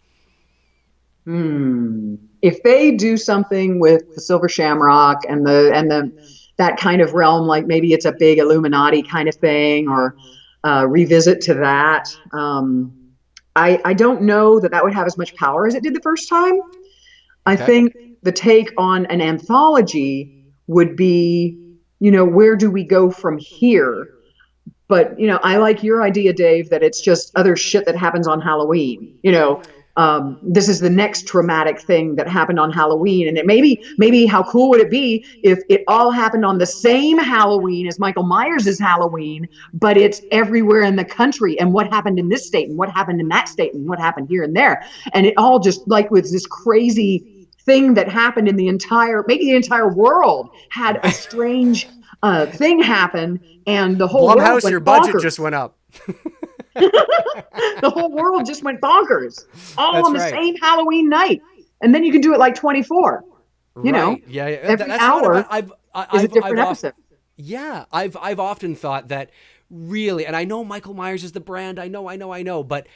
If they do something with the Silver Shamrock and the that kind of realm, like maybe it's a big Illuminati kind of thing, or revisit to that. I don't know that that would have as much power as it did the first time. I Okay. think the take on an anthology would be, where do we go from here? But I like your idea, Dave, that it's just other shit that happens on Halloween. This is the next traumatic thing that happened on Halloween, and it maybe how cool would it be if it all happened on the same Halloween as Michael Myers' Halloween, but it's everywhere in the country, and what happened in this state, and what happened in that state, and what happened here and there, and it all just like with this crazy thing that happened in maybe the entire world had a strange thing happen, and the whole world Blumhouse, your went budget bonkers. just went up. The whole world just went bonkers, all That's on the right. same Halloween night. And then you can do it like 24. Right. Yeah. Every That's not a bad. hour is a I've different oft, episode. yeah, I've often thought that really, and I know Michael Myers is the brand. I know. But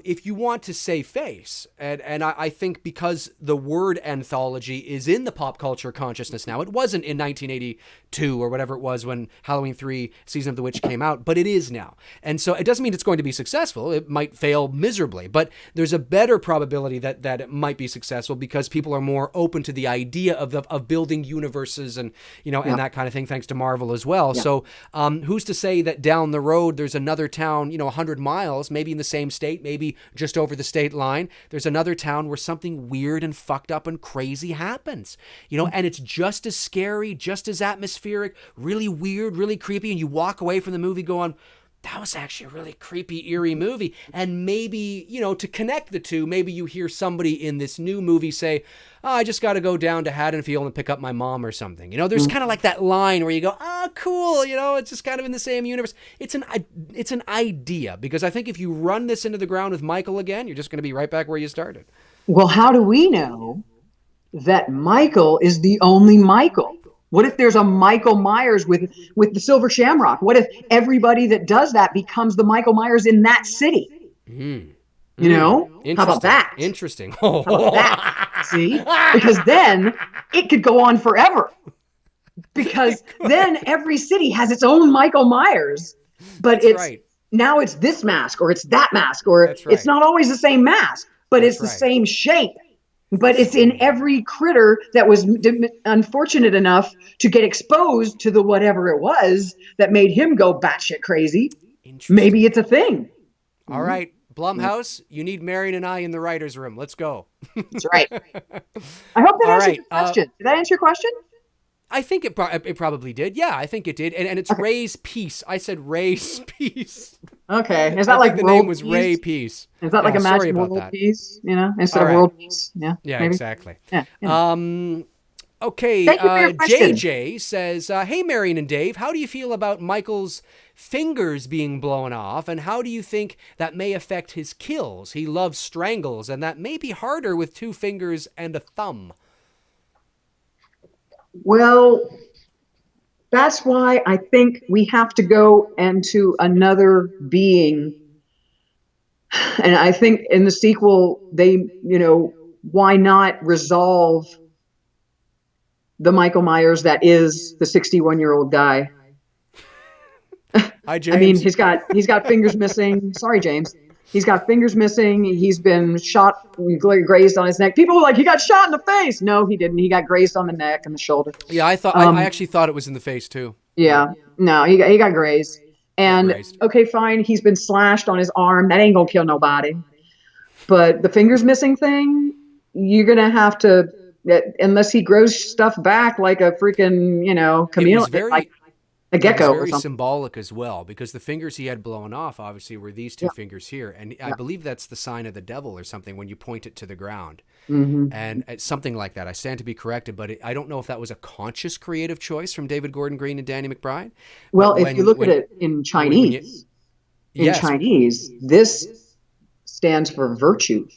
if you want to save face, and I think because the word anthology is in the pop culture consciousness now, it wasn't in 1982 or whatever it was when Halloween 3 Season of the Witch came out, but it is now. And so it doesn't mean it's going to be successful. It might fail miserably, but there's a better probability that it might be successful because people are more open to the idea of building universes and Yeah. and that kind of thing, thanks to Marvel as well. Yeah. So who's to say that down the road there's another town, 100 miles, maybe in the same state, maybe just over the state line, there's another town where something weird and fucked up and crazy happens, and it's just as scary, just as atmospheric, really weird, really creepy, and you walk away from the movie going, that was actually a really creepy, eerie movie. And maybe, to connect the two, maybe you hear somebody in this new movie say, oh, I just got to go down to Haddonfield and pick up my mom or something. There's kind of like that line where you go, oh, cool. It's just kind of in the same universe. It's an idea, because I think if you run this into the ground with Michael again, you're just going to be right back where you started. Well, how do we know that Michael is the only Michael? What if there's a Michael Myers with the Silver Shamrock? What if everybody that does that becomes the Michael Myers in that city? How about that? Interesting. How about that? See? Because then it could go on forever. Because then every city has its own Michael Myers, but now it's this mask or it's that mask, or it's not always the same mask, but it's the same shape. But it's in every critter that was unfortunate enough to get exposed to the whatever it was that made him go batshit crazy. Maybe it's a thing. All right, Blumhouse, you need Marian and I in the writer's room. Let's go. That's right. I hope that answered your question. Did that answer your question? I think it probably did. Yeah, I think it did. And it's Ray's Peace. I said Ray's Peace. Okay. Is that like the name was Ray Peace? Is that like a magic world peace, instead of world peace? Yeah. Yeah, maybe? Exactly. Yeah. Okay. JJ says, hey, Marian and Dave, how do you feel about Michael's fingers being blown off, and how do you think that may affect his kills? He loves strangles, and that may be harder with 2 fingers and a thumb. Well, that's why I think we have to go into another being. And I think in the sequel, they, why not resolve the Michael Myers that is the 61-year-old guy? Hi, James. I mean, he's got fingers missing. Sorry, James. He's got fingers missing. He's been shot, grazed on his neck. People were like, he got shot in the face. No, he didn't. He got grazed on the neck and the shoulder. Yeah, I actually thought it was in the face too. Yeah, no, he got grazed. And okay, fine. He's been slashed on his arm. That ain't gonna kill nobody. But the fingers missing thing, you're gonna have to, unless he grows stuff back like a freaking, chameleon, like a gecko. It was very symbolic as well, because the fingers he had blown off obviously were these 2 fingers here, and I believe that's the sign of the devil or something when you point it to the ground. And something like that. I stand to be corrected, but I don't know if that was a conscious creative choice from David Gordon Green and Danny McBride. Well, if you look at it in Chinese, Chinese, this stands for virtue.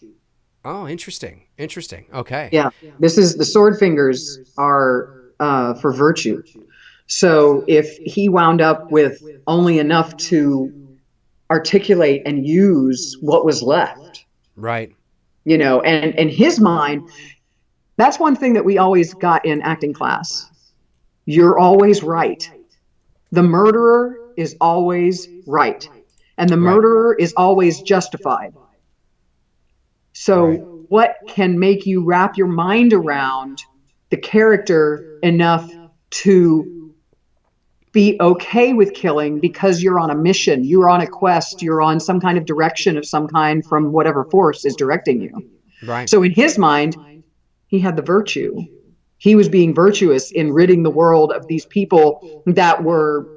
Oh, interesting. Okay. Yeah, this is the sword fingers are for virtue. So if he wound up with only enough to articulate and use what was left, right, And in his mind, that's one thing that we always got in acting class. You're always right. The murderer is always right. And the Right. murderer is always justified. Right. So, what can make you wrap your mind around the character enough to be okay with killing because you're on a mission, you're on a quest, you're on some kind of direction of some kind from whatever force is directing you? Right. So, in his mind, he had the virtue. He was being virtuous in ridding the world of these people that were,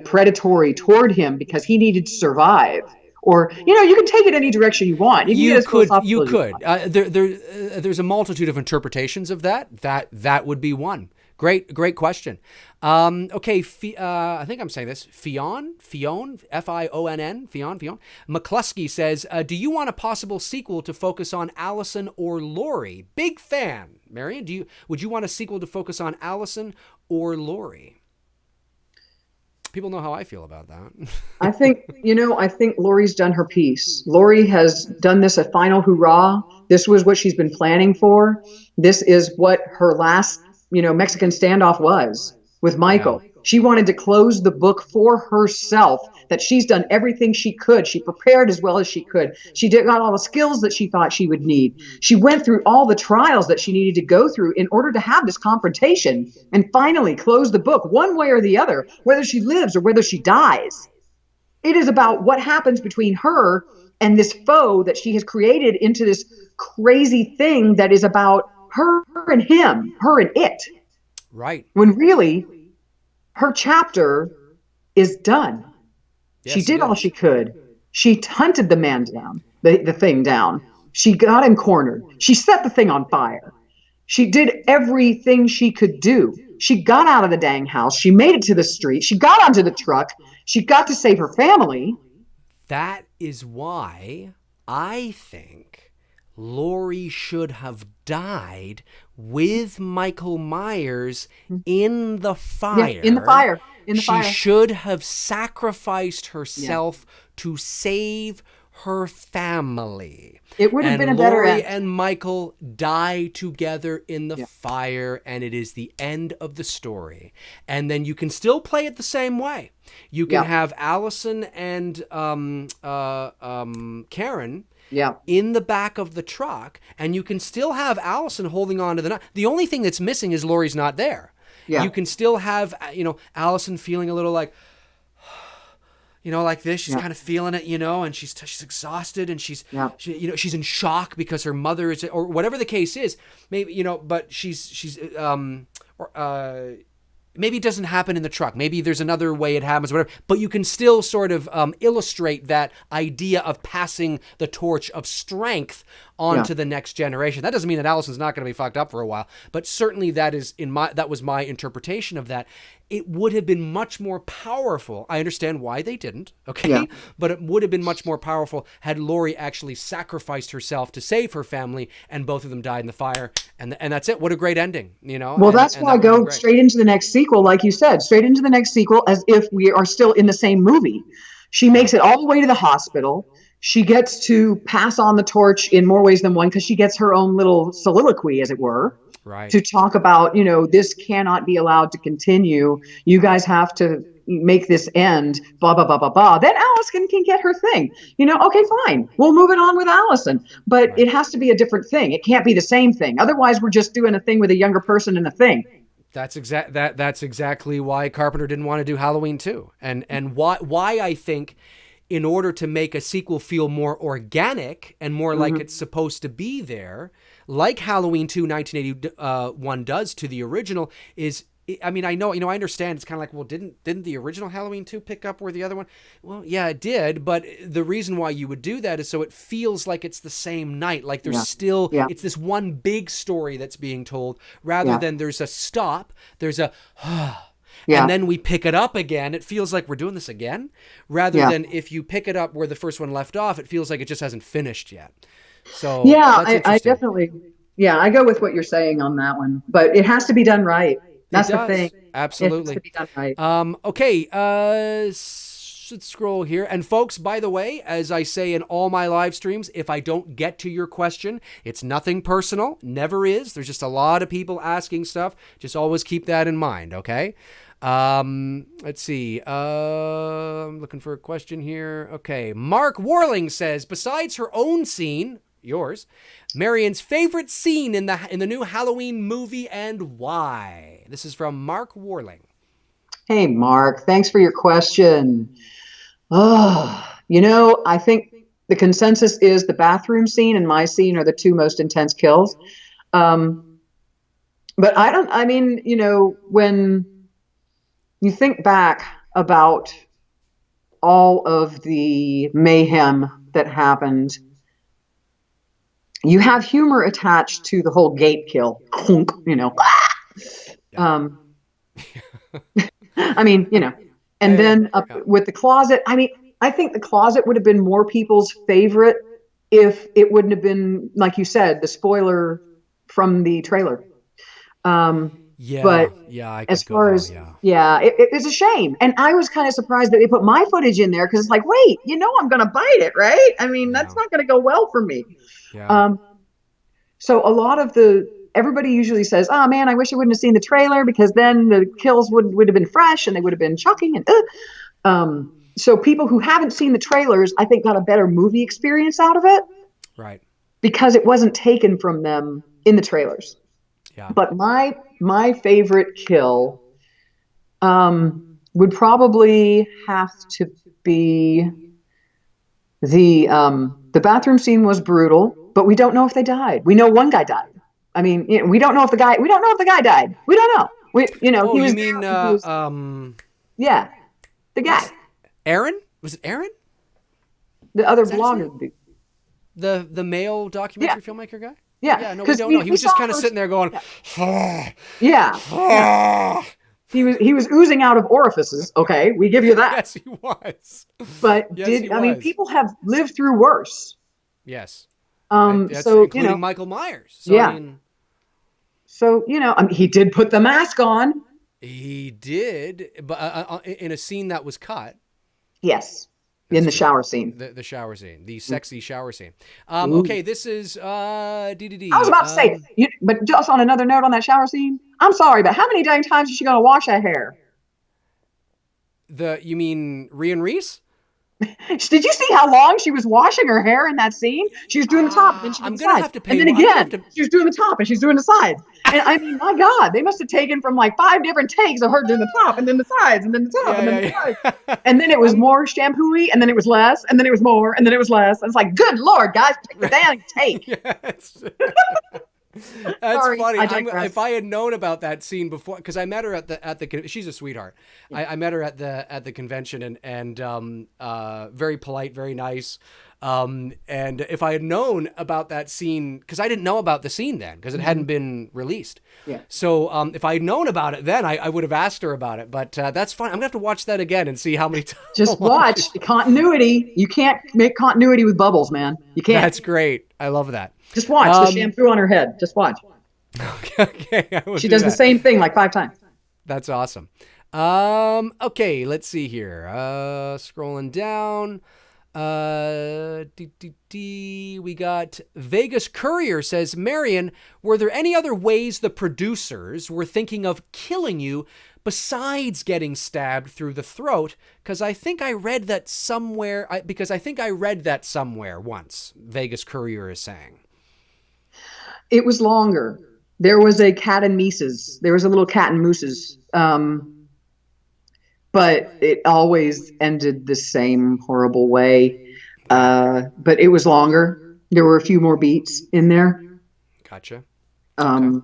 predatory toward him because he needed to survive. Or, you can take it any direction you want. You can get You as could, you philosophical as you could. want. There's a multitude of interpretations of that. That would be one. Great question. Okay, I think I'm saying this. Fionn, Fionn, McCluskey says, do you want a possible sequel to focus on Allison or Laurie? Big fan. Marian, would you want a sequel to focus on Allison or Laurie? People know how I feel about that. I think Laurie's done her piece. Laurie has done this a final hurrah. This was what she's been planning for. This is what her last, Mexican standoff was with Yeah. Michael. She wanted to close the book for herself, that she's done everything she could. She prepared as well as she could. She got all the skills that she thought she would need. She went through all the trials that she needed to go through in order to have this confrontation and finally close the book one way or the other, whether she lives or whether she dies. It is about what happens between her and this foe that she has created into this crazy thing that is about her and him, her and it. Right. When really, her chapter is done. Yes, She did it all is. she could. She hunted the man down, the thing down. She got him cornered. She set the thing on fire. She did everything she could do. She got out of the dang house. She made it to the street. She got onto the truck. She got to save her family. That is why I think Laurie should have died with Michael Myers in the fire. Yeah, in the fire. In the she fire. should have sacrificed herself to save her family. It would have and been a better Laurie end. and Michael die together in the fire, and it is the end of the story. And then you can still play it the same way. You can have Allison and Karen in the back of the truck, and you can still have Allison holding on to the knife. The only thing that's missing is Laurie's not there. Yeah. You can still have, Allison feeling a little like, like this. She's kind of feeling it, and she's exhausted, and she's in shock because her mother is, or whatever the case is. Maybe, but she's maybe it doesn't happen in the truck. Maybe there's another way it happens, whatever. But you can still sort of illustrate that idea of passing the torch of strength on to the next generation. That doesn't mean that Allison's not going to be fucked up for a while, but certainly that was my interpretation of that. It would have been much more powerful. I understand why they didn't, okay? Yeah. But it would have been much more powerful had Laurie actually sacrificed herself to save her family, and both of them died in the fire, and that's it. What a great ending, Well, that's why I go straight into the next sequel, like you said, straight into the next sequel as if we are still in the same movie. She makes it all the way to the hospital. She gets to pass on the torch in more ways than one because she gets her own little soliloquy, as it were. Right. To talk about, this cannot be allowed to continue. You guys have to make this end, blah, blah, blah, blah, blah. Then Allison can get her thing. Okay, fine. We'll move it on with Allison. But it has to be a different thing. It can't be the same thing. Otherwise, we're just doing a thing with a younger person and a thing. That's exactly why Carpenter didn't want to do Halloween 2. And why I think in order to make a sequel feel more organic and more like it's supposed to be there, like Halloween 2 1981 does to the original, is, I mean, I understand it's kind of like, well, didn't the original Halloween 2 pick up where the other one? Well, yeah, it did, but the reason why you would do that is so it feels like it's the same night, like there's still, it's this one big story that's being told, rather than there's a stop, there's a, and then we pick it up again. It feels like we're doing this again, rather than if you pick it up where the first one left off, it feels like it just hasn't finished yet. So I definitely, I go with what you're saying on that one, but it has to be done right. That's the thing. Absolutely. It has to be done right. Okay. let's scroll here. And folks, by the way, as I say in all my live streams, if I don't get to your question, it's nothing personal. Never is. There's just a lot of people asking stuff. Just always keep that in mind, okay? Let's see. I'm looking for a question here. Okay. Mark Warling says, besides her own scene, yours, Marian's favorite scene in the new Halloween movie and why? This is from Mark Warling. Hey, Mark. Thanks for your question. Oh, I think the consensus is the bathroom scene and my scene are the two most intense kills. But when you think back about all of the mayhem that happened, you have humor attached to the whole gate kill. And then with the closet, I think the closet would have been more people's favorite if it wouldn't have been, like you said, the spoiler from the trailer. But as far as, it's a shame. And I was kind of surprised that they put my footage in there because it's like, wait, I'm going to bite it, right? That's not going to go well for me. Yeah. So a lot of everybody usually says, oh man, I wish I wouldn't have seen the trailer because then the kills would have been fresh and they would have been shocking. And so people who haven't seen the trailers, I think, got a better movie experience out of it. Right. Because it wasn't taken from them in the trailers. Yeah. But my favorite kill would probably have to be the bathroom scene was brutal, but we don't know if they died. We know one guy died. We don't know if the guy died. We don't know. The guy. Aaron? Was it Aaron? The other blogger. The male documentary filmmaker guy? Yeah. No, we don't know. He was just kind of sitting there going, yeah. He was oozing out of orifices. Okay, we give you that. Yes, he was. But people have lived through worse. Yes. That's including Michael Myers. So, he did put the mask on. He did, but in a scene that was cut. Yes. In the shower scene. The shower scene. The sexy shower scene. Okay, this is DDD. I was about to say, but just on another note on that shower scene, I'm sorry, but how many dang times is she going to wash that hair? You mean Rhian Reese? Did you see how long she was washing her hair in that scene? She was doing the top, and then she was doing the sides. And then again, she was doing the top, and she's doing the sides. And my God, they must have taken from like 5 different takes of her doing the top, and then the sides, and then the top, and then the sides. And then it was more shampoo-y, and then it was less, and then it was more, and then it was less. And it's like, good Lord, guys, pick the damn take. Yes. That's funny. If I had known about that scene before, because I met her at the she's a sweetheart. Yeah. I met her at the convention and very polite, very nice. And if I had known about that scene, because I didn't know about the scene then, because it hadn't been released. Yeah. So if I had known about it then, I would have asked her about it. But that's fine. I'm gonna have to watch that again and see how many times. Just watch the continuity. You can't make continuity with bubbles, man. You can't. That's great. I love that. Just watch the shampoo on her head. Just watch. Okay. She does the same thing like 5 times. That's awesome. Okay, let's see here. Scrolling down. We got Vegas Courier says, Marian, were there any other ways the producers were thinking of killing you besides getting stabbed through the throat? Because I think I read that somewhere. Once. Vegas Courier is saying. It was longer. There was a cat and mooses. There was a little cat and mooses. But it always ended the same horrible way. But it was longer. There were a few more beats in there. Gotcha. Okay.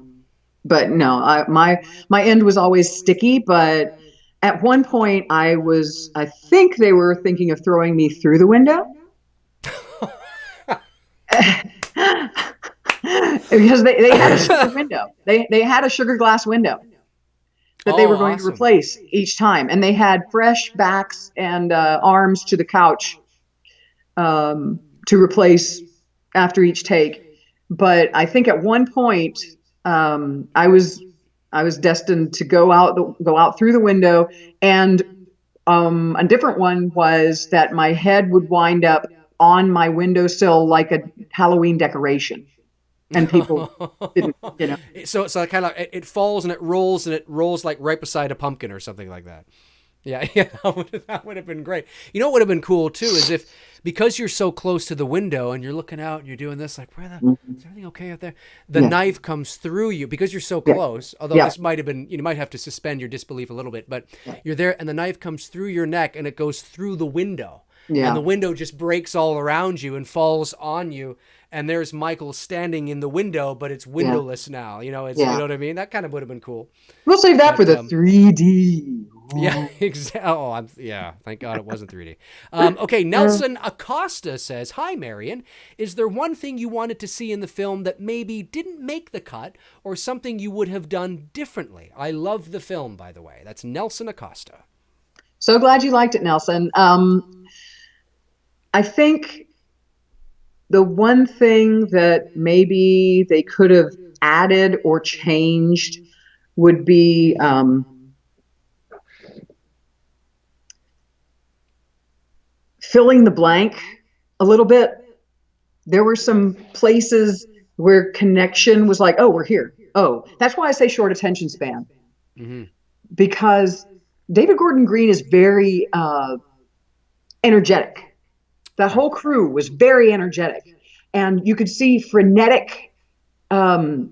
But no, my end was always sticky. But at one point, I think they were thinking of throwing me through the window. Because they had a sugar window. They had a sugar glass window that they were going to replace each time. And they had fresh backs and arms to the couch to replace after each take. But I think at one point I was destined to go out through the window and A different one was that my head would wind up on my windowsill like a Halloween decoration, and people didn't, you know. So kind of it falls and it rolls like right beside a pumpkin or something like that. Yeah, yeah, that would have been great. You know what would have been cool too is if, because you're so close to the window and you're looking out and you're doing this, like, is everything okay up there? The Yeah, knife comes through you because you're so yeah, close. Although yeah, this might have been, you might have to suspend your disbelief a little bit, but yeah, you're there and the knife comes through your neck and it goes through the window. And the yeah, window just breaks all around you and falls on you. And there's Michael standing in the window, but it's yeah, windowless now. You yeah. know what I mean? That kind of would have been cool. We'll save that for But the 3D. yeah, Ooh. exactly. Oh, yeah. Thank God it wasn't 3D. Okay, Nelson Acosta says, "Hi, Marian. Is there one thing you wanted to see in the film that maybe didn't make the cut, or something you would have done differently? I love the film, by the way." That's Nelson Acosta. So glad you liked it, Nelson. I think the one thing that maybe they could have added or changed would be filling the blank a little bit. There were some places where connection was like, oh, we're here. Oh, that's why I say short attention span, Hmm. because David Gordon Green is very energetic. That Right. whole crew was very energetic. And you could see frenetic um,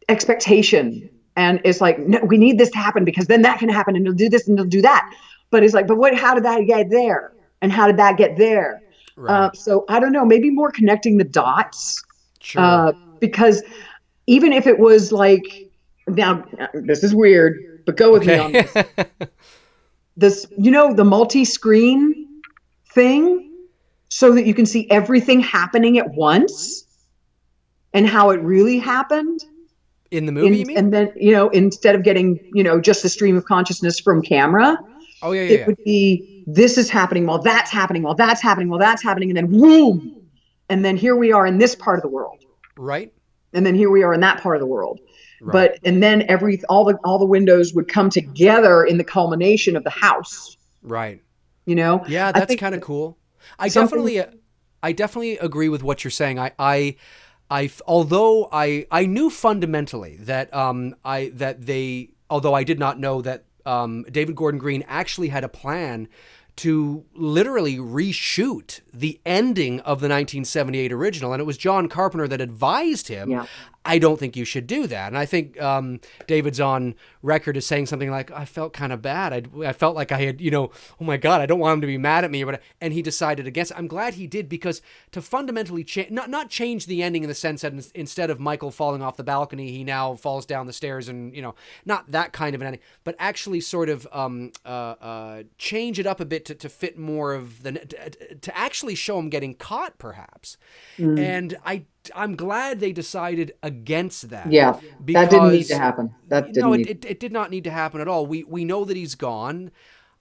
expectation. And it's like, no, we need this to happen because then that can happen and they'll do this and they'll do that. But it's like, but what, how did that get there? And how did that get there? Right. So I don't know, maybe more connecting the dots, Sure. because even if it was like, now this is weird, but go with me on Okay. this. This, the multi-screen thing, so that you can see everything happening at once and how it really happened. In the movie, you mean? And then, instead of getting, just the stream of consciousness from camera, Oh, yeah, yeah, it yeah. would be this is happening while that's happening, while that's happening, while that's happening, and then boom. And then here we are in this part of the world. Right. And then here we are in that part of the world. Right. And then all the windows would come together in the culmination of the house. Right. You know, Yeah, I that's think kind of cool. I something. definitely, I definitely agree with what you're saying. Although I knew fundamentally that although I did not know that David Gordon Green actually had a plan to literally reshoot the ending of the 1978 original, and it was John Carpenter that advised him, Yeah. I don't think you should do that. And I think David's on record as saying something like, I felt kind of bad. I felt like I had, oh my God, I don't want him to be mad at me. And he decided against it. I'm glad he did, because to fundamentally not change the ending in the sense that instead of Michael falling off the balcony, he now falls down the stairs and, not that kind of an ending, but actually sort of change it up a bit to fit more of to actually show him getting caught, perhaps. Mm. And I'm glad they decided against that, Yeah, that didn't need to because happen. That no, didn't it, need. it, it did not need to happen at all. We know that he's gone.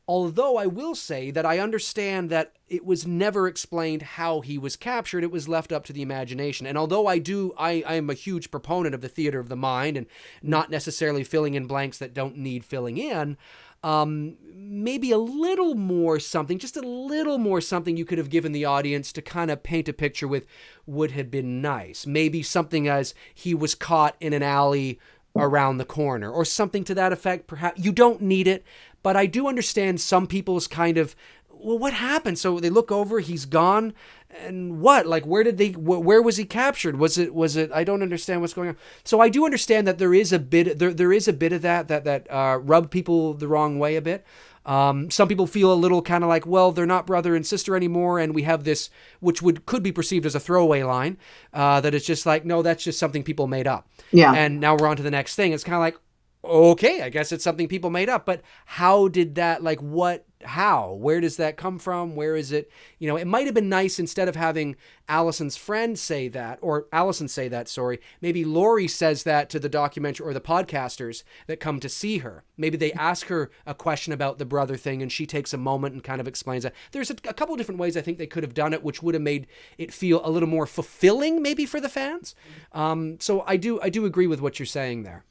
Although I will say that I understand that it was never explained how he was captured. It was left up to the imagination. And although I am a huge proponent of the theater of the mind and not necessarily filling in blanks that don't need filling in, maybe a little more something, just a little more something you could have given the audience to kind of paint a picture with would have been nice. Maybe something as he was caught in an alley around the corner or something to that effect. Perhaps you don't need it, but I do understand some people's kind of, well, what happened? So they look over, he's gone, and what? Like, where was he captured? Was it? I don't understand what's going on. So I do understand that there is a bit of that rubbed people the wrong way a bit. Some people feel a little kind of like, well, they're not brother and sister anymore, and we have this, which could be perceived as a throwaway line, that it's just like, no, that's just something people made up. Yeah. And now we're on to the next thing. It's kind of like, okay, I guess it's something people made up, but how did that, like, where does that come from? Where is it? It might have been nice, instead of having Allison's friend say that, or Allison say that, sorry, maybe Laurie says that to the documentary or the podcasters that come to see her. Maybe they ask her a question about the brother thing and she takes a moment and kind of explains that. There's a couple different ways I think they could have done it, which would have made it feel a little more fulfilling maybe for the fans. So I do agree with what you're saying there.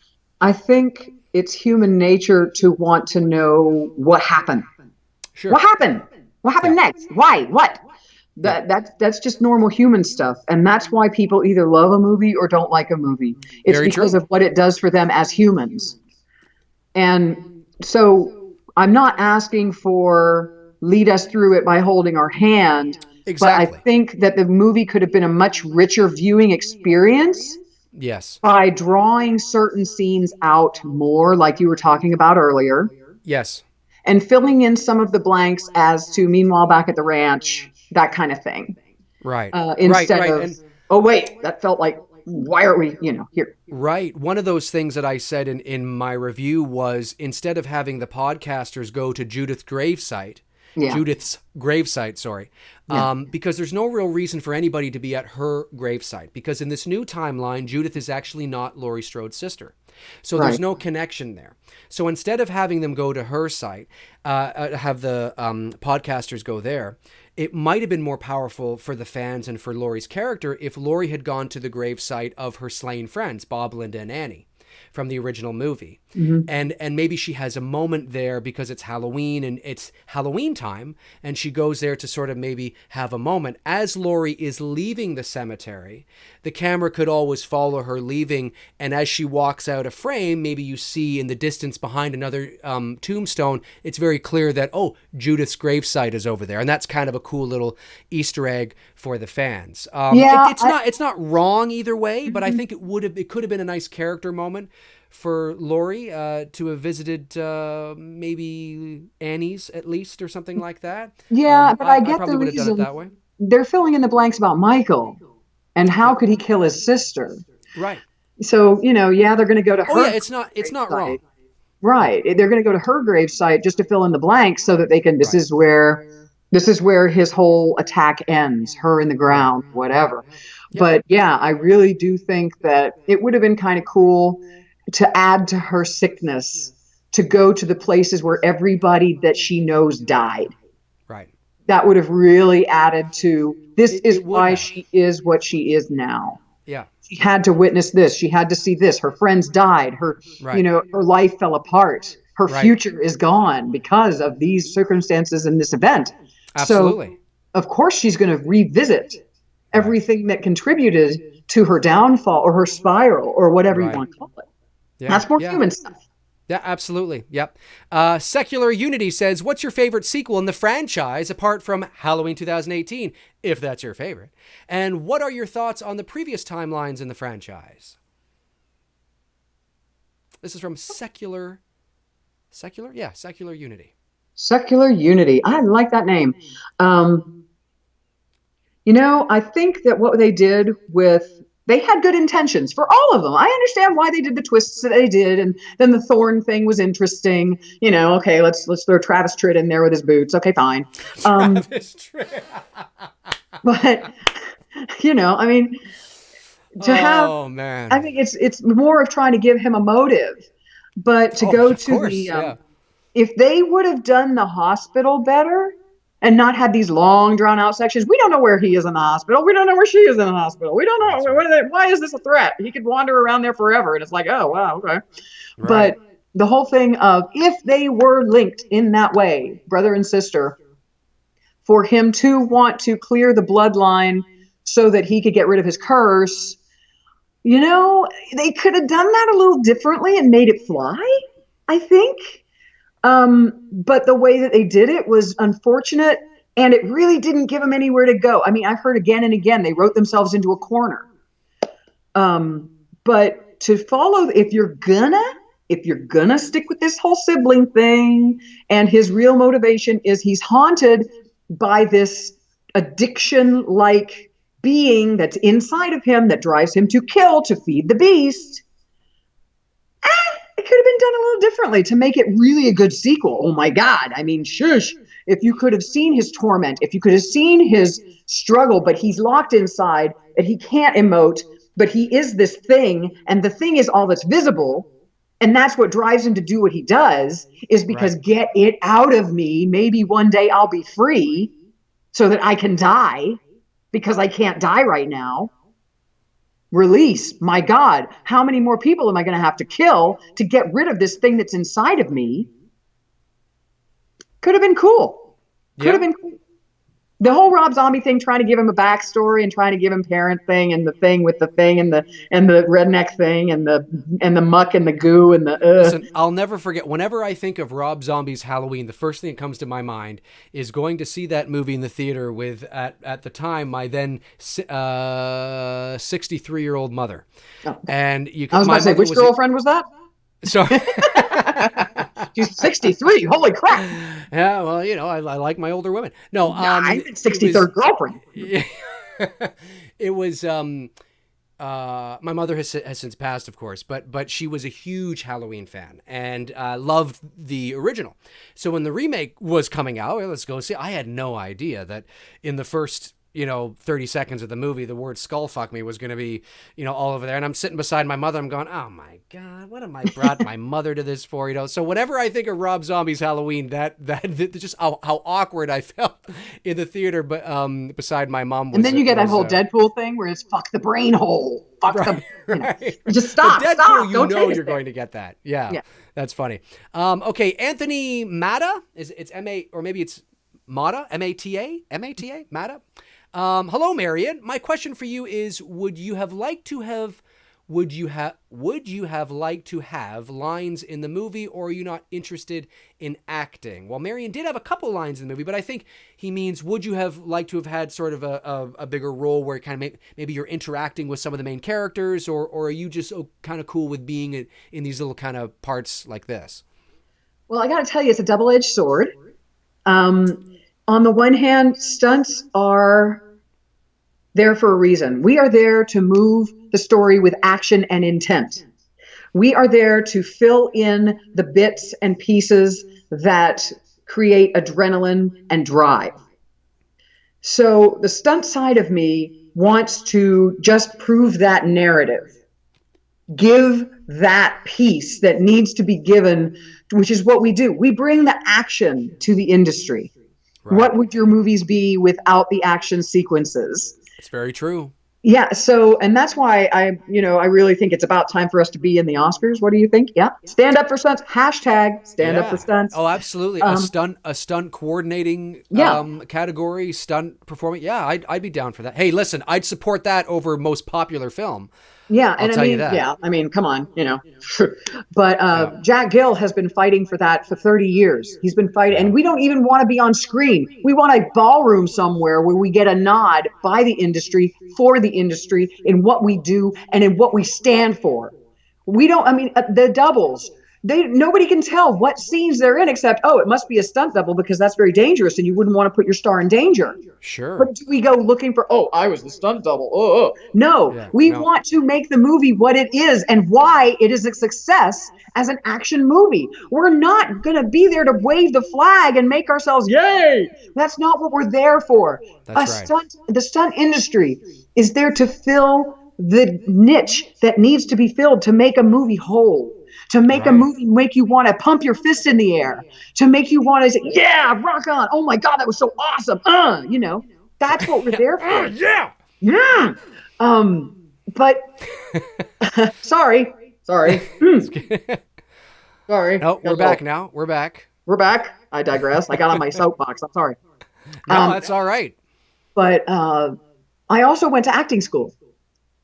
I think it's human nature to want to know what happened. Sure. What happened? What happened Yeah. next? Why? What? Yeah. That's just normal human stuff, and that's why people either love a movie or don't like a movie. It's Very because true. of what it does for them as humans. And so I'm not asking for lead us through it by holding our hand, but I Exactly. think that the movie could have been a much richer viewing experience Yes. by drawing certain scenes out more, like you were talking about earlier, Yes. and filling in some of the blanks as to meanwhile back at the ranch, that kind of thing. Right. Right. Instead Right. of, And oh, wait, that felt like, why are we, here? right. One of those things that I said in my review was instead of having the podcasters go to Yeah, Judith's gravesite, sorry, yeah, because there's no real reason for anybody to be at her gravesite. Because in this new timeline, Judith is actually not Laurie Strode's sister. So there's right. no connection there. So instead of having them go to her site, have the podcasters go there, it might have been more powerful for the fans and for Laurie's character if Laurie had gone to the gravesite of her slain friends, Bob, Linda, and Annie, from the original movie. Mm-hmm. And maybe she has a moment there because it's Halloween and it's Halloween time, and she goes there to sort of maybe have a moment. As Laurie is leaving the cemetery, the camera could always follow her leaving, and as she walks out of frame, maybe you see in the distance behind another tombstone, it's very clear that, oh, Judith's gravesite is over there, and that's kind of a cool little Easter egg for the fans. Yeah, It's not wrong either way, but I mhm. think it could have been a nice character moment for Laurie to have visited maybe Annie's at least or something like that. Yeah, but I I get the probably would have done it reason. that way. They're filling in the blanks about Michael and how Yep. could he kill his sister. Right. So, yeah, they're going to go to Oh yeah, her it's not wrong. gravesite. Yeah. Right. They're going to go to her gravesite just to fill in the blanks so that they can, Right. this is where his whole attack ends, her in the Right. ground, whatever. Yep. But yeah, I really do think that it would have been kind of cool to add to her sickness, to go to the places where everybody that she knows died. Right. That would have really added to this is It would why have. she is what she is now. Yeah. She had to witness this. She had to see this. Her friends died. Right. Her life fell apart. Her Right. future is gone because of these circumstances and this event. So, Absolutely. of course, she's going to revisit Right. everything that contributed to her downfall or her spiral or whatever you Right. want to call it. Yeah. That's more Yeah. human stuff. Yeah, absolutely. Yep. Secular Unity says, what's your favorite sequel in the franchise apart from Halloween 2018, if that's your favorite? And what are your thoughts on the previous timelines in the franchise? This is from Secular. Secular? Yeah, Secular Unity. Secular Unity. I like that name. Um, I think that what they did they had good intentions for all of them. I understand why they did the twists that they did, and then the thorn thing was interesting. Okay, let's throw Travis Tritt in there with his boots. Okay, fine. Travis Tritt. But I mean, to have, Oh, man. I think it's more of trying to give him a motive, but to Oh, go of to course. the Yeah. if they would have done the hospital better and not had these long drawn out sections, we don't know where he is in the hospital. We don't know where she is in the hospital. We don't That's know right. why is this a threat? He could wander around there forever, and it's like, oh wow, okay. Right. But the whole thing of if they were linked in that way, brother and sister, for him to want to clear the bloodline so that he could get rid of his curse, they could have done that a little differently and made it fly, I think. But the way that they did it was unfortunate, and it really didn't give them anywhere to go. I mean, I've heard again and again they wrote themselves into a corner. But to follow, if you're gonna stick with this whole sibling thing, and his real motivation is he's haunted by this addiction-like being that's inside of him that drives him to kill to feed the beast. It could have been done a little differently to make it really a good sequel. Oh my God. I mean, shush. If you could have seen his torment, if you could have seen his struggle, but he's locked inside and he can't emote, but he is this thing, and the thing is all that's visible. And that's what drives him to do what he does, is because Right. get it out of me. Maybe one day I'll be free so that I can die because I can't die right now. Release. My God, how many more people am I going to have to kill to get rid of this thing that's inside of me? Could have been cool. Could have Yeah. been the whole Rob Zombie thing, trying to give him a backstory and trying to give him parent thing and the thing with the thing and the redneck thing and the muck and the goo and the Listen, I'll never forget. Whenever I think of Rob Zombie's Halloween, the first thing that comes to my mind is going to see that movie in the theater with, at the time, my then 63-year-old mother. Oh. And you. I was about to say, which girlfriend was that? So. She's 63. Holy crap! Yeah, well, I like my older women. No, I'm 63rd girlfriend. It was. My mother has since passed, of course, but she was a huge Halloween fan and loved the original. So when the remake was coming out, let's go see. I had no idea that in the first 30 seconds of the movie, the word skull fuck me was going to be, all over there. And I'm sitting beside my mother. I'm going, oh my God, what am I brought my mother to this for? So whenever I think of Rob Zombie's Halloween, that just how awkward I felt in the theater. But beside my mom. And then you get that whole Deadpool thing where it's fuck the brain hole. Fuck right, the, right. Just stop, Deadpool, stop. Don't you're going to get that. Yeah. That's funny. Okay. Anthony Mata it's M-A, or maybe it's Mata, M-A-T-A, Mata. Hello, Marian. My question for you is: would you have liked to have lines in the movie, or are you not interested in acting? Well, Marian did have a couple lines in the movie, but I think he means would you have liked to have had sort of a bigger role where kind of maybe you're interacting with some of the main characters, or are you just kind of cool with being in these little kind of parts like this? Well, I got to tell you, it's a double-edged sword. On the one hand, stunts are there for a reason. We are there to move the story with action and intent. We are there to fill in the bits and pieces that create adrenaline and drive. So the stunt side of me wants to just prove that narrative. Give that piece that needs to be given, which is what we do. We bring the action to the industry. Right. What would your movies be without the action sequences? It's very true. Yeah. So, and that's why I really think it's about time for us to be in the Oscars. What do you think? Yeah. Stand up for stunts. Hashtag stand up for stunts. Oh, absolutely. A stunt coordinating category, stunt performing. Yeah, I'd be down for that. Hey, listen, I'd support that over most popular film. Yeah, and I mean, come on, But Jack Gill has been fighting for that for 30 years. He's been fighting, and we don't even want to be on screen. We want a ballroom somewhere where we get a nod by the industry, for the industry, in what we do and in what we stand for. We don't, the doubles, nobody can tell what scenes they're in except, it must be a stunt double because that's very dangerous and you wouldn't want to put your star in danger. Sure. But do we go looking for, I was the stunt double. No, we want to make the movie what it is and why it is a success as an action movie. We're not going to be there to wave the flag and make ourselves, yay! That's not what we're there for. That's right. The stunt industry is there to fill the niche that needs to be filled to make a movie whole. To make a movie make you want to pump your fist in the air, to make you want to say, yeah, rock on. Oh my God, that was so awesome. That's what we're there for. Yeah. Yeah. But sorry. Sorry. No, we're back now. We're back. I digress. I got on my soapbox. I'm sorry. No, that's all right. But I also went to acting school.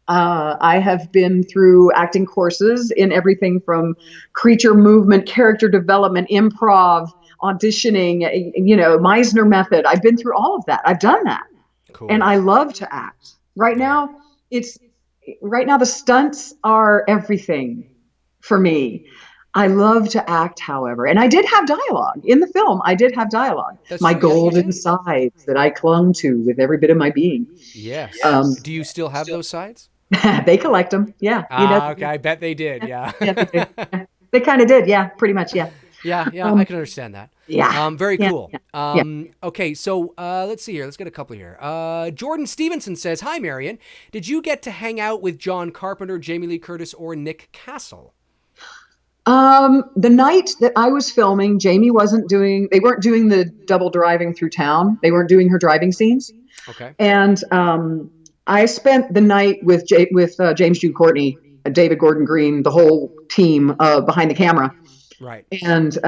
I have been through acting courses in everything from creature movement, character development, improv, auditioning, Meisner method. I've been through all of that. I've done that. Cool. And I love to act. Right now, the stunts are everything for me. I love to act, however. And I did have dialogue in the film. That's my golden sides that I clung to with every bit of my being. Yes. Do you still have those sides? They collect them. Yeah. Okay. I bet they did. Yeah. Yeah, they did. They kind of did. Yeah, pretty much. Yeah. Yeah. I can understand that. Yeah. Very cool. Yeah. Okay. So let's see here. Let's get a couple here. Jordan Stevenson says, "Hi, Marian. Did you get to hang out with John Carpenter, Jamie Lee Curtis, or Nick Castle?" The night that I was filming, Jamie they weren't doing the double driving through town. They weren't doing her driving scenes. Okay. And I spent the night with James Jude Courtney, David Gordon Green, the whole team behind the camera. Right. And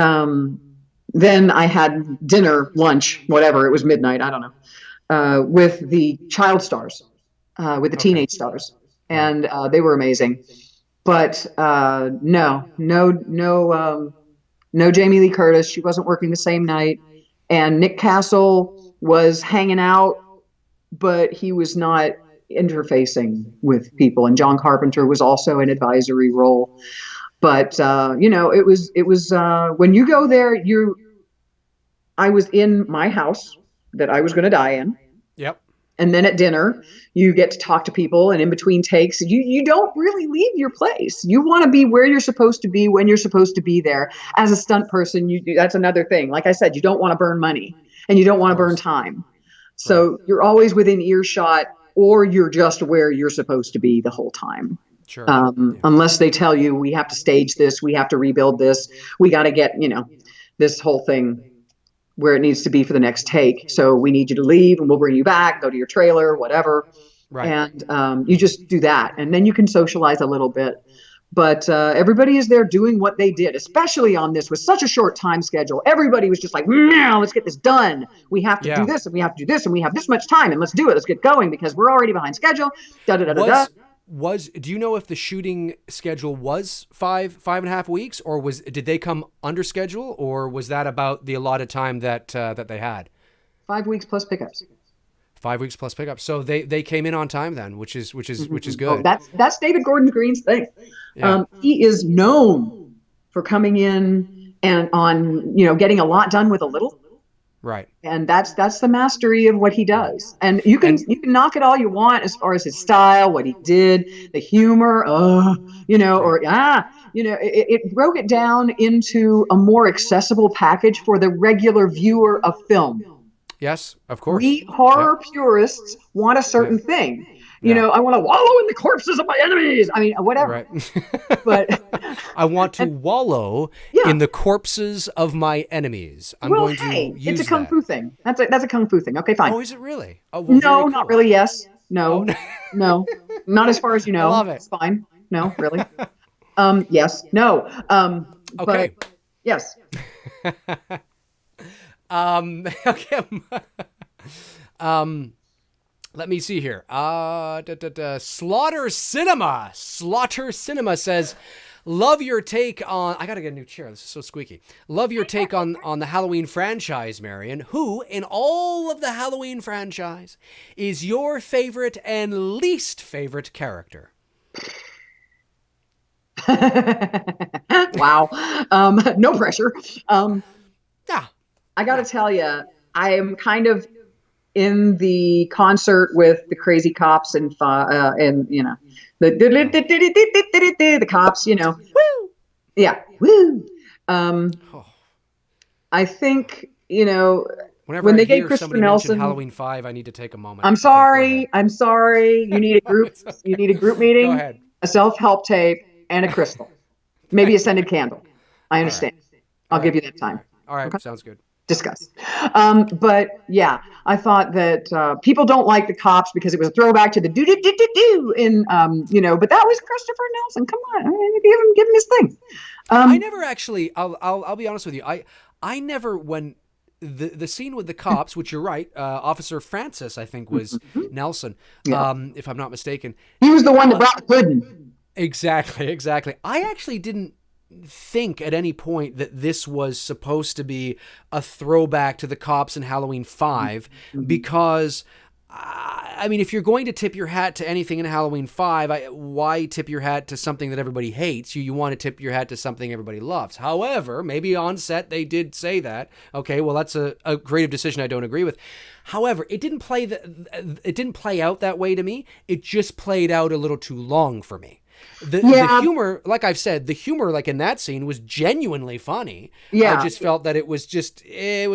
Then I had dinner, lunch, whatever. It was midnight. I don't know. With the child stars, with the Okay. teenage stars, Right. and they were amazing. But no Jamie Lee Curtis. She wasn't working the same night, and Nick Castle was hanging out, but he was not interfacing with people. And John Carpenter was also an advisory role. But it was when you go there, you I was in my house that I was going to die in. Yep. And then at dinner, you get to talk to people, and in between takes, you don't really leave your place. You want to be where you're supposed to be when you're supposed to be there. As a stunt person, that's another thing. Like I said, you don't want to burn money and you don't Of want to burn course. time. Right. So you're always within earshot, or you're just where you're supposed to be the whole time. Sure. Yeah. Unless they tell you we have to stage this, we have to rebuild this, we got to get this whole thing where it needs to be for the next take. So we need you to leave, and we'll bring you back, go to your trailer, whatever. Right. And you just do that. And then you can socialize a little bit. But everybody is there doing what they did, especially on this with such a short time schedule. Everybody was just like, now let's get this done. We have to do Yeah. this, and we have to do this, and we have this much time, and let's do it. Let's get going because we're already behind schedule. Da da da da da. Was do you know if the shooting schedule was 5.5 weeks, or did they come under schedule, or was that about the allotted time that they had? 5 weeks plus pickups. 5 weeks plus pickup. So they came in on time then, which is Oh, good. that's David Gordon Green's thing. Yeah. He is known for coming in and on getting a lot done with a little. Right. And that's the mastery of what he Right. does. And you can And knock it all you want as far as his style, what he did, the humor, right. it broke it down into a more accessible package for the regular viewer of film. Yes, of course. We Yeah. horror purists want a Yeah. certain thing. Yeah. I want to wallow in the corpses of my enemies. I mean, whatever. Right. But I want to and, wallow yeah. in the corpses of my enemies. I'm Well, going to hey, it's a use kung that. fu thing. That's a kung fu thing. Okay, fine. Oh, is it really? Oh, well, very No, cool. not really. Yes. Oh, No. no. No. Not as far as you I know. love it. It's fine. No, really. Yes. No. Okay. But yes. Okay. Let me see here. Slaughter Cinema says, love your take on, I gotta get a new chair. This is so squeaky. Love your take on the Halloween franchise, Marian. Who, in all of the Halloween franchise, is your favorite and least favorite character? Wow. No pressure. Yeah. I got to tell you, I am kind of in the concert with the crazy cops and the cops. Woo! Yeah, woo. Oh. I think Whenever when I they gave hear Christopher somebody mention Nelson. Halloween 5, I need to take a moment. I'm Okay, go ahead. sorry. I'm sorry. You need a group. It's okay. You need a group Go meeting, ahead. a self-help tape, and a crystal. Maybe a scented candle. I understand. I'll give you that time. All right. Okay. Sounds good. Discuss. But yeah, I thought that people don't like the cops because it was a throwback to the do do do do do in but that was Christopher Nelson. Come on, I mean, give him his thing. I never actually. I'll be honest with you. I never when the scene with the cops, which you're right, Officer Francis, I think was Nelson, Yeah. if I'm not mistaken. He was the one that brought the pudding. Exactly. I actually didn't think at any point that this was supposed to be a throwback to the cops in Halloween 5 because I mean, if you're going to tip your hat to anything in Halloween 5, why tip your hat to something that everybody hates? You want to tip your hat to something everybody loves. However, maybe on set they did say that. Okay, well, that's a creative decision I don't agree with. However, it didn't play out that way to me. It just played out a little too long for me. The humor, like I've said, the humor like in that scene was genuinely funny. Yeah. I just felt that it was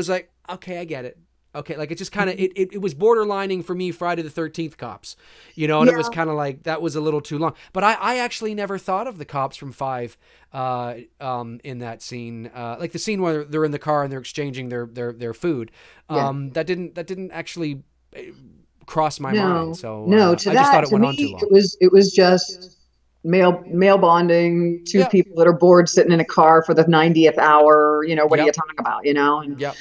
like, okay, I get it. Okay, like it just kind of, it was borderlining for me Friday the 13th cops, and it was kind of like, that was a little too long. But I actually never thought of the cops from 5 in that scene, like the scene where they're in the car and they're exchanging their food. That didn't actually cross my mind. So no, I just thought it went on too long. It was just male bonding, two Yep. people that are bored sitting in a car for the 90th hour. What do you Yep. talk about? And Yep.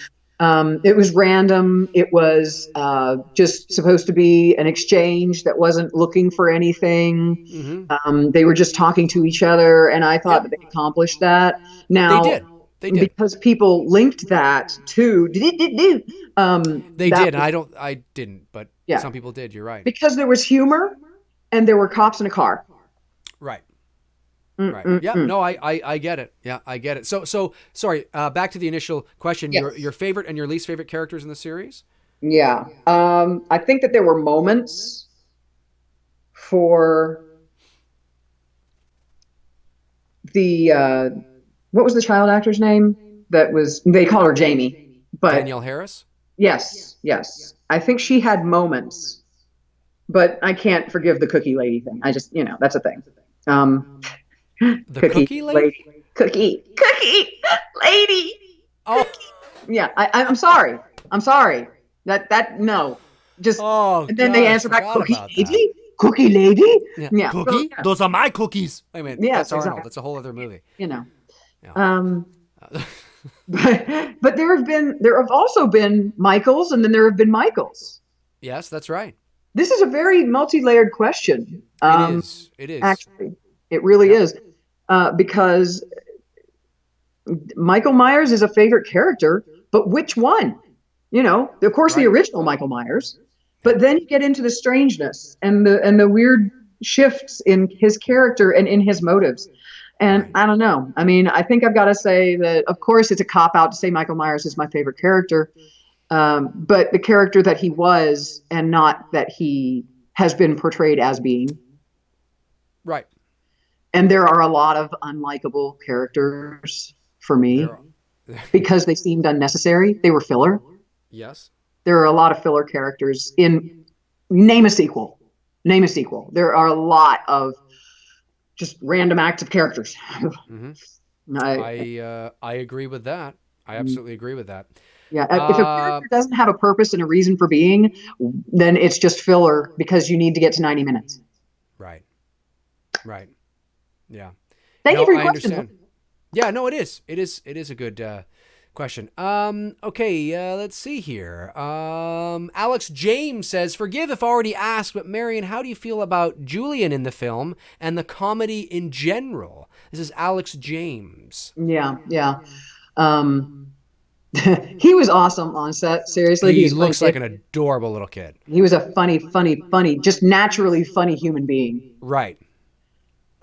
it was random. It was just supposed to be an exchange that wasn't looking for anything. Mm-hmm. They were just talking to each other, and I thought Yep. that they accomplished that. They Now, did. They did. because people linked that to They that did. was, I didn't, but yeah, some people did. You're right. because there was humor and there were cops in a car. Right. Right. Yeah. Mm-mm-mm. No, I get it. Yeah, I get it. So sorry. Back to the initial question. Your Yes. favorite and your least favorite characters in the series? Yeah. I think that there were moments for the what was the child actor's name? They call her Jamie, but Danielle Harris. yes, yes. I think she had moments, but I can't forgive the cookie lady thing. I just, that's a thing. Um, The cookie cookie lady. lady, cookie lady, Oh. cookie. Yeah, I'm sorry. I'm sorry. That no. Just Oh and then they God, I answer back, forgot cookie about that. lady, cookie lady. Yeah. Yeah. So Cookie? yeah, Those are my cookies. Wait a minute. That's yes, Arnold. exactly. That's a whole other movie. You know. Yeah. Um, but there have also been Michaels, and then there have been Michaels. Yes, that's right. This is a very multi-layered question. It is. It is. Actually, it really Yep. is, because Michael Myers is a favorite character, but which one? Of course, the Right. original Michael Myers, Yeah. but then you get into the strangeness and the weird shifts in his character and in his motives. And Right. I don't know. I mean, I think I've got to say that, of course, it's a cop out to say Michael Myers is my favorite character, but the character that he was and not that he has been portrayed as being. Right. And there are a lot of unlikable characters for There me are. because they seemed unnecessary. They were filler. Yes. There are a lot of filler characters in name a sequel. Name a sequel. There are a lot of just random acts of characters. Mm-hmm. I, I agree with that. I absolutely agree with that. yeah, if a Uh, character doesn't have a purpose and a reason for being, then it's just filler because you need to get to 90 minutes. right. Right. Yeah. Thank you No, for your I question. understand. Yeah, no, it is. It is. It is a good question. Okay, let's see here. Alex James says, "Forgive if already asked, but Marian, how do you feel about Julian in the film and the comedy in general?" This is Alex James. Yeah, yeah. Um, he was awesome on set. Seriously, he He was funny. looks like an adorable little kid. He was a funny, just naturally funny human being. Right.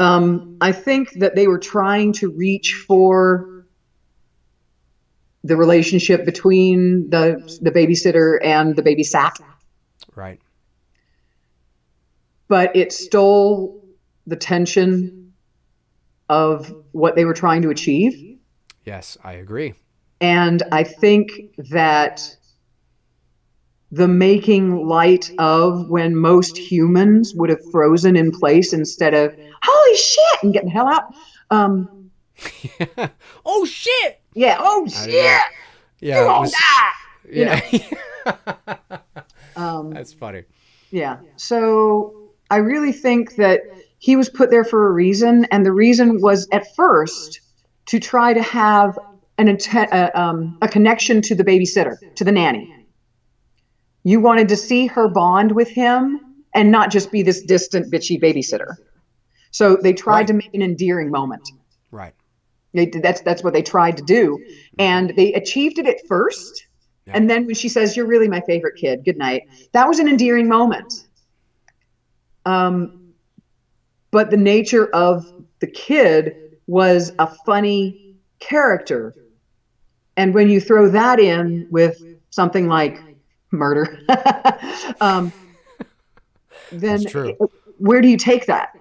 I think that they were trying to reach for the relationship between the babysitter and the babysat, Right. but it stole the tension of what they were trying to achieve. Yes, I agree. And I think that the making light of when most humans would have frozen in place instead of holy shit and getting the hell out. Oh shit! Yeah, oh I didn't know. shit, you're Yeah, it gonna was. die. You know. Yeah. Um, That's funny. yeah. So I really think that he was put there for a reason, and the reason was at first to try to have a connection to the babysitter, to the nanny. You wanted to see her bond with him and not just be this distant, bitchy babysitter. So they tried Right. to make an endearing moment. Right. That's what they tried to do, and they achieved it at first. Yeah. And then when she says, "You're really my favorite kid. Good night," that was an endearing moment. But the nature of the kid was a funny character, and when you throw that in with something like murder, um, then That's true. where do you take that?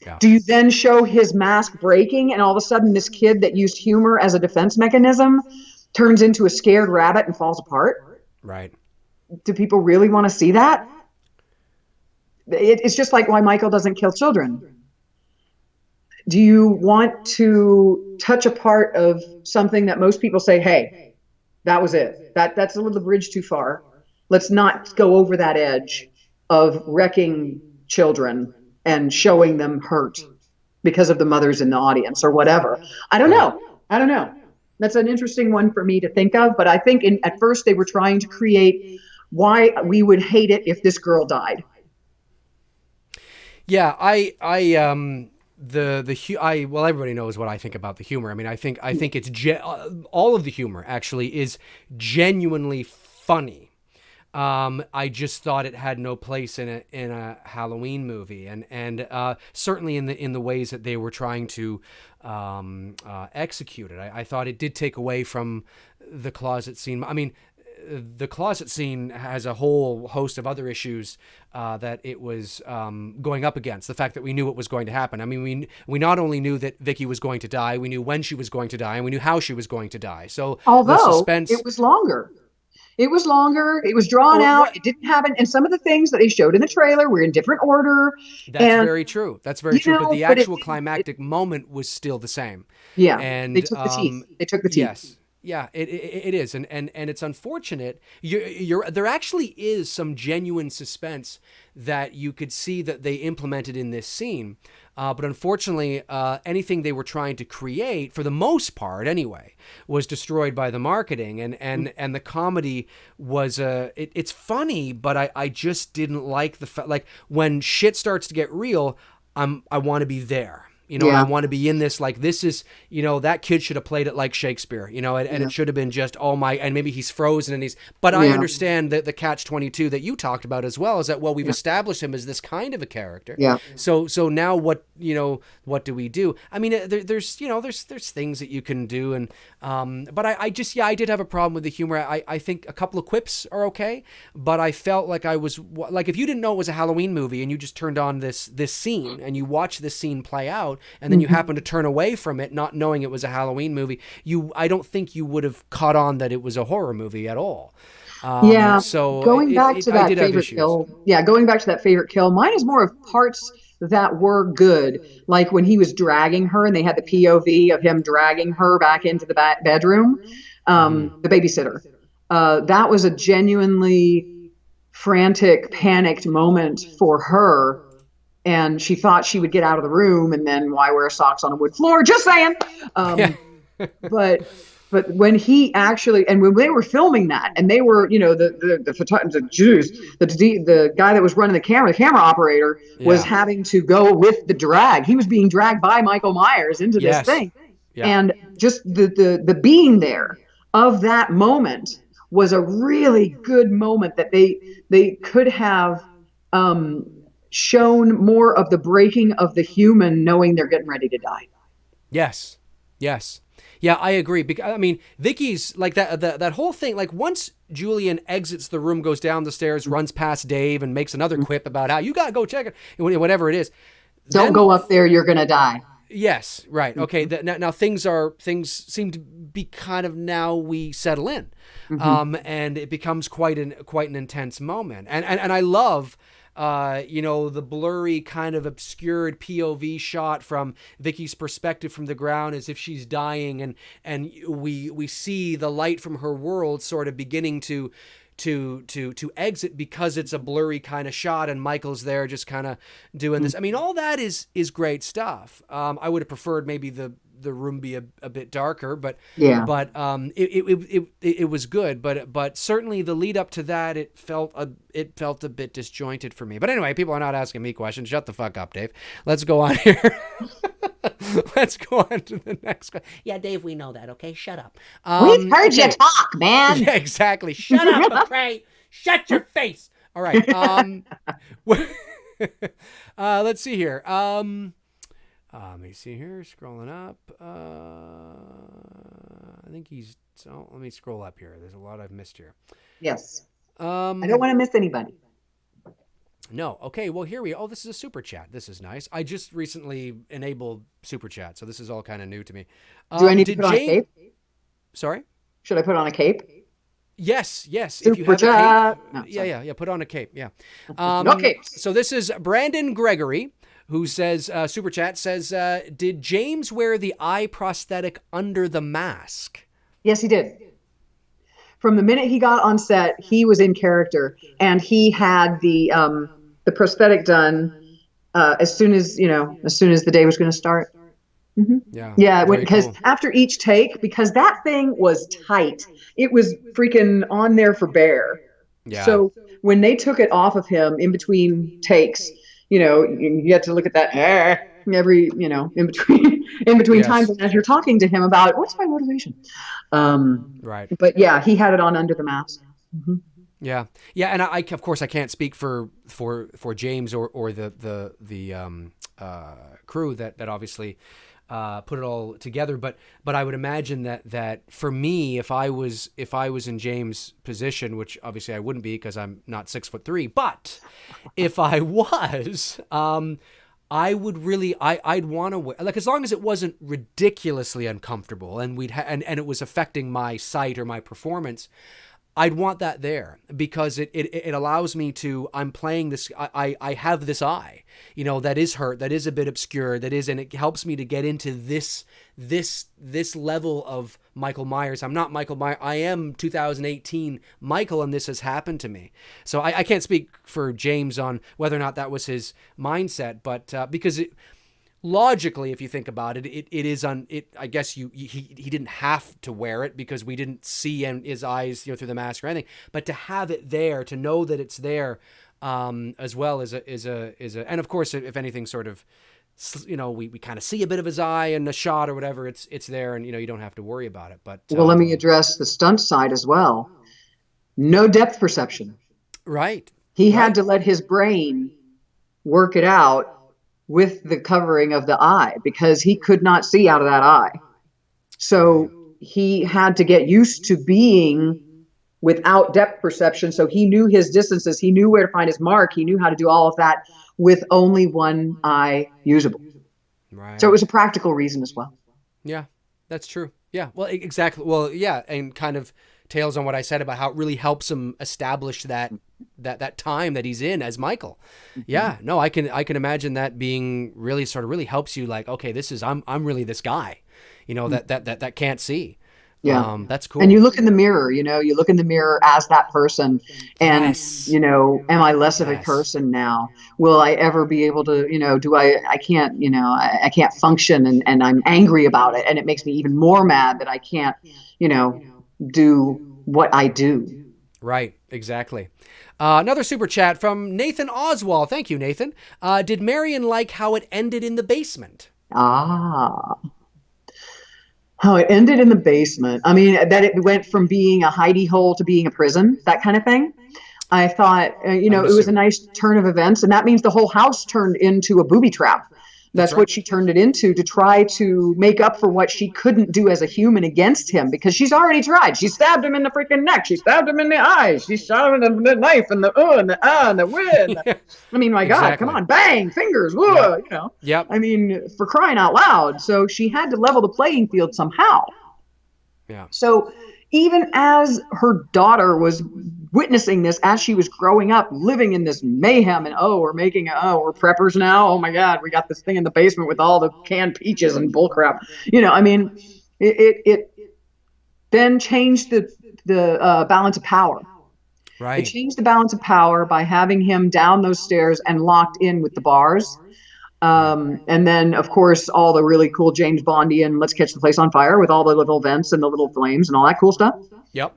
Yeah. Do you then show his mask breaking and all of a sudden this kid that used humor as a defense mechanism turns into a scared rabbit and falls apart? Right. Do people really want to see that? It's just like why Michael doesn't kill children. Do you want to touch a part of something that most people say, hey, that was it. That's a little bridge too far. Let's not go over that edge of wrecking children and showing them hurt. because of the mothers in the audience or whatever. I don't Right. know. I don't know. That's an interesting one for me to think of. But I think at first they were trying to create why we would hate it if this girl died. Yeah, well, everybody knows what I think about the humor. I mean, I think it's all of the humor actually is genuinely funny. I just thought it had no place in a Halloween movie, and certainly in the ways that they were trying to execute it. I thought it did take away from the closet scene. I mean, the closet scene has a whole host of other issues that it was going up against. The fact that we knew it was going to happen. I mean, we not only knew that Vicky was going to die, we knew when she was going to die, and we knew how she was going to die. So the Although suspense. it was longer. It was longer. It was drawn Oh, it out. was. It didn't happen. And some of the things that they showed in the trailer were in different order. That's And, very true. That's very true. But the but it actual didn't. It, climactic moment was still the same. yeah, they And took the teeth. They took the teeth. yes, yeah, it is, and it's unfortunate. There actually is some genuine suspense that you could see that they implemented in this scene, but unfortunately, anything they were trying to create, for the most part anyway, was destroyed by the marketing, and the comedy was it's funny, but I just didn't like like when shit starts to get real, I want to be there. And I Yeah. want to be in this, like, this is, that kid should have played it like Shakespeare, and Yeah. it should have been just, oh my, and maybe he's frozen but I Yeah. understand that the catch-22 that you talked about as well is that, well, we've Yeah. established him as this kind of a character. Yeah. So now what do we do? I mean, there's things that you can do. But I did have a problem with the humor. I think a couple of quips are okay, but I felt like I was, like, if you didn't know it was a Halloween movie and you just turned on this scene and you watch this scene play out, and then you happen to turn away from it, not knowing it was a Halloween movie, I don't think you would have caught on that it was a horror movie at all. Yeah. So Going back to I that did have favorite issues. kill. Yeah. Going back to that favorite kill. Mine is more of parts that were good. Like when he was dragging her and they had the POV of him dragging her back into the bedroom, the babysitter. That was a genuinely frantic, panicked moment for her. And she thought she would get out of the room, and then why wear socks on a wood floor? Just saying. Yeah. Um, but when he actually, and when they were filming that, and they were, the guy that was running the camera operator was Yeah. having to go with the drag. He was being dragged by Michael Myers into this Yes. thing, Yeah. and just the being there of that moment was a really good moment that they could have shown more of the breaking of the human, knowing they're getting ready to die. Yes. Yes. Yeah, I agree. Because, I mean, Vicky's like that whole thing. Like, once Julian exits the room, goes down the stairs, runs past Dave, and makes another quip about how you gotta go check it, whatever it is. Don't go up there, you're gonna die. Yes, right. Okay. Now things seem to be kind of, now we settle in, and it becomes quite an intense moment. And I love. The blurry, kind of obscured POV shot from Vicky's perspective from the ground, as if she's dying, and we see the light from her world sort of beginning to exit, because it's a blurry kind of shot, and Michael's there just kind of doing this. I mean, all that is great stuff. I would have preferred maybe the room be a bit darker, but Yeah. it was good. But certainly the lead up to that, it felt a bit disjointed for me. But anyway, people are not asking me questions. Shut the fuck up, Dave. Let's go on here. Let's go on to the next question. Yeah, Dave, we know that. Okay, shut up. We've heard you okay. talk, man. Yeah, exactly. Shut up, McRae. Shut your face. All right. Let's see here. Let me see here. Scrolling up. I think he's. So let me scroll up here. There's a lot I've missed here. Yes. I don't want to miss anybody. No. Okay. Well, here we. Oh, this is a super chat. This is nice. I just recently enabled super chat, so this is all kind of new to me. Do I need to put on a cape? Sorry. Should I put on a cape? Yes. Super if you have chat. a cape. No, Yeah. Put on a cape. Yeah. No capes. So this is Brandon Gregory, who says, super chat says, did James wear the eye prosthetic under the mask? Yes, he did. From the minute he got on set, he was in character, and he had the prosthetic done as soon as the day was going to start. Mm-hmm. Yeah. Yeah, Very because cool. after each take, because that thing was tight, it was freaking on there for bear. Yeah. So when they took it off of him in between takes, you had to look at that every, in between times, Yes. and as you're talking to him about what's my motivation. Um, Right. but yeah, he had it on under the mask. Mm-hmm. Yeah, yeah, and I of course I can't speak for James or the crew that obviously put it all together, but I would imagine that for me, if I was in James' position, which obviously I wouldn't be because I'm not 6'3", but if I was, I would really I'd want to like, as long as it wasn't ridiculously uncomfortable and and it was affecting my sight or my performance. I'd want that there because it allows me to, I'm playing this, I have this eye, that is hurt, that is a bit obscure, and it helps me to get into this level of Michael Myers. I'm not Michael Myers. I am 2018 Michael, and this has happened to me. So I can't speak for James on whether or not that was his mindset, but because logically, if you think about it, it is I guess he didn't have to wear it because we didn't see his eyes through the mask or anything. But to have it there, to know that it's there, as well is a and of course, if anything, sort of, we kind of see a bit of his eye in a shot or whatever. It's there, and you don't have to worry about it. But Well, let me address the stunt side as well. No depth perception. right, He had right, to let his brain work it out with the covering of the eye because he could not see out of that eye. right, So he had to get used to being without depth perception. So he knew his distances, he knew where to find his mark, he knew how to do all of that with only one eye usable. So it right. was a practical reason as well. Yeah, that's true. Yeah, well, exactly. Well, yeah, and kind of tails on what I said about how it really helps him establish that time that he's in as Michael. Mm-hmm. Yeah, no, I can imagine that being really really helps you, like, okay, this is, I'm really this guy, that can't see. Yeah. That's And you cool. look in the mirror, you look in the mirror as that person. And, Yes. am I less of a Yes. person now? Will I ever be able to, I can't, I can't function and I'm angry about it. And it makes me even more mad that I can't, you know, do what I do. Right, exactly. Another super chat from Nathan Oswald. Thank you, Nathan. Did Marion like how it ended in the basement? Ah, how it ended in the basement. I mean, that it went from being a hidey hole to being a prison, that kind of thing. I thought, I would it was a assume. nice turn of events, and that means the whole house turned into a booby trap. That's That's what right. she turned it into to try to make up for what she couldn't do as a human against him because she's already tried. She stabbed him in the freaking neck. She stabbed him in the eyes. She shot him in the knife and the wind. I mean, my God, come Exactly. on, bang, fingers, Yep. whoa, Yep. I mean, for crying out loud. So she had to level the playing field somehow. Yeah. So even as her daughter was witnessing this, as she was growing up, living in this mayhem, and we're preppers now. Oh my God, we got this thing in the basement with all the canned peaches and bullcrap. I mean, it then changed the balance of power. It Right. changed the balance of power by having him down those stairs and locked in with the bars. Right. And then, of course, all the really cool James Bondian "Let's Catch the Place on Fire" with all the little vents and the little flames and all that cool stuff. Yep.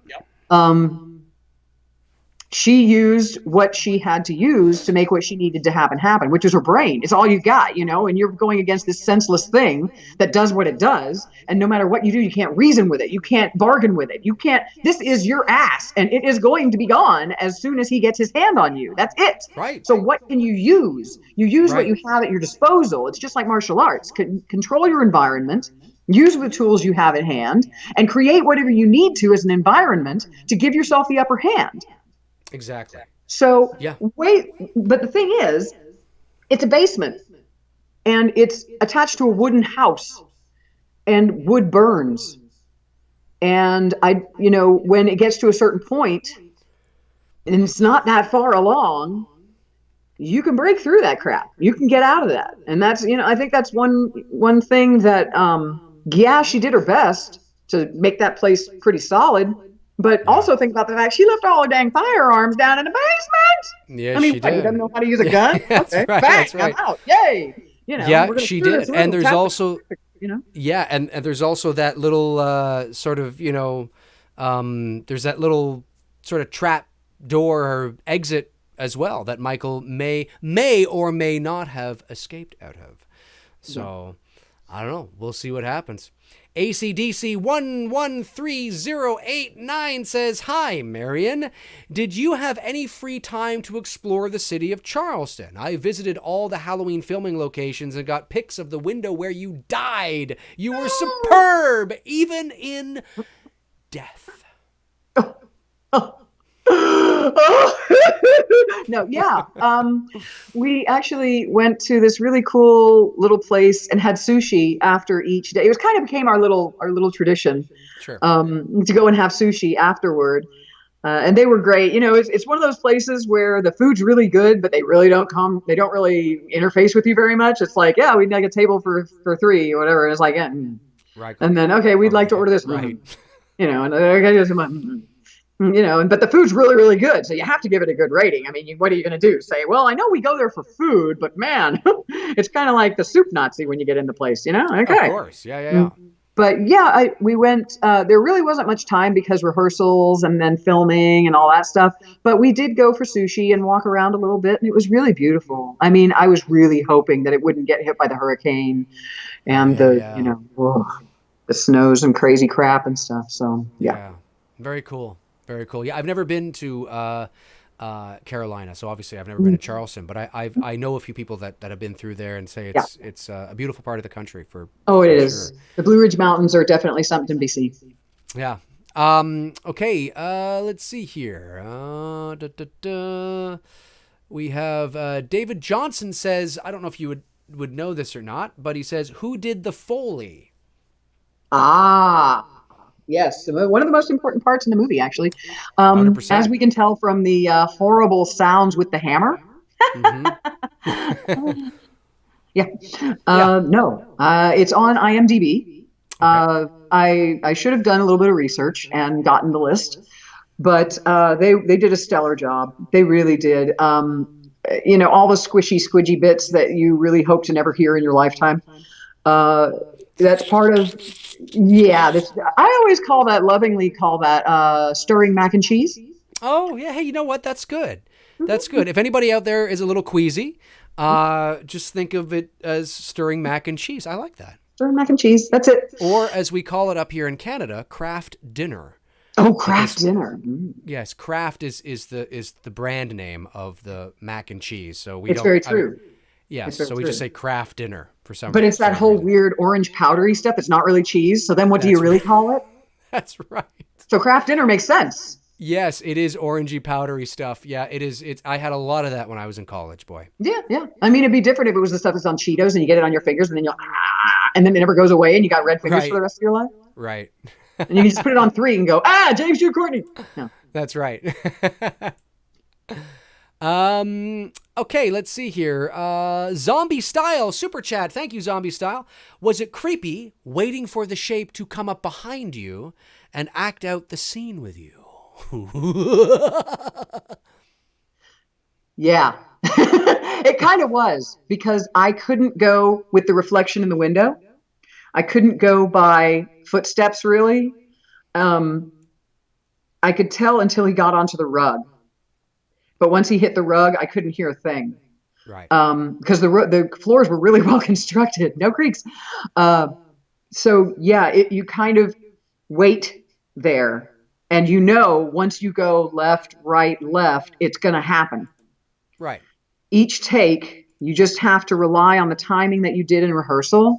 Um, she used what she had to use to make what she needed to happen, which was her brain. It's all you got, and you're going against this senseless thing that does what it does. And no matter what you do, you can't reason with it. You can't bargain with it. You can't, this is your ass and it is going to be gone as soon as he gets his hand on you. That's it. Right. So what can you use? You use what Right. you have at your disposal. It's just like martial arts. Control your environment, use the tools you have at hand, and create whatever you need to as an environment to give yourself the upper hand. Exactly. So Yeah. wait, but the thing is, it's a basement and it's attached to a wooden house and wood burns. And when it gets to a certain point and it's not that far along, you can break through that crap. You can get out of that. And that's, I think that's one thing that, yeah, she did her best to make that place pretty solid. But Yeah. also think about the fact she left all her dang firearms down in the basement. I Yes, mean, she what, he did. doesn't know how to use a Yeah, gun? that's Okay, right. bang, That's I'm right. out. Yay. Yeah, We're going to she screw this did. And little there's tap. also yeah, and there's also that little sort of, there's that little sort of trap door or exit as well that Michael may or may not have escaped out of. Yeah. So I don't know. We'll see what happens. ACDC 113089 says, "Hi, Marian. Did you have any free time to explore the city of Charleston? I visited all the Halloween filming locations and got pics of the window where you died. You were superb, even in death." No, yeah. We actually went to this really cool little place and had sushi after each day. It was kind of became our little tradition Sure. to go and have sushi afterward. And they were great. It's one of those places where the food's really good, but they really don't come. They don't really interface with you very much. It's like, yeah, we'd like a table for three or whatever. And it's like, yeah, Right. and then okay, we'd like to order this. Right. And okay, but the food's really, really good. So you have to give it a good rating. I mean, what are you going to do? Say, well, I know we go there for food, but man, it's kind of like the soup Nazi when you get in the place, Of Okay. course. Yeah, yeah, yeah. But yeah, we went, there really wasn't much time because rehearsals and then filming and all that stuff. But we did go for sushi and walk around a little bit, and it was really beautiful. I mean, I was really hoping that it wouldn't get hit by the hurricane Oh, and yeah, yeah. the snows and crazy crap and stuff. So yeah. Yeah. Very cool. Very cool. Yeah, I've never been to Carolina, so obviously I've never been to Charleston, but I know a few people that have been through there and say Yeah. it's a beautiful part of the country Oh, it for is. sure. The Blue Ridge Mountains are definitely something to be seen. Yeah. Okay. Let's see here. We have David Johnson says, I don't know if you would know this or not, but he says, "Who did the Foley?" Ah, yes. One of the most important parts in the movie, actually. As 100%. we can tell from the horrible sounds with the hammer. Mm-hmm. Yeah. Yeah. No, it's on IMDb. Okay. I should have done a little bit of research and gotten the list, but they did a stellar job. They really did. All the squishy, squidgy bits that you really hope to never hear in your lifetime. Uh, that's part of, yeah. I always lovingly call that stirring mac and cheese. Oh, yeah. Hey, you know what? That's good. That's good. If anybody out there is a little queasy, just think of it as stirring mac and cheese. I like that. Stirring mac and cheese. That's it. Or as we call it up here in Canada, craft dinner. Oh, Because craft dinner. yes, Kraft is the brand name of the mac and cheese. So we It's don't. very I mean, true. yes. It's very So we just true. say Kraft dinner for But it's that some whole reason. weird orange powdery stuff that's not really cheese. So then what do you That's really right. call it? That's right. So craft dinner makes sense. Yes, it is orangey powdery stuff. Yeah, it is. It's. I had a lot of that when I was in college, boy. Yeah, yeah. I mean, it'd be different if it was the stuff that's on Cheetos and you get it on your fingers and then and then it never goes away and you got red fingers for the Right. rest of your life. Right. And you can just put it on three and go, James Jude Courtney. No. That's right. Okay, let's see here. Zombie Style Super Chat. Thank you, Zombie Style. Was it creepy waiting for the shape to come up behind you and act out the scene with you? Yeah. It kind of was because I couldn't go with the reflection in the window. I couldn't go by footsteps really. I could tell until he got onto the rug. But once he hit the rug, I couldn't hear a thing. Right. Because the floors were really well constructed, no creaks. So yeah, you kind of wait there, and once you go left, right, left, it's going to happen. Right. Each take, you just have to rely on the timing that you did in rehearsal.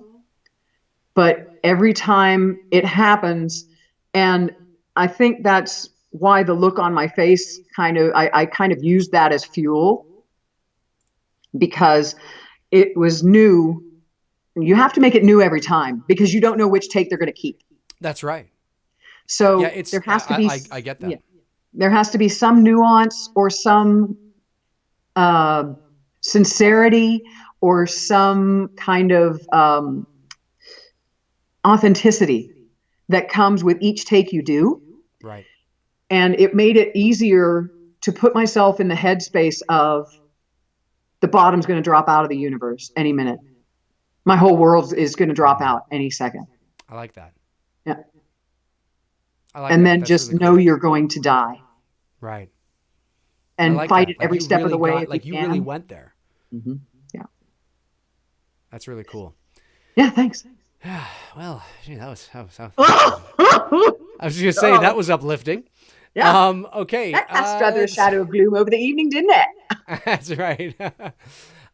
But every time it happens, and I think that's why the look on my face I kind of used that as fuel because it was new. You have to make it new every time because you don't know which take they're going to keep. That's right. So Yeah, it's. there has to be. I get that. Yeah, there has to be some nuance or some sincerity or some kind of authenticity that comes with each take you do. Right. And it made it easier to put myself in the headspace of the bottom's going to drop out of the universe any minute. My whole world is going to drop out any second. I like that. Yeah. I like And that. then That's just really know cool. you're going to die Right. I and like fight that. it Like every you step of really the way got, if you like you really can. went there. Mm-hmm. Yeah. That's really cool. Yeah. Thanks. Well, gee, that was Oh, I was just gonna say that was uplifting. yeah. Okay. That cast rather a shadow of gloom over the evening, didn't it? That's right.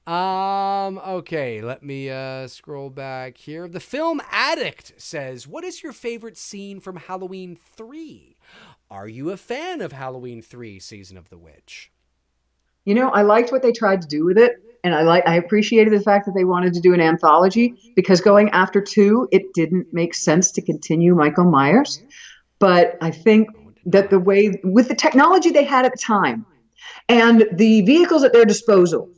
Okay, let me scroll back here. The Film Addict says, "What is your favorite scene from Halloween 3? Are you a fan of Halloween 3 Season of the Witch?" I liked what they tried to do with it. And I appreciated the fact that they wanted to do an anthology because going after 2, it didn't make sense to continue Michael Myers. But I think that the way with the technology they had at the time and the vehicles at their disposal,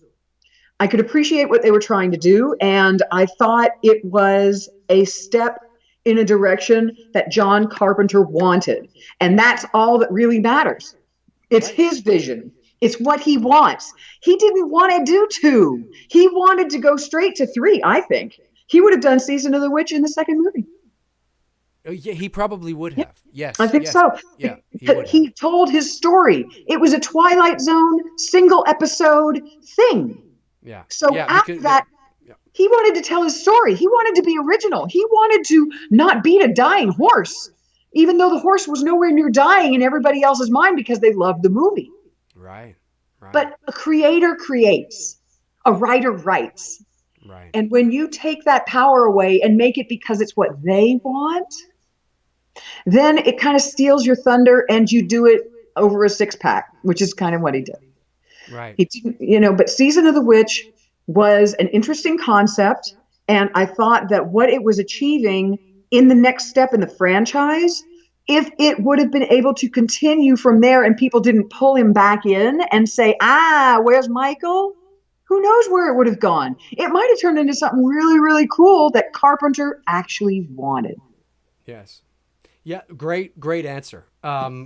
I could appreciate what they were trying to do. And I thought it was a step in a direction that John Carpenter wanted. And that's all that really matters. It's his vision. It's what he wants. He didn't want to do 2. He wanted to go straight to 3, I think. He would have done Season of the Witch in the second movie. Oh, yeah, he probably would Yeah, have. Yes, I think yes, so. yeah, he would have. He told his story. It was a Twilight Zone single episode thing. Yeah, So yeah, after because that, he wanted to tell his story. He wanted to be original. He wanted to not beat a dying horse, even though the horse was nowhere near dying in everybody else's mind because they loved the movie. right, right, But a creator creates, a writer writes. right. And when you take that power away and make it because it's what they want, then it kind of steals your thunder and you do it over a 6-pack, which is kind of what he did. Right. He didn't, but Season of the Witch was an interesting concept. And I thought that what it was achieving in the next step in the franchise, if it would have been able to continue from there and people didn't pull him back in and say, where's Michael? Who knows where it would have gone? It might have turned into something really, really cool that Carpenter actually wanted. Yes. Yeah, great answer.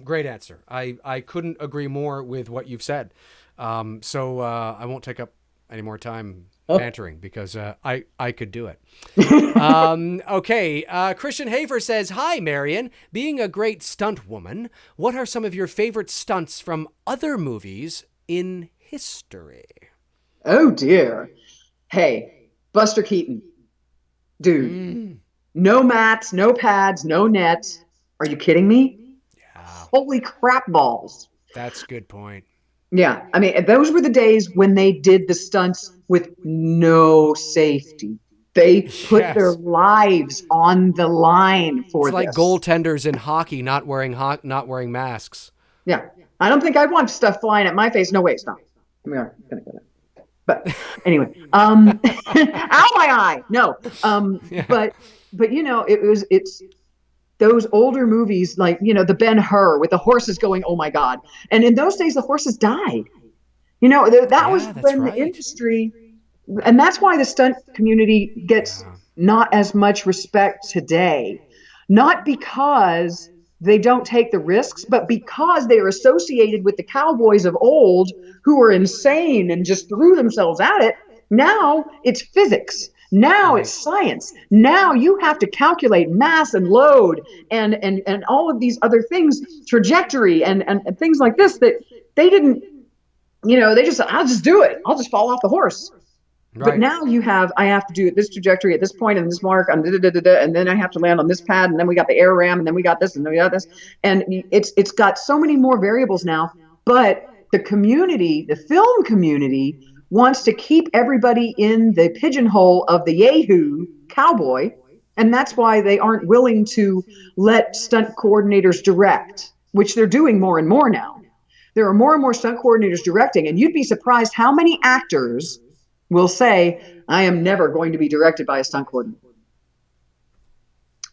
Great answer. I couldn't agree more with what you've said. So I won't take up any more time bantering because I could do it. Okay. Christian Hafer says, "Hi, Marian. Being a great stunt woman, what are some of your favorite stunts from other movies in history?" Oh, dear. Hey, Buster Keaton. Dude, no mats, no pads, no nets. Are you kidding me? Yeah. Holy crap balls. That's a good point. Yeah, I mean, those were the days when they did the stunts with no safety. They put their lives on the line for It's like this. goaltenders in hockey not wearing masks. Yeah, I don't think I want stuff flying at my face. No, wait, stop. We are gonna go there. But anyway, ow, my eye. No, Yeah. but it's those older movies like the Ben-Hur with the horses going, oh my God, and in those days the horses died. That was That's when the right. industry, and that's why the stunt community gets not as much respect today. Not because they don't take the risks, but because they are associated with the cowboys of old who were insane and just threw themselves at it. Now it's physics. Now it's science. Now you have to calculate mass and load and all of these other things, trajectory and things like this that they didn't, they just, I'll just do it. I'll just fall off the horse. Right. But now I have to do it this trajectory at this point and this mark and then I have to land on this pad and then we got the air ram and then we got this and then we got this. And it's got so many more variables now, but the community, the film community wants to keep everybody in the pigeonhole of the Yahoo cowboy. And that's why they aren't willing to let stunt coordinators direct, which they're doing more and more now. There are more and more stunt coordinators directing, and you'd be surprised how many actors will say, I am never going to be directed by a stunt coordinator.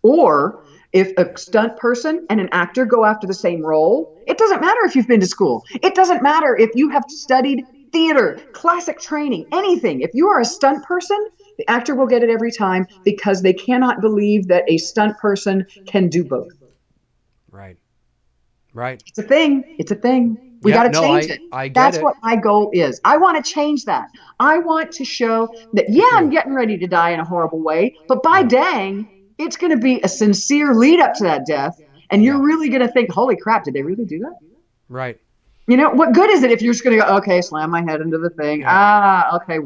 Or if a stunt person and an actor go after the same role, it doesn't matter if you've been to school. It doesn't matter if you have studied theater, classic training, anything. If you are a stunt person, the actor will get it every time because they cannot believe that a stunt person can do both. Right. Right. It's a thing. It's a thing. We Yeah. got to No, change it. I get That's it. what my goal is. I want to change that. I want to show that, Good yeah, for I'm you. getting ready to die in a horrible way, but by Yeah. dang, it's going to be a sincere lead up to that death. And you're Yeah. really going to think, holy crap, did they really do that? Right. What good is it if you're just going to go, okay, slam my head into the thing? Yeah. Okay,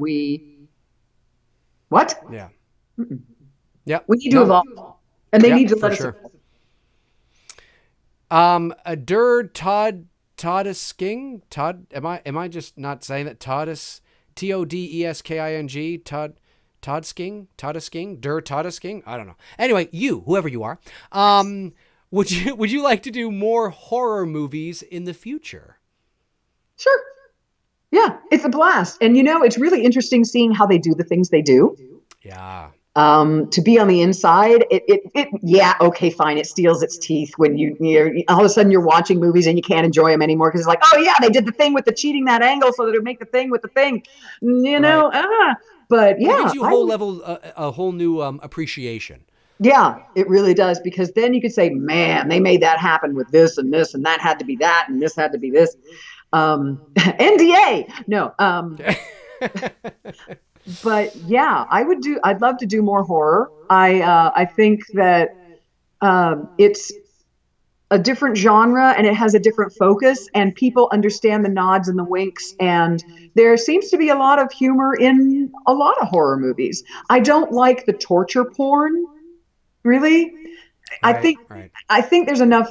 what? Yeah. Mm-mm. Yeah. We need to No. evolve, and they Yeah. need to For let us sure. evolve. Der Toddesking. Todd. Am I just not saying that? Todesking. Toddesking. Der Toddesking. I don't know. Anyway, whoever you are, would you like to do more horror movies in the future? Sure. Yeah, it's a blast. And it's really interesting seeing how they do the things they do. Yeah. To be on the inside, yeah, okay, fine. It steals its teeth when you're all of a sudden you're watching movies and you can't enjoy them anymore because it's like, oh yeah, they did the thing with the cheating that angle so that it would make the thing with the thing, Right. But But it yeah, gives you a whole level, a whole new appreciation. yeah, it really does because then you could say, man, they made that happen with this and this and that had to be that and this had to be this. NDA, no. But yeah, I'd love to do more horror. I think that it's a different genre and it has a different focus and people understand the nods and the winks and there seems to be a lot of humor in a lot of horror movies. I don't like the torture porn, really. I Right. think Right. I think there's enough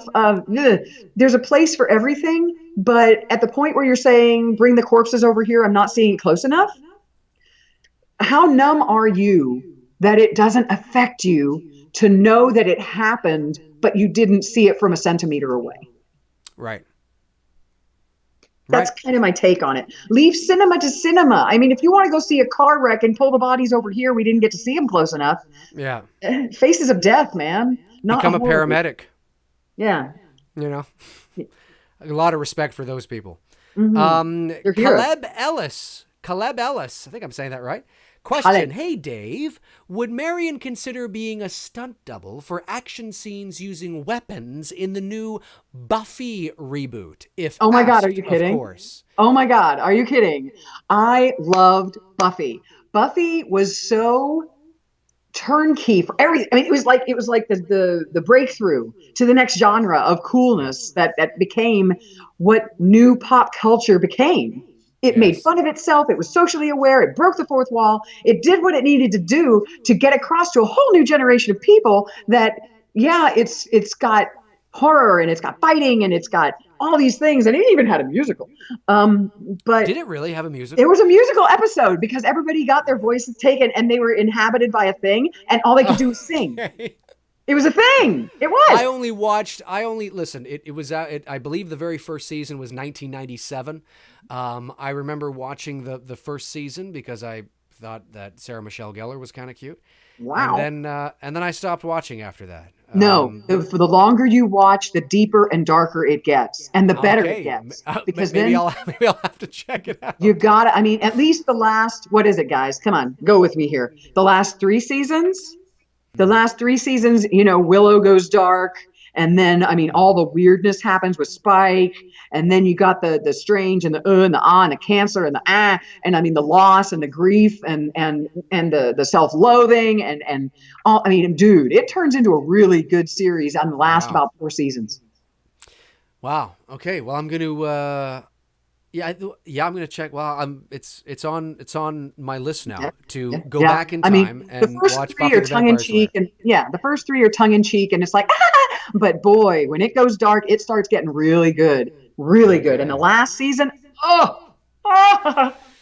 there's a place for everything, but at the point where you're saying bring the corpses over here, I'm not seeing it close enough. How numb are you that it doesn't affect you to know that it happened, but you didn't see it from a centimeter away? Right. That's Right. kind of my take on it. Leave cinema to cinema. I mean, if you want to go see a car wreck and pull the bodies over here, we didn't get to see them close enough. Yeah. Faces of death, man. Not a Become a horror movie. paramedic. Yeah. You know, a lot of respect for those people. They're heroes. Caleb Ellis. I think I'm saying that right. Caleb. Question. Hey, Dave, would Marian consider being a stunt double for action scenes using weapons in the new Buffy reboot? If Oh my God, are asked, you of kidding? course. Oh my God, are you kidding? I loved Buffy. Buffy was so turnkey for everything. I mean, it was like the breakthrough to the next genre of Yeah. coolness that became what new pop culture became. It made Yes. fun of itself. It was socially aware. It broke the fourth wall. It did what it needed to do to get across to a whole new generation of people that, yeah, it's got horror and it's got fighting and it's got all these things and it even had a musical. But Did it really have a there musical? was a musical episode because everybody got their voices taken and they were inhabited by a thing and all they could do was sing. Okay. It was a thing. It was. I only listen. It was out. I believe the very first season was 1997. I remember watching the first season because I thought that Sarah Michelle Gellar was kind of cute, Wow. and then I stopped watching after that. No, for the longer you watch, the deeper and darker it gets and the better it Okay, gets. Because maybe then I'll have to check it you out. gotta, I mean, at least the last, what is it, guys? Come on, go with me here. The last three seasons, Willow goes dark. And then, I mean, all the weirdness happens with Spike. And then you got the strange and and the and the cancer and the and I mean, the loss and the grief and the self-loathing and all, I mean, dude, it turns into a really good series on the last Wow. about 4 seasons. Wow. Okay. Well, I'm going to yeah, I'm going to check. Well, it's on my list Yeah, now to yeah, go yeah. back in I mean, time the and first watch three Buffy are the tongue in Vampire Slayer. cheek, and yeah, the first three are tongue in cheek, and it's like, but boy, when it goes dark, it starts getting really good. And the Okay. last season,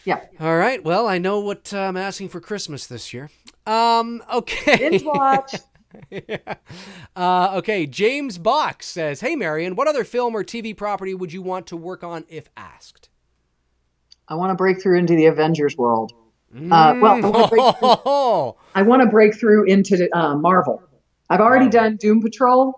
yeah, All right. Well, I know what I'm asking for Christmas this year. binge Okay. watch. Yeah. Okay. James Box says, "Hey, Marion, what other film or TV property would you want to work on if asked?" I want to break through into the Avengers world. Well, Mm. I want to break through into Marvel. I've already Marvel. done Doom Patrol,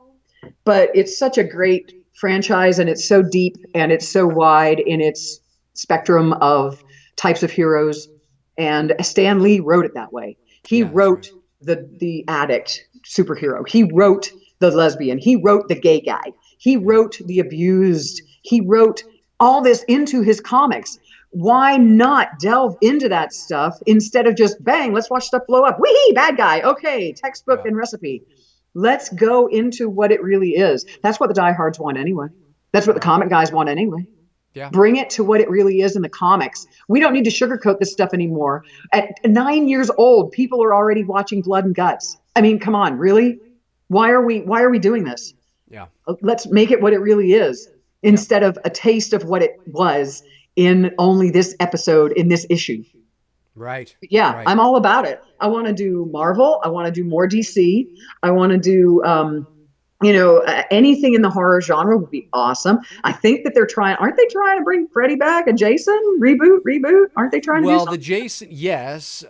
but it's such a great franchise and it's so deep and it's so wide in its spectrum of types of heroes. And Stan Lee wrote it that way. He Yeah, that's wrote right. the addict superhero. He wrote the lesbian. He wrote the gay guy. He wrote The Abused. He wrote all this into his comics. Why not delve into that stuff instead of just bang, let's watch stuff blow up. Wee, bad guy. Okay, textbook and recipe. Let's go into what it really is. That's what the diehards want anyway. That's what the comic guys want anyway. Yeah. Bring it to what it really is in the comics. We don't need to sugarcoat this stuff anymore. At 9 years old, people are already watching blood and guts. I mean, come on, really? Why are we doing this? Yeah. Let's make it what it really is instead of a taste of what it was in only this episode, in this issue. Right. Yeah, right. I'm all about it. I want to do Marvel. I want to do more DC. I want to do, anything in the horror genre would be awesome. I think that aren't they trying to bring Freddy back? A Jason reboot? Aren't they trying to do something? Well, the Jason, yes.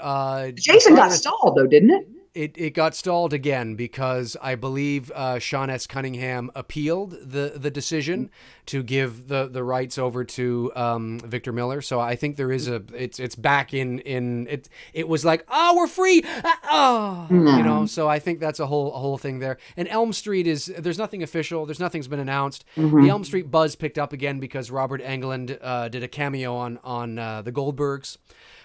Jason got stalled though, didn't it? It got stalled again because I believe Sean S. Cunningham appealed the decision to give the rights over to Victor Miller. So I think there is it's back in it. It was like, oh, we're free. So I think that's a whole thing there. And Elm Street there's nothing official. Nothing's been announced. The Elm Street buzz picked up again because Robert Englund did a cameo on the Goldbergs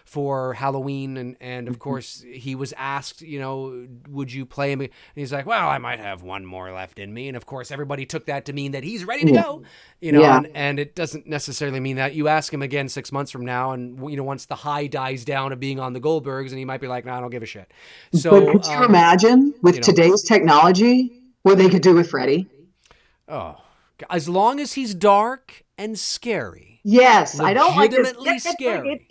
for Halloween, and of course he was asked, would you play him? And he's like, well, I might have one more left in me. And of course everybody took that to mean that he's ready to go, and it doesn't necessarily mean that. You ask him again 6 months from now, and once the high dies down of being on the Goldbergs, and he might be like, no, I don't give a shit. So but could you imagine with today's technology what they could do with Freddy? Oh, as long as he's dark and scary. Yes, I don't like this. Legitimately scary.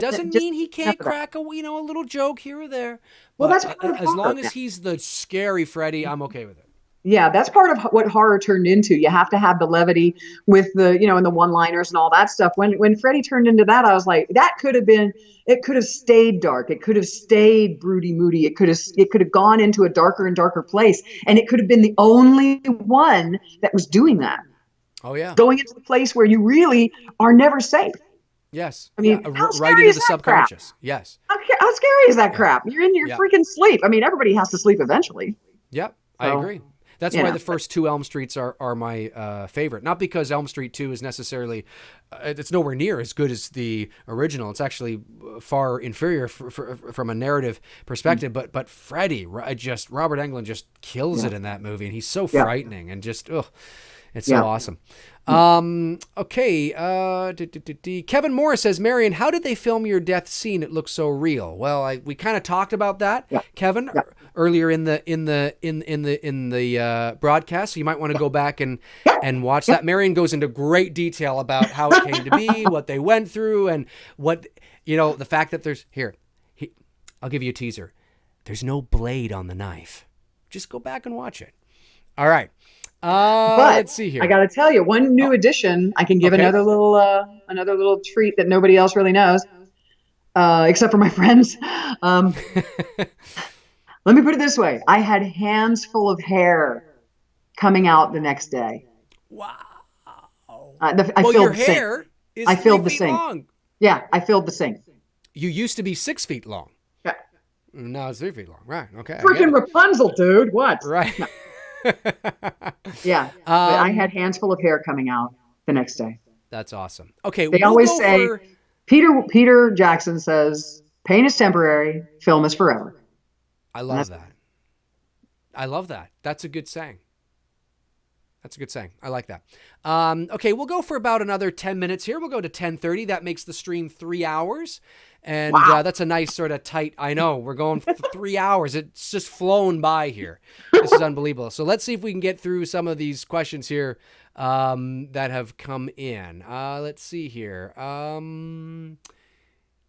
Doesn't mean he can't crack a little joke here or there. Well, but that's part of as long as he's the scary Freddy, I'm okay with it. Yeah, that's part of what horror turned into. You have to have the levity with the, and the one-liners and all that stuff. When Freddy turned into that, I was like, it could have stayed dark. It could have stayed broody, moody. It could have gone into a darker and darker place, and it could have been the only one that was doing that. Oh, yeah. Going into the place where you really are never safe. Yes. I mean, right into the subconscious. Crap? Yes. How scary is that crap? You're in your freaking sleep. I mean, everybody has to sleep eventually. Yep, I agree. That's why the first two Elm Streets are my favorite. Not because Elm Street 2 is necessarily, it's nowhere near as good as the original. It's actually far inferior from a narrative perspective. But Freddy, Robert Englund just kills it in that movie. And he's so frightening and just, it's so awesome. Okay. Kevin Morris says, Marian, how did they film your death scene? It looks so real. Well, we kind of talked about that, Kevin, earlier in the broadcast. So you might want to go back and watch that. Marian goes into great detail about how it came to be, what they went through, and what, the fact that I'll give you a teaser. There's no blade on the knife. Just go back and watch it. All right. But let's see here. I got to tell you, one new addition. I can give another little treat that nobody else really knows, except for my friends. Let me put it this way: I had hands full of hair coming out the next day. Wow! I filled your the sink. hair is I filled the 3 feet sink. long. Yeah, I filled the sink. You used to be 6 feet long. Yeah. Now it's 3 feet long. Right? Okay. Freaking Rapunzel, dude! What? Right. No. Yeah, but I had hands full of hair coming out the next day. That's awesome. Okay, they always say, Peter Jackson says, pain is temporary, film is forever. I love that. I love that. That's a good saying. I like that. Okay, we'll go for about another 10 minutes here. We'll go to 10:30. That makes the stream 3 hours. And that's a nice sort of tight, I know, we're going for 3 hours. It's just flown by here. This is unbelievable. So let's see if we can get through some of these questions here that have come in. Let's see here.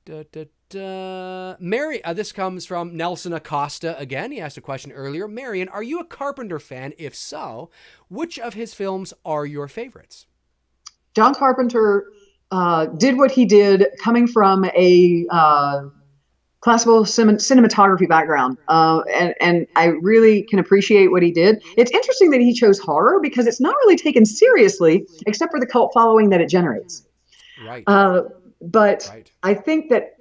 This comes from Nelson Acosta again. He asked a question earlier. Marian, are you a Carpenter fan? If so, which of his films are your favorites? John Carpenter did what he did coming from a classical cinematography background. And I really can appreciate what he did. It's interesting that he chose horror because it's not really taken seriously, except for the cult following that it generates. Right. But I think that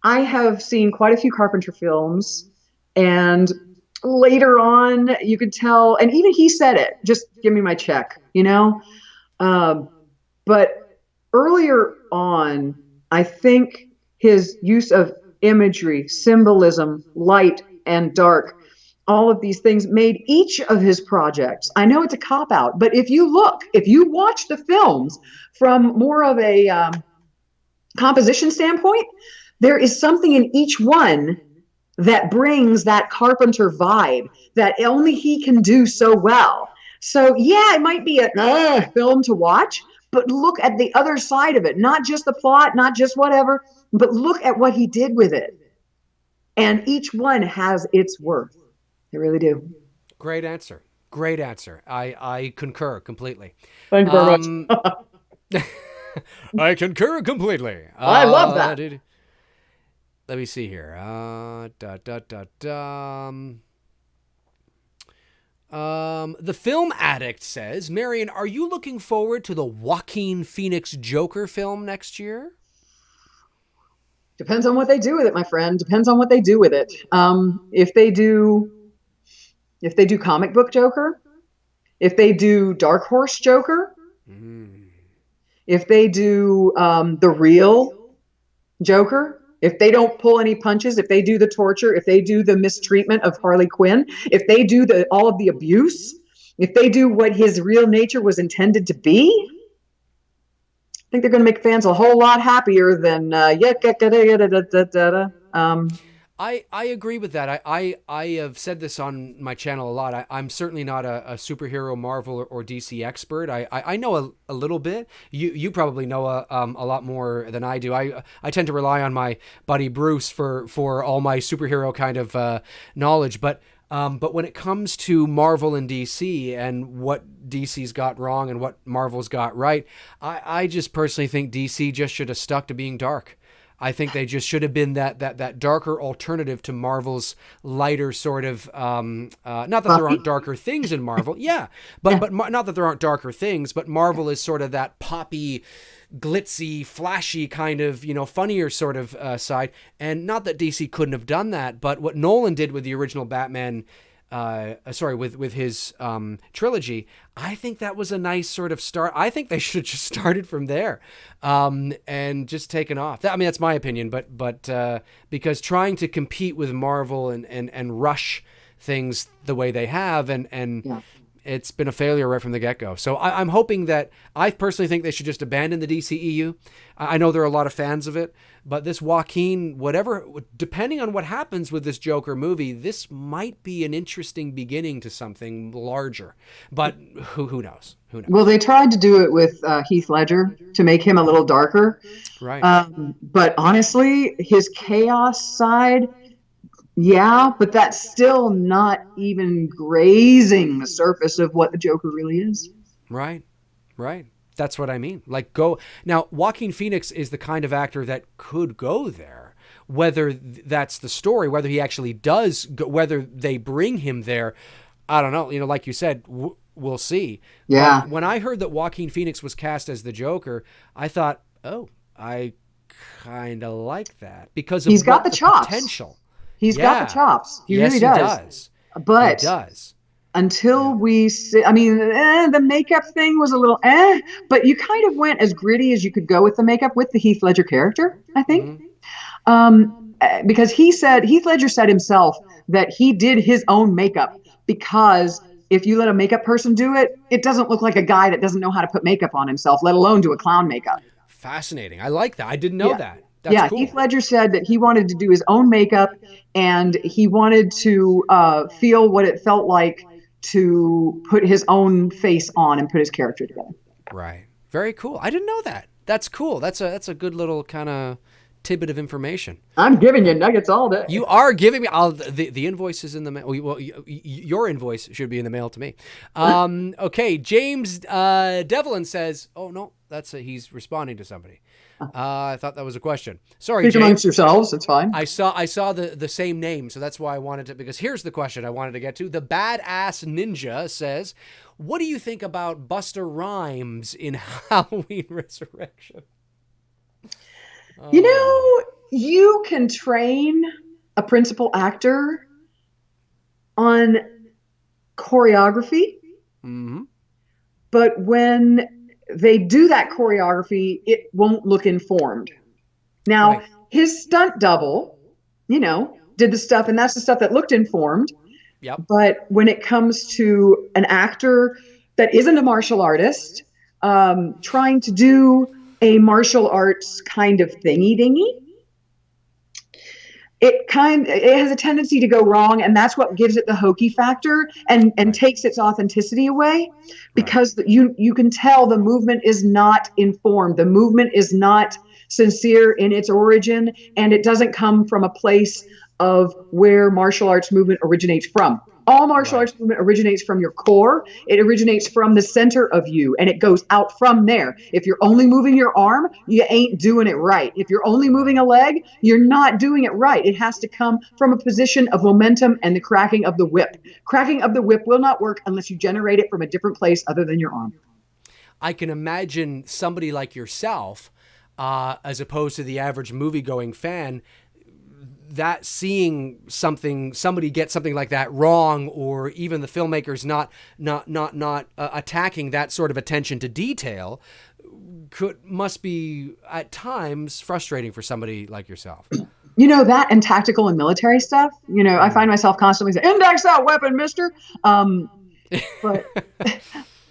I have seen quite a few Carpenter films, and later on, you could tell, and even he said it, just give me my check, you know? Um, but earlier on, I think his use of imagery, symbolism, light and dark, all of these things made each of his projects. I know it's a cop out, but if you watch the films from more of a composition standpoint, there is something in each one that brings that Carpenter vibe that only he can do so well. So, yeah, it might be a film to watch, but look at the other side of it, not just the plot, not just whatever, but look at what he did with it. And each one has its worth. They really do. Great answer. Great answer. I concur completely. Thank you very much. I concur completely. I love that. Let me see here. The Film Addict says, Marian, are you looking forward to the Joaquin Phoenix Joker film next year? Depends on what they do with it, my friend. Depends on what they do with it. If they do comic book Joker, if they do Dark Horse Joker, if they do the real Joker, if they don't pull any punches, if they do the torture, if they do the mistreatment of Harley Quinn, if they do all of the abuse, if they do what his real nature was intended to be, I think they're going to make fans a whole lot happier than I agree with that. I have said this on my channel a lot. I'm certainly not a superhero, Marvel, or DC expert. I know a little bit. You probably know a lot more than I do. I tend to rely on my buddy Bruce for all my superhero kind of knowledge. But when it comes to Marvel and DC and what DC's got wrong and what Marvel's got right, I just personally think DC just should have stuck to being dark. I think they just should have been that darker alternative to Marvel's lighter sort of, not that there aren't darker things in Marvel. Yeah. But not that there aren't darker things, but Marvel is sort of that poppy, glitzy, flashy kind of, funnier sort of side. And not that DC couldn't have done that, but what Nolan did with the original Batman, with his trilogy, I think that was a nice sort of start. I think they should have just started from there and just taken off. That's my opinion, but because trying to compete with Marvel and rush things the way they have and it's been a failure right from the get-go. So I'm hoping that, I personally think they should just abandon the DCEU. I know there are a lot of fans of it, but this Joaquin, whatever, depending on what happens with this Joker movie, this might be an interesting beginning to something larger. But who knows? Who knows? Well, they tried to do it with Heath Ledger to make him a little darker. Right. But honestly, his chaos side, yeah, but that's still not even grazing the surface of what the Joker really is. Right. That's what I mean. Like, go now. Joaquin Phoenix is the kind of actor that could go there. Whether that's the story, whether he actually does, whether they bring him there, I don't know. Like you said, we'll see. Yeah. But when I heard that Joaquin Phoenix was cast as the Joker, I thought, oh, I kind of like that because of he's got the chops. Potential. He's got the chops. He yes, really does. He does. But he does. Until we see, the makeup thing was a little but you kind of went as gritty as you could go with the makeup with the Heath Ledger character, I think. Because Heath Ledger said himself that he did his own makeup because if you let a makeup person do it, it doesn't look like a guy that doesn't know how to put makeup on himself, let alone do a clown makeup. Fascinating. I like that. I didn't know that. That's yeah, cool. Heath Ledger said that he wanted to do his own makeup and he wanted to feel what it felt like to put his own face on and put his character together. Right. Very cool. I didn't know that. That's cool. That's a good little kind of tidbit of information. I'm giving you nuggets all day. You are giving me the invoice is in the mail. Well, your invoice should be in the mail to me. Okay. James Devlin says, "Oh no, he's responding to somebody." I thought that was a question. Sorry, Speak James. amongst yourselves. It's fine. I saw the same name, so that's why I wanted to. Because here's the question I wanted to get to. The Badass Ninja says, "What do you think about Busta Rhymes in Halloween Resurrection?" You can train a principal actor on choreography, Mm-hmm. but when they do that choreography, it won't look informed. Now, Right. his stunt double, did the stuff, and that's the stuff that looked informed. Yep. But when it comes to an actor that isn't a martial artist, trying to do a martial arts kind of thingy dingy, it has a tendency to go wrong, and that's what gives it the hokey factor and Right. takes its authenticity away, Right. because you can tell the movement is not informed, the movement is not sincere in its origin, and it doesn't come from a place of where martial arts movement originates from. All martial arts Right. movement originates from your core. It originates from the center of you, and it goes out from there. If you're only moving your arm, you ain't doing it right. If you're only moving Right. a leg, you're not doing it right. It has to come from a position of momentum and the cracking of the whip. Cracking of the whip will not work unless you generate it from a different place other than your arm. I can imagine somebody like yourself, as opposed to the average movie-going fan, that seeing somebody get something like that wrong, or even the filmmakers not attacking that sort of attention to detail, must be at times frustrating for somebody like yourself. That and tactical and military stuff. I find myself constantly saying, "Index that weapon, Mister." But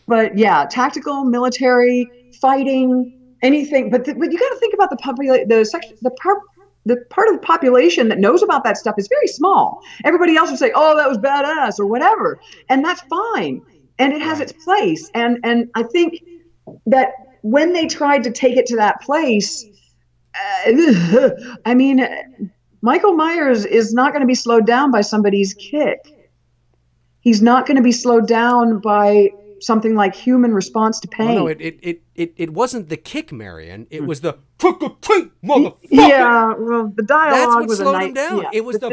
but yeah, tactical, military, fighting, anything. But you got to think about the part of the population that knows about that stuff is very small. Everybody else would say, "Oh, that was badass" or whatever, and that's fine, and it has Right. its place. And I think that when they tried to take it to that place, I mean, Michael Myers is not going to be slowed down by somebody's kick. He's not going to be slowed down by something like human response to Well, no, pain. it wasn't the kick, Marion. It was the trick or treat, motherfucker. Yeah, well, the That's dialogue what was a slowed him night. down. Yeah, It was the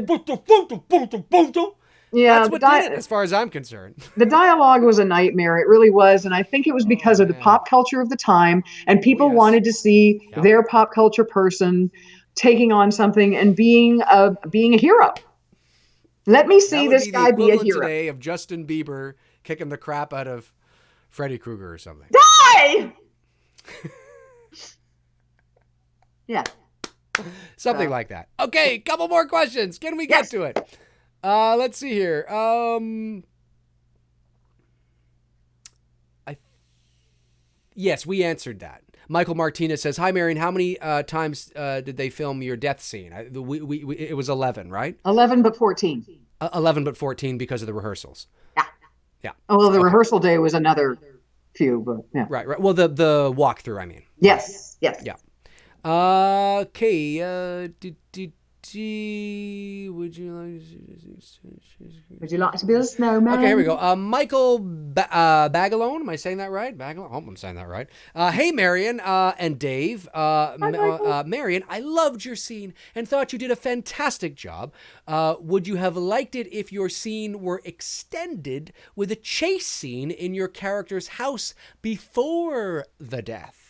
yeah, that's what did it, as far as I'm concerned. the dialogue was a nightmare. It really was, and I think it was Oh because of the man. pop culture of the time, and Oh people yes. wanted to see Yep. their pop culture person taking on something and being a hero. Let me That see would this be the guy be a equivalent hero. today of Justin Bieber kicking the crap out of Freddy Krueger or something. Die! Yeah. Something So, like that. Okay, couple more questions. Can we get yes. to it? Let's see here. Yes, we answered that. Michael Martinez says, "Hi, Marion. How many times did they film your death scene? It was 11, right? 11 but 14. 11, but 14 because of the rehearsals. Yeah. Yeah. Oh, well, the Okay. rehearsal day was another few, but yeah. Right. Right. Well, the walkthrough. I mean. Right. Yes. Yes. Yeah. Okay. Would you like? Would you like to be a snowman? Okay, here we go. Michael Bagalone. Am I saying that right? Bagalone. I hope I'm saying that right. Hey, Marion and Dave. Hi, Michael. Marion, I loved your scene and thought you did a fantastic job. Would you have liked it if your scene were extended with a chase scene in your character's house before the death?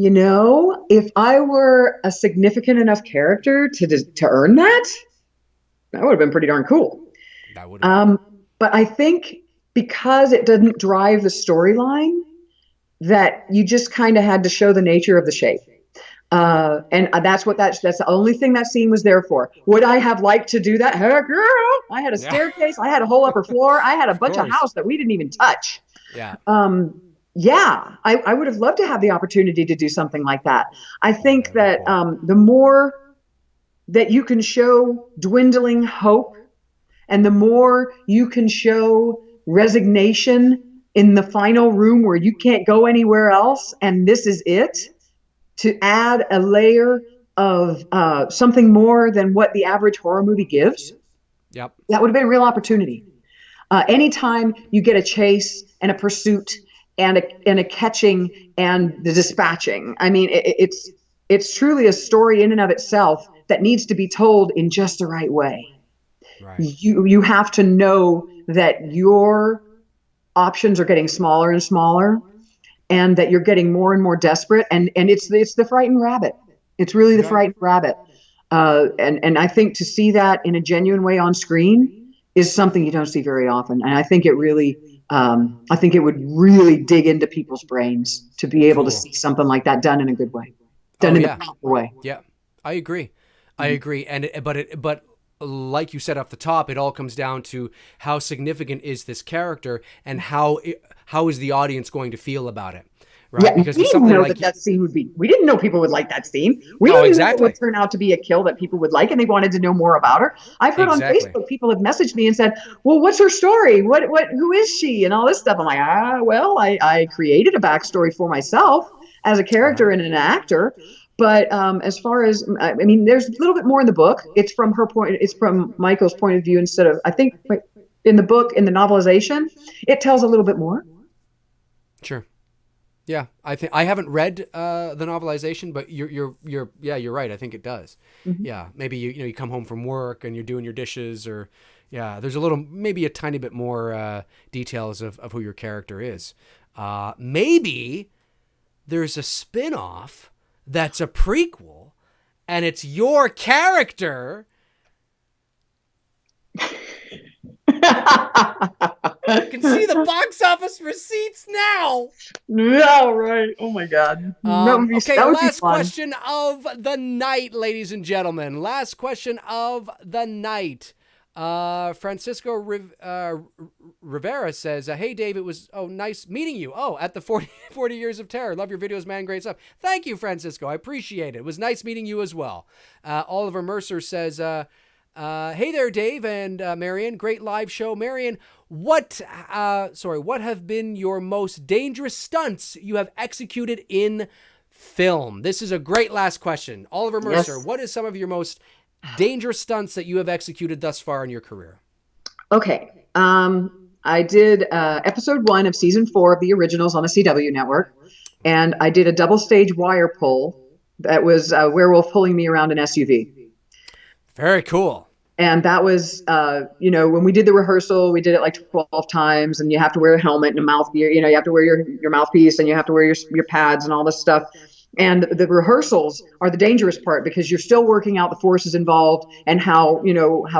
If I were a significant enough character to earn that would have been pretty darn cool. That would have been. But I think because it didn't drive the storyline, that you just kind of had to show the nature of the shape. And that's the only thing that scene was there for. Would I have liked to do that? Heck, girl, I had a staircase, I had a whole upper floor, I had a bunch of house that we didn't even touch. Yeah. Yeah, I would have loved to have the opportunity to do something like that. I think that cool. the more that you can show dwindling hope, and the more you can show resignation in the final room where you can't go anywhere else, and this is it, to add a layer of something more than what the average horror movie gives, Yep. that would have been a real opportunity. Anytime you get a chase and a pursuit and a catching and the dispatching, I mean, it's truly a story in and of itself that needs to be told in just the right way. Right. You have to know that your options are getting smaller and smaller, and that you're getting more and more desperate, and it's the frightened rabbit. It's really the frightened rabbit. And I think to see that in a genuine way on screen is something you don't see very often. And I think it would really dig into people's brains to be able to Cool. see something like that done in a good way, done Oh in the yeah. proper way. Yeah. I agree. I Mhm. agree. But like you said off the top, it all comes down to how significant is this character and how is the audience going to feel about it, Yeah, right? we Because with didn't something know like that that scene would be. We didn't know people would like that scene. We no, didn't know it would exactly, turn out to be a kill that people would like, and they wanted to know more about her. I've heard on exactly. Facebook people have messaged me and said, "Well, what's her story? Who is she?" and all this stuff. I'm like, well, I created a backstory for myself as a character Right. and an actor. But as far as I mean, there's a little bit more in the book. It's from her point. It's from Michael's point of view instead of I think in the book in the novelization, it tells a little bit more. Sure. Yeah, I think I haven't read the novelization, but you're right. I think it does. Mhm. Yeah, maybe you come home from work and you're doing your dishes, or yeah, there's a little maybe a tiny bit more details of who your character is. Maybe there's a spin-off that's a prequel, and it's your character. I can see the box office receipts now. Yeah, right. Oh my God. Okay, That would be last fun. question of the night, ladies and gentlemen. Last question of the night. Francisco Rivera says, hey, Dave, it was nice meeting you. Oh, at the 40 Years of Terror. Love your videos, man. Great stuff. Thank you, Francisco. I appreciate it. It was nice meeting you as well. Oliver Mercer says, hey there, Dave and Marian. Great live show. Marian, what have been your most dangerous stunts you have executed in film? This is a great last question. Oliver Mercer, Yes. what is some of your most dangerous stunts that you have executed thus far in your career? Okay. I did episode 1 of season 4 of the originals on the CW network, and I did a double stage wire pull that was a werewolf pulling me around an SUV. Very cool. And that was, when we did the rehearsal, we did it like 12 times, and you have to wear a helmet and a mouth gear. You have to wear your mouthpiece, and you have to wear your pads and all this stuff. And the rehearsals are the dangerous part because you're still working out the forces involved and how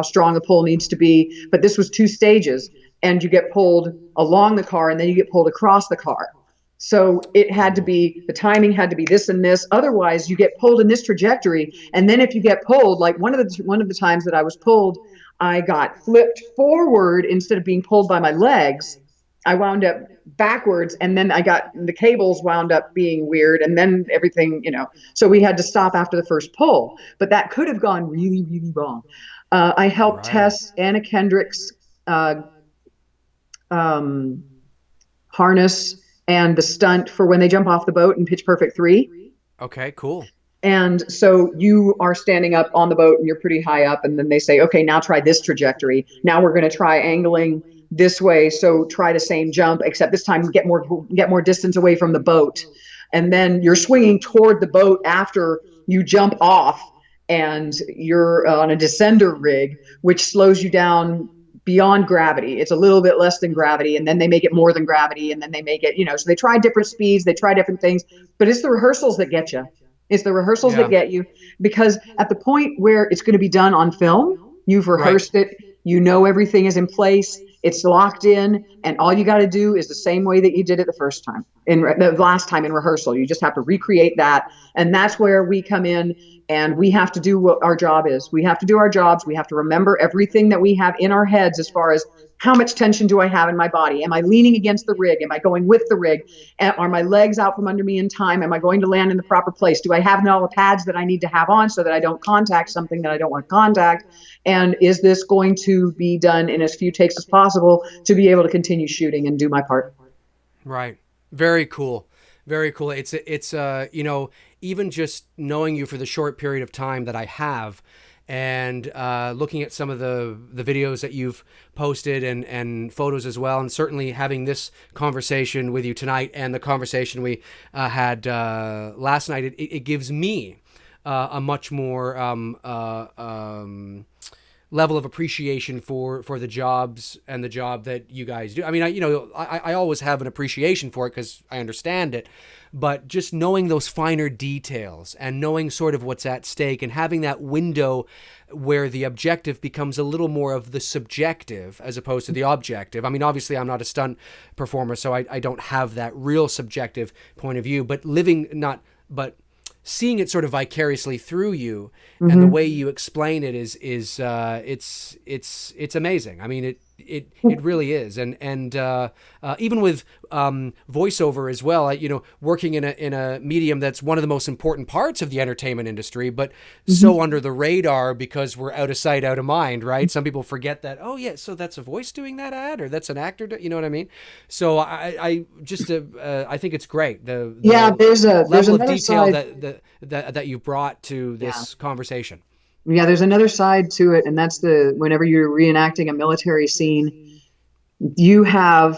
strong a pull needs to be. But this was 2 stages, and you get pulled along the car, and then you get pulled across the car. So it had to Cool. be, the timing had to be this and this. Otherwise, you get pulled in this trajectory. And then if you get pulled, like one of the times that I was pulled, I got flipped forward instead of being pulled by my legs. I wound up backwards, and then I got the cables wound up being weird, and then everything. So we had to stop after the first pull. But that could have gone really, really wrong. I helped Right. test Anna Kendrick's uh, um, harness and the stunt for when they jump off the boat in Pitch Perfect 3. Okay, cool. And so you are standing up on the boat and you're pretty high up, and then they say, okay, now try this trajectory. Now we're going to try angling this way. So try the same jump, except this time get more distance away from the boat. And then you're swinging toward the boat after you jump off, and you're on a descender rig, which slows you down beyond gravity. It's a little bit less than gravity, and then they make it more than gravity, and then they make it. So they try different speeds, they try different things, but it's the rehearsals that get you. It's the rehearsals that Yeah. get you, because at the point where it's going to be done on film, you've Right. rehearsed it, everything is in place, it's locked in, and all you got to do is the same way that you did it the first time, in the Right. last time in rehearsal. You just have to recreate that, and that's where we come in, and we have to do what our job is. We have to do our jobs. We have to remember everything that we have in our heads as far as how much tension do I have in my body? Am I leaning against the rig? Am I going with the rig? Are my legs out from under me in time? Am I going to land in the proper place? Do I have all the pads that I need to have on so that I don't contact something that I don't want to contact? And is this going to be done in as few takes as possible to be able to continue shooting and do my part? Right. Very cool. Very cool. Even just knowing you for the short period of time that I have, and looking at some of the videos that you've posted and photos as well, and certainly having this conversation with you tonight and the conversation we had last night, it gives me a much more level of appreciation for the jobs and the job that you guys do. I mean, I always have an appreciation for it because I understand it, but just knowing those finer details and knowing sort of what's at stake and having that window where the objective becomes a little more of the subjective as opposed to the objective. I mean, obviously I'm not a stunt performer, so I don't have that real subjective point of view, but seeing it sort of vicariously through you and the way you explain it is it's amazing. I mean, it really is. And even with voiceover as well, working in a medium that's one of the most important parts of the entertainment industry, but so under the radar because we're out of sight, out of mind, right? Some people forget that, oh yeah, so that's a voice doing that ad, or that's an actor, you know what I mean? So I think it's great. The there's level of another detail side that you brought to this conversation. Yeah, there's another side to it, and that's whenever you're reenacting a military scene, they're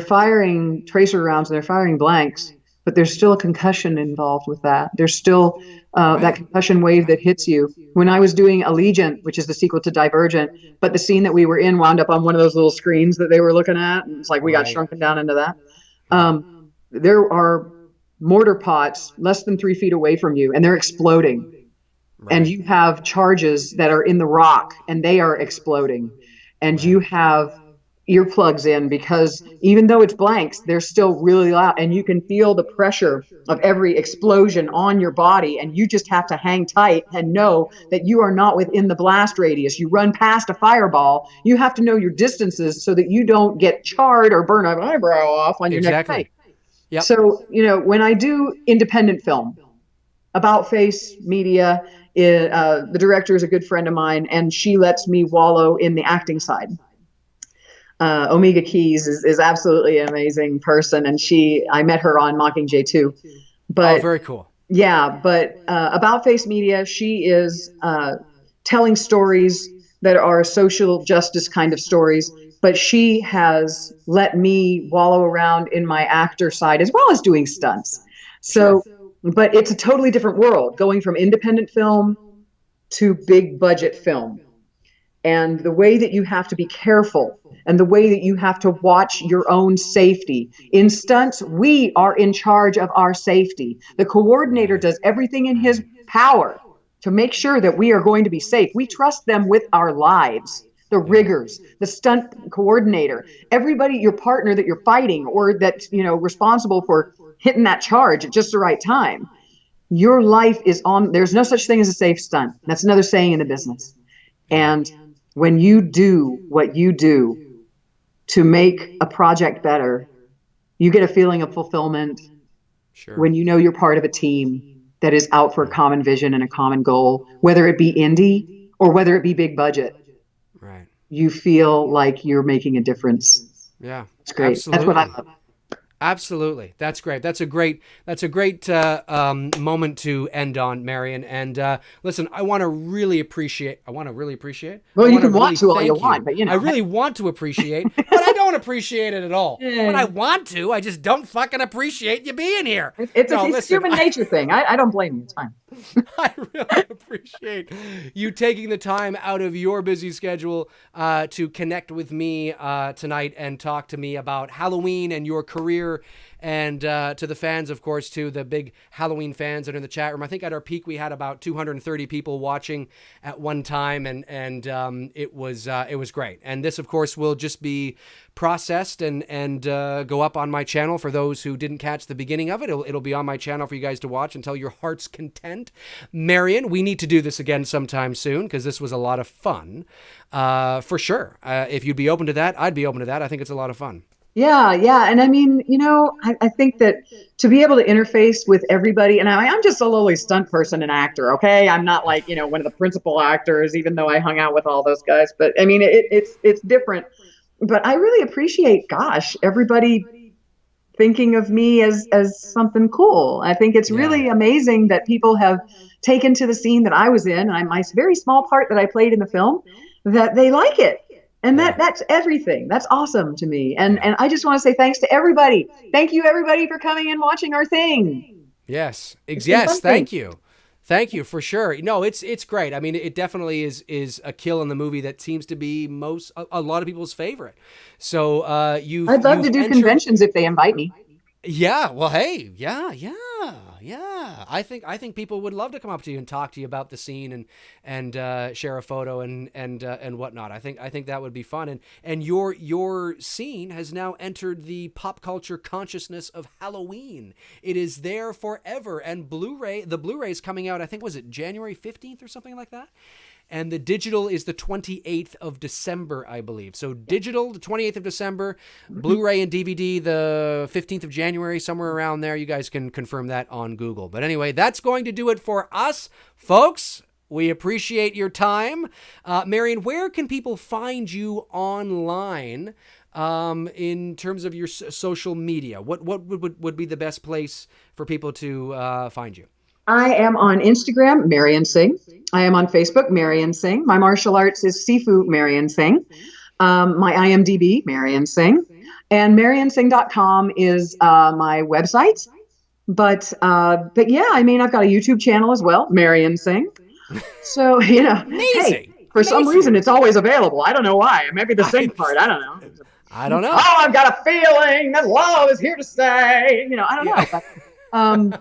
firing tracer rounds and they're firing blanks, but there's still a concussion involved with that. There's still that concussion wave that hits you. When I was doing Allegiant, which is the sequel to Divergent, but the scene that we were in wound up on one of those little screens that they were looking at, and it's like we got shrunken down into that. There are mortar pots less than 3 feet away from you, and they're exploding. And you have charges that are in the rock and they are exploding. And you have earplugs in because even though it's blanks, they're still really loud. And you can feel the pressure of every explosion on your body. And you just have to hang tight and know that you are not within the blast radius. You run past a fireball. You have to know your distances so that you don't get charred or burn an eyebrow off on your next fight. Yep. So, when I do independent film, About Face Media, the director is a good friend of mine, and she lets me wallow in the acting side. Omega Keys is absolutely an amazing person, and I met her on Mockingjay too. But very cool. Yeah, but About Face Media, she is telling stories that are social justice kind of stories, but she has let me wallow around in my actor side as well as doing stunts. So. Sure. But it's a totally different world, going from independent film to big budget film. And the way that you have to be careful and the way that you have to watch your own safety. In stunts, we are in charge of our safety. The coordinator does everything in his power to make sure that we are going to be safe. We trust them with our lives. The riggers, the stunt coordinator, everybody, your partner that you're fighting or that's, responsible for hitting that charge at just the right time. Your life is on. There's no such thing as a safe stunt. That's another saying in the business. And when you do what you do to make a project better, you get a feeling of fulfillment. Sure. When you know you're part of a team that is out for a common vision and a common goal, whether it be indie or whether it be big budget. Right. You feel like you're making a difference. Yeah. It's great. Absolutely. That's what I love. Absolutely. That's great. That's a great moment to end on, Marian. And listen, I want to really appreciate. Well, you can want to all you want, but I really want to appreciate, but I don't appreciate it at all. But I want to. I just don't fucking appreciate you being here. It's a human nature thing. I don't blame you. It's fine. I really appreciate you taking the time out of your busy schedule to connect with me tonight and talk to me about Halloween and your career. And to the fans, of course, too, the big Halloween fans that are in the chat room. I think at our peak we had about 230 people watching at one time, and it was great. And this, of course, will just be processed and go up on my channel for those who didn't catch the beginning of it. It'll be on my channel for you guys to watch until your heart's content. Marian, we need to do this again sometime soon because this was a lot of fun, for sure. If you'd be open to that, I'd be open to that. I think it's a lot of fun. Yeah. And I mean, I think that to be able to interface with everybody, and I'm just a lowly stunt person and actor, okay? I'm not like, one of the principal actors, even though I hung out with all those guys. But I mean, it's different. But I really appreciate, everybody thinking of me as something cool. I think it's really amazing that people have taken to the scene that I was in, and my very small part that I played in the film, that they like it. And that's everything. That's awesome to me. And I just want to say thanks to everybody. Thank you, everybody, for coming and watching our thing. Yes. Yes. Thank you. Thank you, for sure. No, it's great. I mean, it definitely is a kill in the movie that seems to be a lot of people's favorite. So I'd love to you've do entered. conventions if they invite me. Yeah, well, hey, yeah. I think people would love to come up to you and talk to you about the scene and share a photo and whatnot. I think that would be fun. And your scene has now entered the pop culture consciousness of Halloween. It is there forever. And the Blu-ray is coming out. I think, was it January 15th or something like that? And the digital is the 28th of December, I believe. So digital, the 28th of December, Blu-ray and DVD, the 15th of January, somewhere around there. You guys can confirm that on Google. But anyway, that's going to do it for us, folks. We appreciate your time. Marian, where can people find you online in terms of your social media? What would be the best place for people to find you? I am on Instagram, Marian Sing. I am on Facebook, Marian Sing. My martial arts is Sifu Marian Sing. My IMDb, Marian Sing. And mariansing.com is my website. But yeah, I mean, I've got a YouTube channel as well, Marian Sing. So, Amazing. hey, for some reason, it's always available. I don't know why. Maybe the sing part. I don't know. I don't know. Oh, I've got a feeling that love is here to stay. I don't know.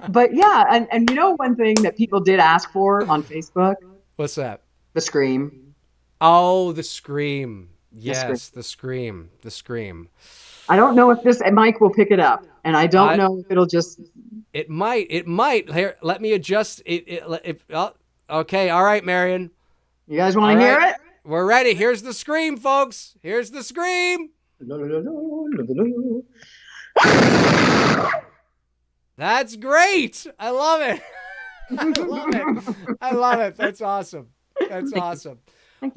But yeah, and one thing that people did ask for on Facebook, What's that? the scream. Oh, the scream. Yes, the scream. The scream. I don't know if this mic will pick it up, and I don't know if it'll just. It might. Here, let me adjust okay, all right, Marian. You guys want to hear it? We're ready. Here's the scream, folks. Here's the scream. That's great. I love it. I love it. That's awesome. That's awesome.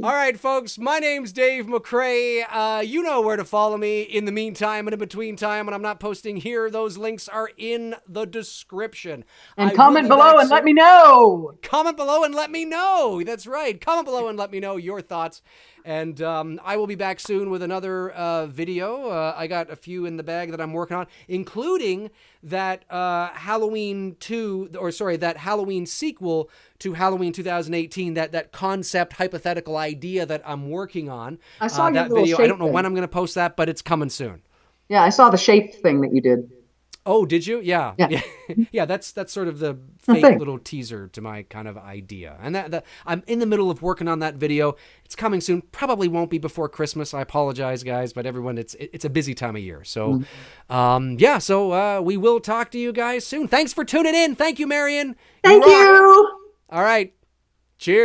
All right, folks, my name's Dave McRae. You know where to follow me in the meantime and in between time when I'm not posting here. Those links are in the description. And comment below and let me know. Comment below and let me know. That's right. Comment below and let me know your thoughts. And I will be back soon with another video. I got a few in the bag that I'm working on, including that that Halloween sequel to Halloween 2018, that concept hypothetical idea that I'm working on. I saw that video. I don't know when I'm going to post that, but it's coming soon. Yeah, I saw the shape thing that you did. Oh, did you? Yeah. Yeah, that's sort of the fake little teaser to my kind of idea. And that I'm in the middle of working on that video. It's coming soon. Probably won't be before Christmas. I apologize, guys, but everyone, it's a busy time of year. So, we will talk to you guys soon. Thanks for tuning in. Thank you, Marian. Thank you. All right. Cheers.